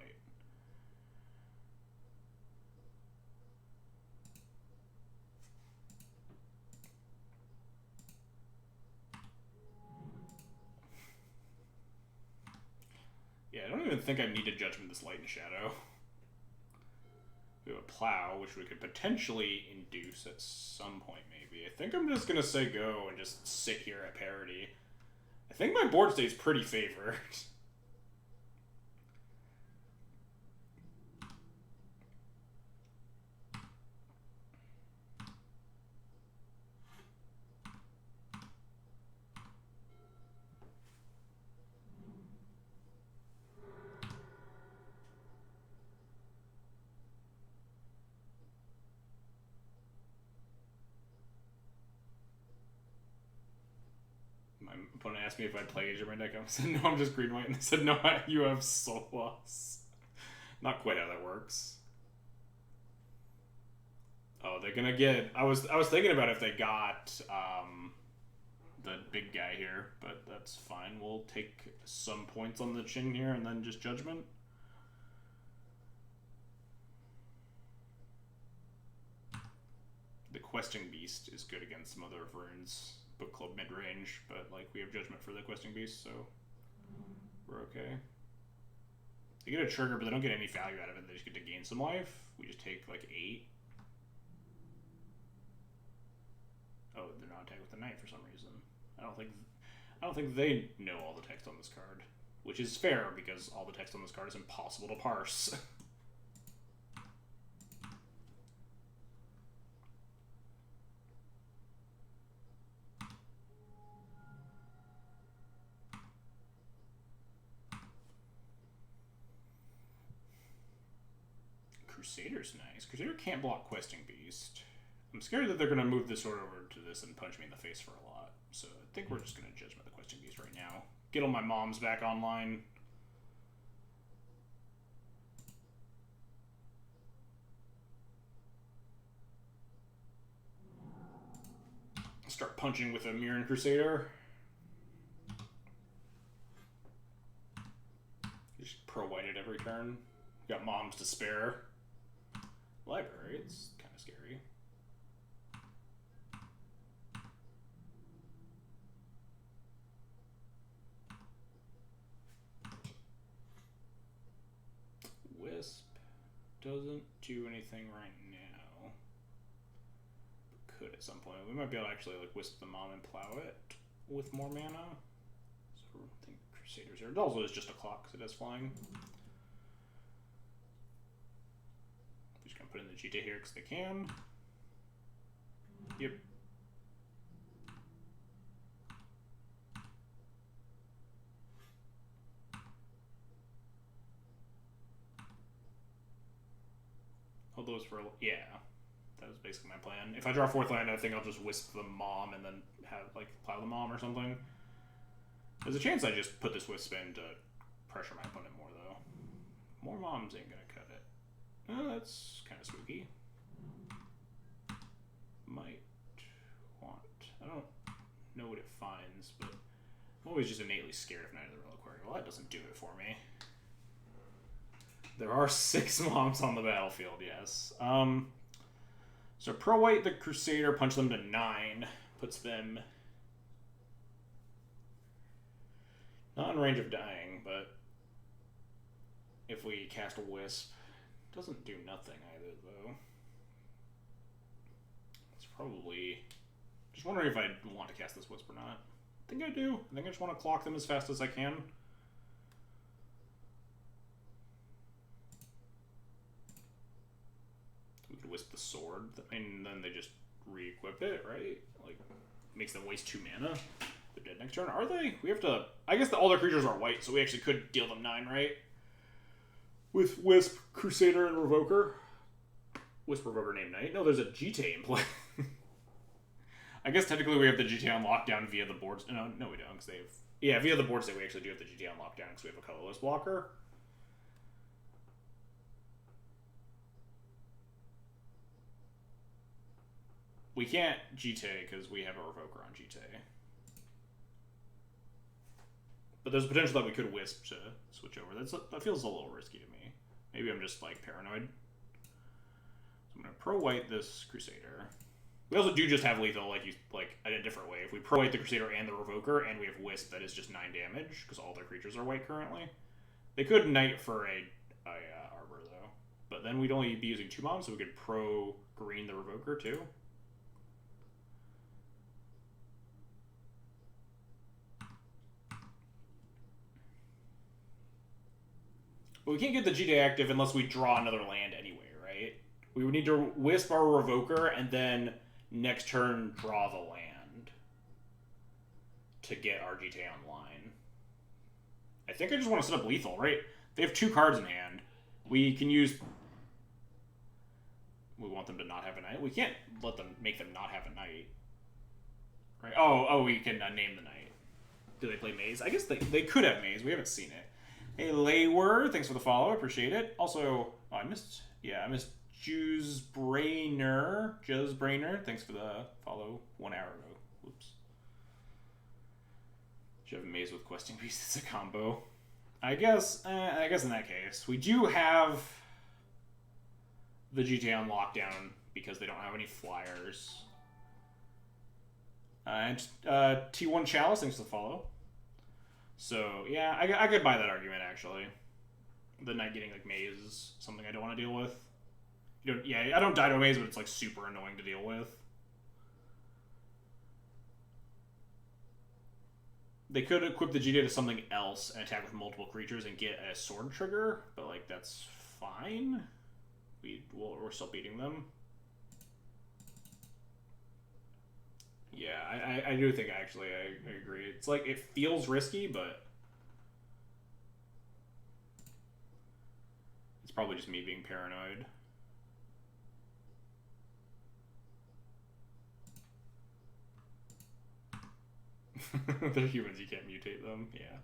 Yeah, I don't even think I need to Judgment this Light and Shadow. We have a Plow, which we could potentially induce at some point, maybe. I think I'm just going to say go and just sit here at parity. I think my board stays pretty favored. My opponent asked me if I'd play Asia my deck. I said, no, I'm just green-white. And they said, no, you have Soul Loss. Not quite how that works. Oh, they're gonna get... I was thinking about if they got the big guy here, but that's fine. We'll take some points on the chin here and then just judgment. The Questing Beast is good against some other runes. Book Club mid-range, but like we have judgment for the Questing Beast, so we're okay. They get a trigger, but they don't get any value out of it. They just get to gain some life. We just take like 8. Oh, they're not attacked with the knight for some reason. I don't think they know all the text on this card, which is fair because all the text on this card is impossible to parse. Crusader's nice. Crusader can't block Questing Beast. I'm scared that they're going to move this sword over to this and punch me in the face for a lot. So I think we're just going to Judgment the Questing Beast right now. Get all my moms back online. Start punching with a Mirren Crusader. Just pro-white it every turn. Got moms to spare. Library, it's kind of scary. Wisp doesn't do anything right now. Could at some point. We might be able to actually like wisp the mom and plow it with more mana. So I think Crusaders here. It also is just a clock because it has flying. Just gonna put in the GT here because they can. Yep. Hold those for yeah. That was basically my plan. If I draw 4th land, I think I'll just wisp the mom and then have like plow the mom or something. There's a chance I just put this wisp in to pressure my opponent more though. More moms ain't gonna cut it. Oh, that's kind of spooky. Might want... I don't know what it finds, but I'm always just innately scared of Knight of the Reliquary. Well, that doesn't do it for me. There are 6 moms on the battlefield, yes. So pro-white the Crusader, punch them to 9. Puts them... not in range of dying, but if we cast a Wisp, it doesn't do nothing either, though. It's probably... just wondering if I want to cast this Wisp or not. I think I do. I think I just want to clock them as fast as I can. We could Wisp the sword, and then they just re-equip it, right? Like, makes them waste 2 mana. They're dead next turn. Are they? We have to... I guess all their creatures are white, so we actually could deal them 9, right? With Wisp, Crusader, and Revoker. Wisp, Revoker, name Knight. No, there's a GT in play. I guess technically we have the GT on lockdown via the boards. No, we don't, because they have... yeah, via the board state we actually do have the GT on lockdown because we have a colorless blocker. We can't GT because we have a Revoker on GT. But there's a potential that we could Wisp to switch over. That feels a little risky to me. Maybe I'm just, like, paranoid. So I'm going to pro-white this Crusader. We also do just have lethal, like in a different way. If we pro-white the Crusader and the Revoker, and we have Wisp, that is just 9 damage, because all their creatures are white currently. They could Knight for a Arbor, though. But then we'd only be using 2 moms, so we could pro-green the Revoker, too. But we can't get the GT active unless we draw another land anyway, right? We would need to Wisp our Revoker and then next turn draw the land to get our GT online. I think I just want to set up lethal, right? They have 2 cards in hand. We can use... we want them to not have a knight. We can't make them not have a knight. Right? Oh, we can name the knight. Do they play Maze? I guess they could have Maze. We haven't seen it. Hey, Layward, thanks for the follow. Appreciate it. Also, oh, I missed Juice Brainer. Thanks for the follow 1 hour ago. Whoops. Should have a maze with questing beasts. It's a combo. I guess in that case, we do have the GTA on lockdown because they don't have any flyers. And T1 Chalice, thanks for the follow. So, yeah, I could buy that argument, actually. The night getting, like, maze is something I don't want to deal with. I don't die to a maze, but it's, like, super annoying to deal with. They could equip the GTA to something else and attack with multiple creatures and get a sword trigger, but, like, that's fine. We're still beating them. Yeah, I do think, actually, I agree. It's like, it feels risky, but it's probably just me being paranoid. They're humans, you can't mutate them, yeah.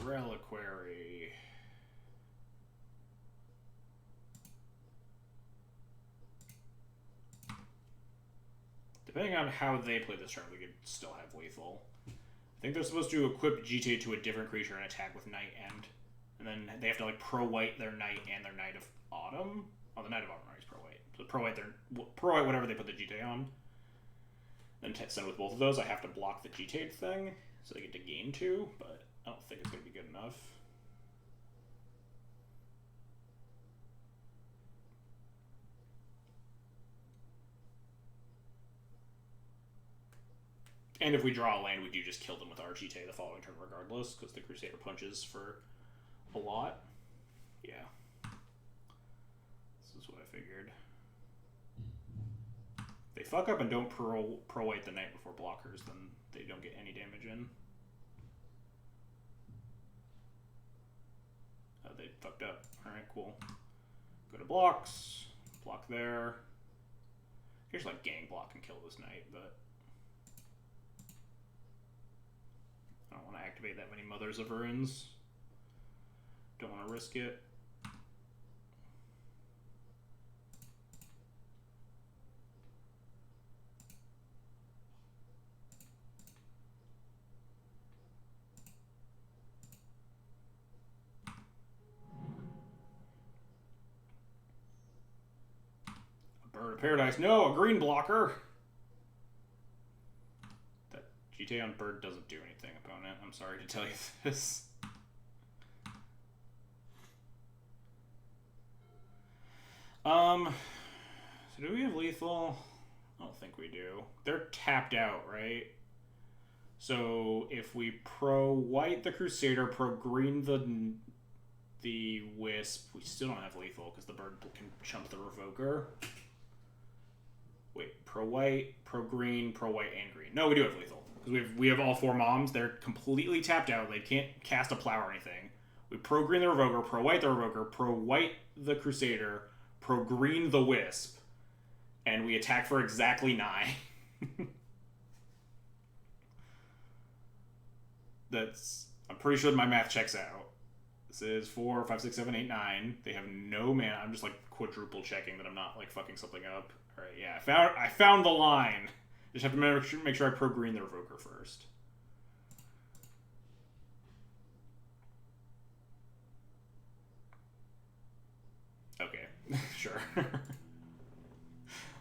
Reliquary. Depending on how they play this turn, we could still have lethal. I think they're supposed to equip GTA to a different creature and attack with Night End. And then they have to, like, pro-white their Night and their Night of Autumn. Oh, the Night of Autumn is pro-white. So pro-white whatever they put the GTA on. Then send with both of those, I have to block the GTA thing, so they get to gain 2, but I don't think it's going to be good enough. And if we draw a land, we do just kill them with our GTA the following turn regardless, because the Crusader punches for a lot. Yeah. This is what I figured. If they fuck up and don't pro-white the night before blockers, then they don't get any damage in. Oh, they fucked up. Alright, cool. Go to blocks. Block there. Here's like gang block and kill this knight, but I don't want to activate that many Mothers of Ruins. Don't want to risk it. A Bird of Paradise. No, a green blocker. That GTA on Bird doesn't do anything, opponent. I'm sorry to tell you this. So do we have lethal? I don't think we do. They're tapped out, right? So if we pro-white the Crusader, pro-green the Wisp, we still don't have lethal because the bird can chump the Revoker. Wait, pro-white, pro-green, pro-white, and green. No, we do have lethal. Because we have all 4 moms. They're completely tapped out. They can't cast a plow or anything. We pro-green the Revoker, pro-white the Revoker, pro-white the Crusader, pro-green the Wisp, and we attack for exactly 9. I'm pretty sure my math checks out. This is 4, 5, 6, 7, 8, 9. They have no mana. I'm just like quadruple checking that I'm not like fucking something up. All right, yeah, I found the line. Just have to make sure I pro-green the Revoker first. Okay, sure.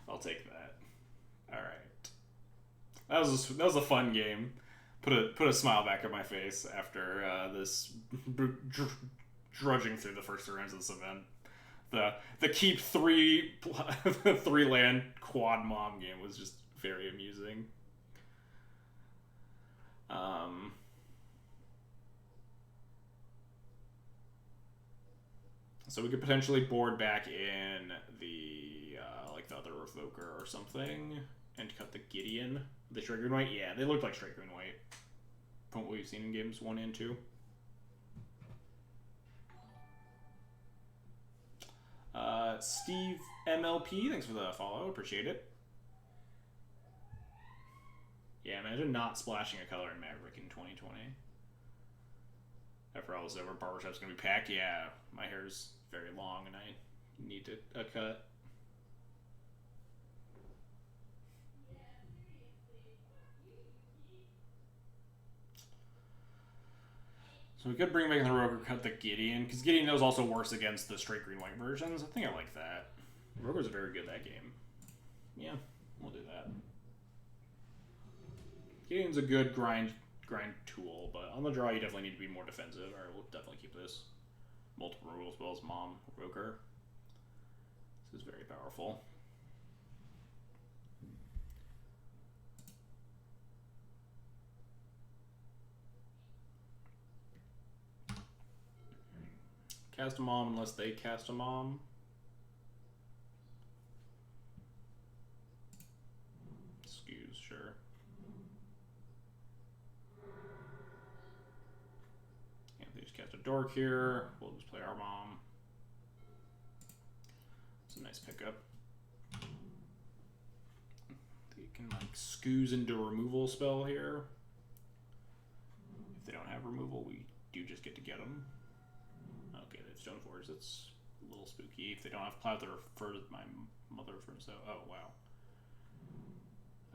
I'll take that. All right. That was a fun game. Put a smile back on my face after this drudging through the first 3 rounds of this event. The keep 3 land quad mom game was just very amusing. So we could potentially board back in the like the other Revoker or something and cut the Gideon. The straight green white? Yeah, they look like straight green white from what we've seen in games 1 and 2. Steve MLP, thanks for the follow. Appreciate it. Yeah, imagine not splashing a color in Maverick in 2020. After all is over, barbershop's gonna be packed. Yeah, my hair's very long and I need a cut. So we could bring back the Roker, cut the Gideon, because Gideon was also worse against the straight green-white versions. I think I like that. Roker's very good that game. Yeah, we'll do that. Gideon's a good grind tool, but on the draw you definitely need to be more defensive. Alright, we'll definitely keep this. Multiple removal spells, Mom, Roker. This is very powerful. Cast a Mom unless they cast a Mom. Excuse, sure. And they just cast a Dork here. We'll just play our Mom. It's a nice pickup. They can like scoos into a removal spell here. If they don't have removal, we do just get to get them. Okay, they have Stoneforge. That's a little spooky. If they don't have Plow, they refer to my mother from so. Oh wow.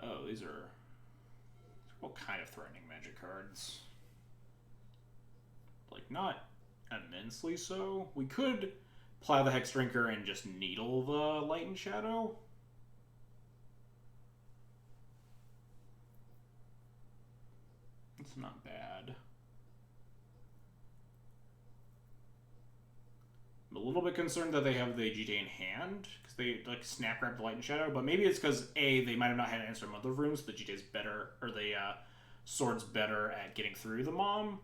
Oh, these are all kind of threatening magic cards. Like not immensely so. We could Plow the Hex Drinker and just needle the Light and Shadow. It's not bad. I'm a little bit concerned that they have the GTA in hand, because they like snap grab the Light and Shadow, but maybe it's because A, they might have not had an answer in Mother of Rooms, so the GTA's better, or the Sword's better at getting through the Mom,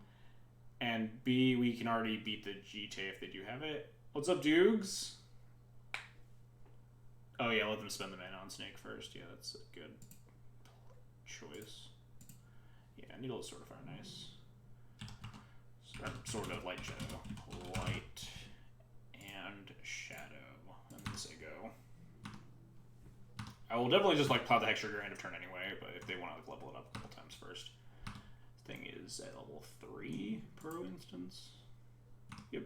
and B, we can already beat the GTA if they do have it. What's up, Dukes? Oh yeah, let them spend the mana on Snake first. Yeah, that's a good choice. Yeah, Needle is sort of nice. Sort of Light Shadow. Light and Shadow. And then say go. I will definitely just like Plow the Hex Trigger end of turn anyway, but if they want to like, level it up a couple times first. This thing is at level 3 per instance. Yep.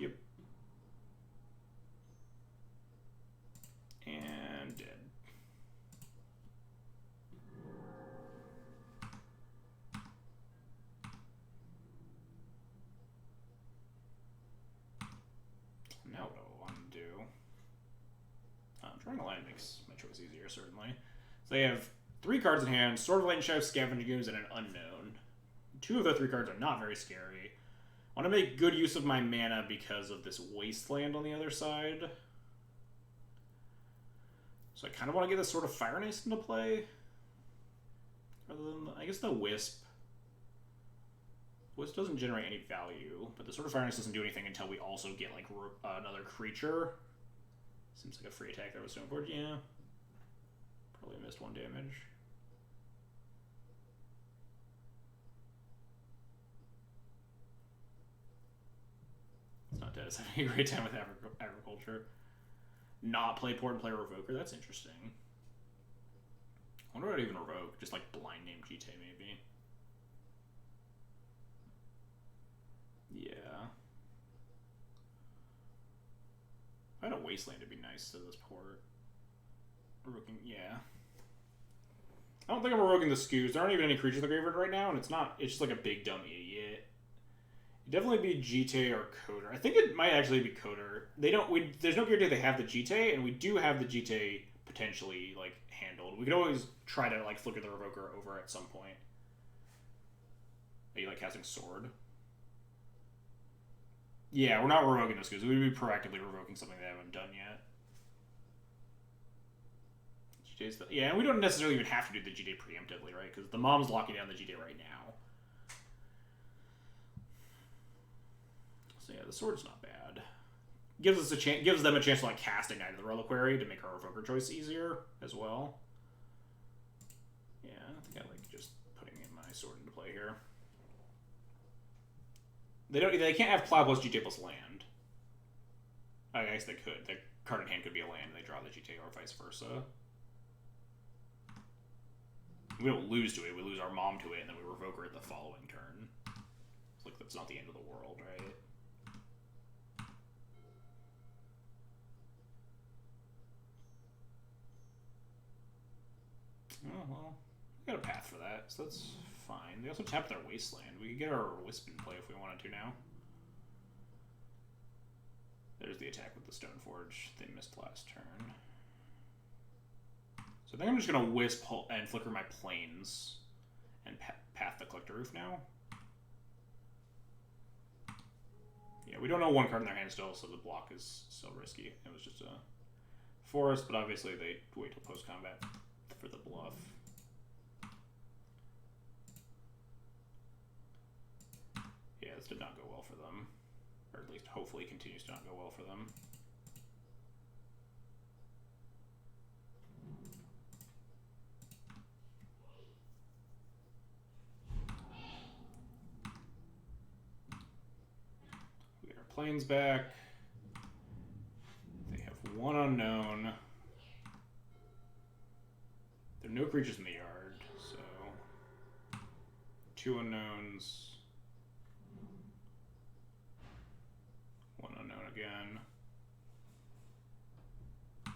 Yep. And dead. Now what do I want to do? Drawing a line makes my choice easier, certainly. So they have 3 cards in hand, Sword of Light and Shadow, Scavenging Ooze, and an Unknown. 2 of the 3 cards are not very scary. I want to make good use of my mana because of this Wasteland on the other side. So I kind of want to get this Sword of Fire and Ice into play. Rather than, I guess, the Wisp. Wisp doesn't generate any value, but the Sword of Fire and Ice doesn't do anything until we also get, like, another creature. Seems like a free attack there with Stoneforge. Yeah. Probably missed 1 damage. It's not dead. It's having a great time with agriculture. Not play Port and play Revoker. That's interesting. I wonder what I'd even revoke. Just like blind name GTA maybe. Yeah. If I had a Wasteland, it'd be nice to this port. Revoking, yeah. I don't think I'm revoking the Scoos. There aren't even any creatures in the graveyard right now, and it's not. It's just like a big dumb idiot. It'd definitely be GTA or Coder. I think it might actually be Coder. They don't. There's no guarantee they have the GTA, and we do have the GTA potentially like handled. We could always try to like flicker the Revoker over at some point. Are you like casting Sword? Yeah, we're not revoking those because we would be proactively revoking something they haven't done yet. GTA's yeah, and we don't necessarily even have to do the GTA preemptively, right? Because the Mom's locking down the GTA right now. So yeah, the Sword's not bad. Gives us a chance. Gives them a chance to like cast a Knight of the Reliquary to make our Revoker choice easier as well. Yeah, I think I like just putting in my Sword into play here. They can't have Plow plus GTA plus land. I guess they could. The card in hand could be a land, and they draw the GTA, or vice versa. We don't lose to it. We lose our mom to it, and then we revoke her at the following turn. It's like, that's not the end of the world, right? Oh, well. We got a path for that, so that's fine. They also tap their Wasteland. We could get our Wisp in play if we wanted to now. There's the attack with the Stoneforge. They missed last turn. So I think I'm just going to Wisp and flicker my Plains and path the Collector Roof now. Yeah, we don't know one card in their hand still, so the block is so risky. It was just a forest, but obviously they wait till post-combat for the bluff. Yeah, this did not go well for them. Or at least hopefully continues to not go well for them. We get our Plains back. They have one unknown. There are no creatures in the yard, so 2 unknowns. 1 unknown again. I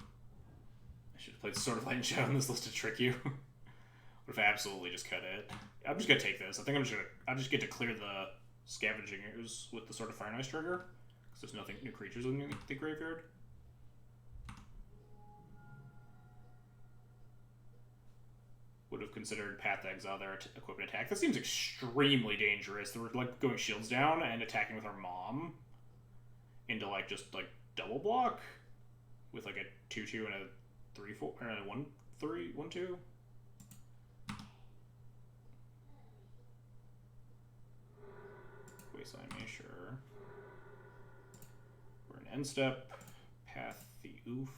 should have played Sword of Light and Shadow on this list to trick you. Would have absolutely just cut it. I'm just gonna take this. I think I just get to clear the Scavenging Ooze with the Sword of Fire and Ice trigger, because there's nothing new creatures in the graveyard. Would have considered Path to Exile their equipment attack. That seems extremely dangerous. They were like going shields down and attacking with our mom into like just like double block with like a 2/2 and a 3/4 and a 1/3 1/2. Wasteland me, sure. We're in end step. Path the oof.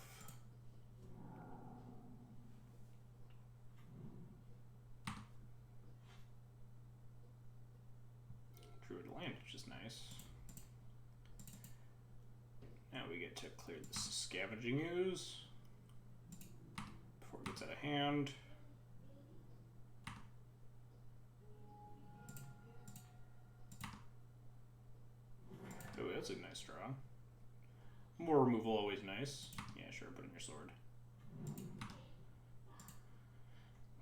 Druid land, which is nice. Now we get to clear the Scavenging Ooze before it gets out of hand. Oh, that's a nice draw. More removal, always nice. Yeah, sure, put in your sword.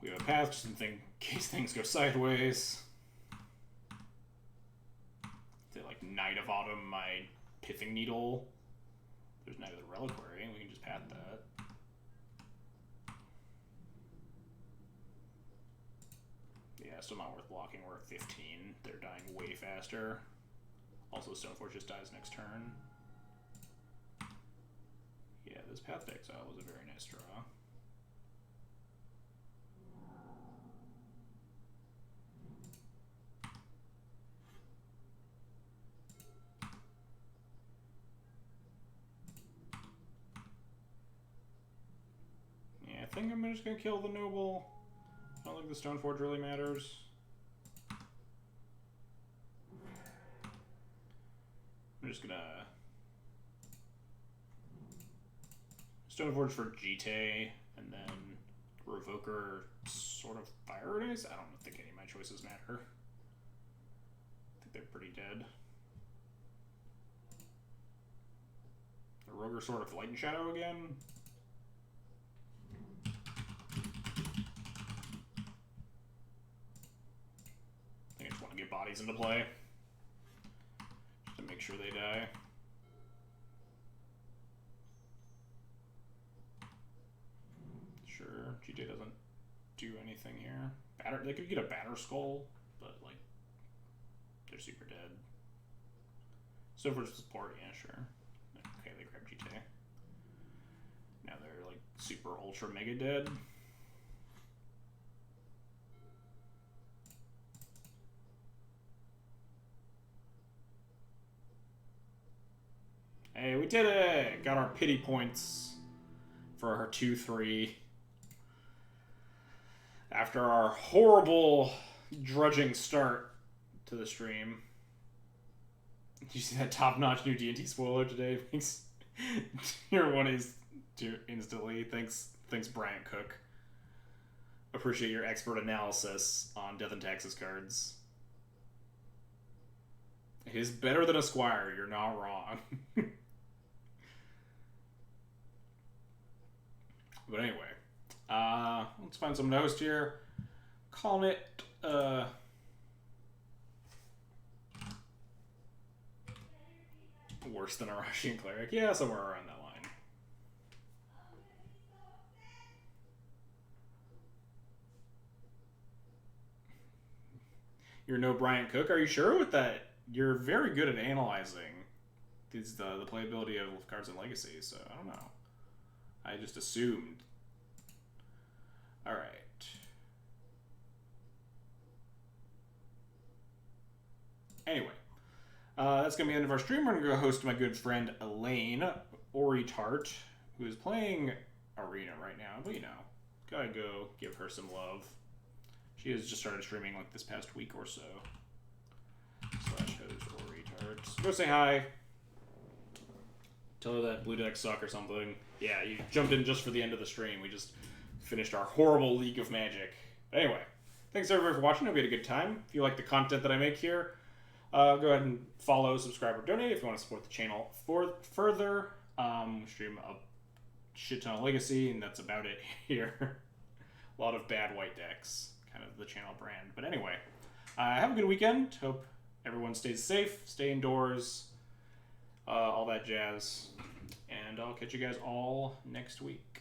We have a path just in case things go sideways. They like Knight of Autumn my Pithing Needle. There's Knight of the Reliquary, and we can just path that. Yeah, still not worth blocking. We're at 15. They're dying way faster. Also, Stoneforge just dies next turn. Yeah, this Path to Exile was a very nice draw. Yeah, I think I'm just gonna kill the Noble. I don't think the Stoneforge really matters. I'm just gonna Stoneforge for GT and then Revoker sort of Fire and Ice. I don't think any of my choices matter. I think they're pretty dead. The Roger sort of Light and Shadow again. I think I just want to get bodies into play. Just to make sure they die. Sure, GT doesn't do anything here. They could get a Batter Skull, but like they're super dead. So for support, yeah, sure. Okay, they grab GT. Now they're like super ultra mega dead. Hey, we did it! Got our pity points for our 2-3. After our horrible drudging start to the stream. Did you see that top-notch new D&T spoiler today? Tier 1 is instantly. Thanks, Bryant Cook. Appreciate your expert analysis on Death and Taxes cards. It is better than a Squire. You're not wrong. But anyway, let's find someone to host here. Calling it, worse than a Russian Cleric. Yeah, somewhere around that line. You're no Bryant Cook. Are you sure with that? You're very good at analyzing the playability of cards in Legacy, so I don't know. I just assumed. Alright. Anyway. That's going to be the end of our stream. We're going to go host my good friend Elaine Ori Tart, who is playing Arena right now. But, you know, gotta go give her some love. She has just started streaming like this past week or so. /host Ori Tart. Go say hi. Tell her that blue decks suck or something. Yeah, you jumped in just for the end of the stream. We just finished our horrible League of Magic. But anyway, thanks everybody for watching. Hope you had a good time. If you like the content that I make here, go ahead and follow, subscribe, or donate if you want to support the channel further. We stream a shit ton of Legacy, and that's about it here. A lot of bad white decks, kind of the channel brand. But anyway, have a good weekend. Hope everyone stays safe, stay indoors, all that jazz. And I'll catch you guys all next week.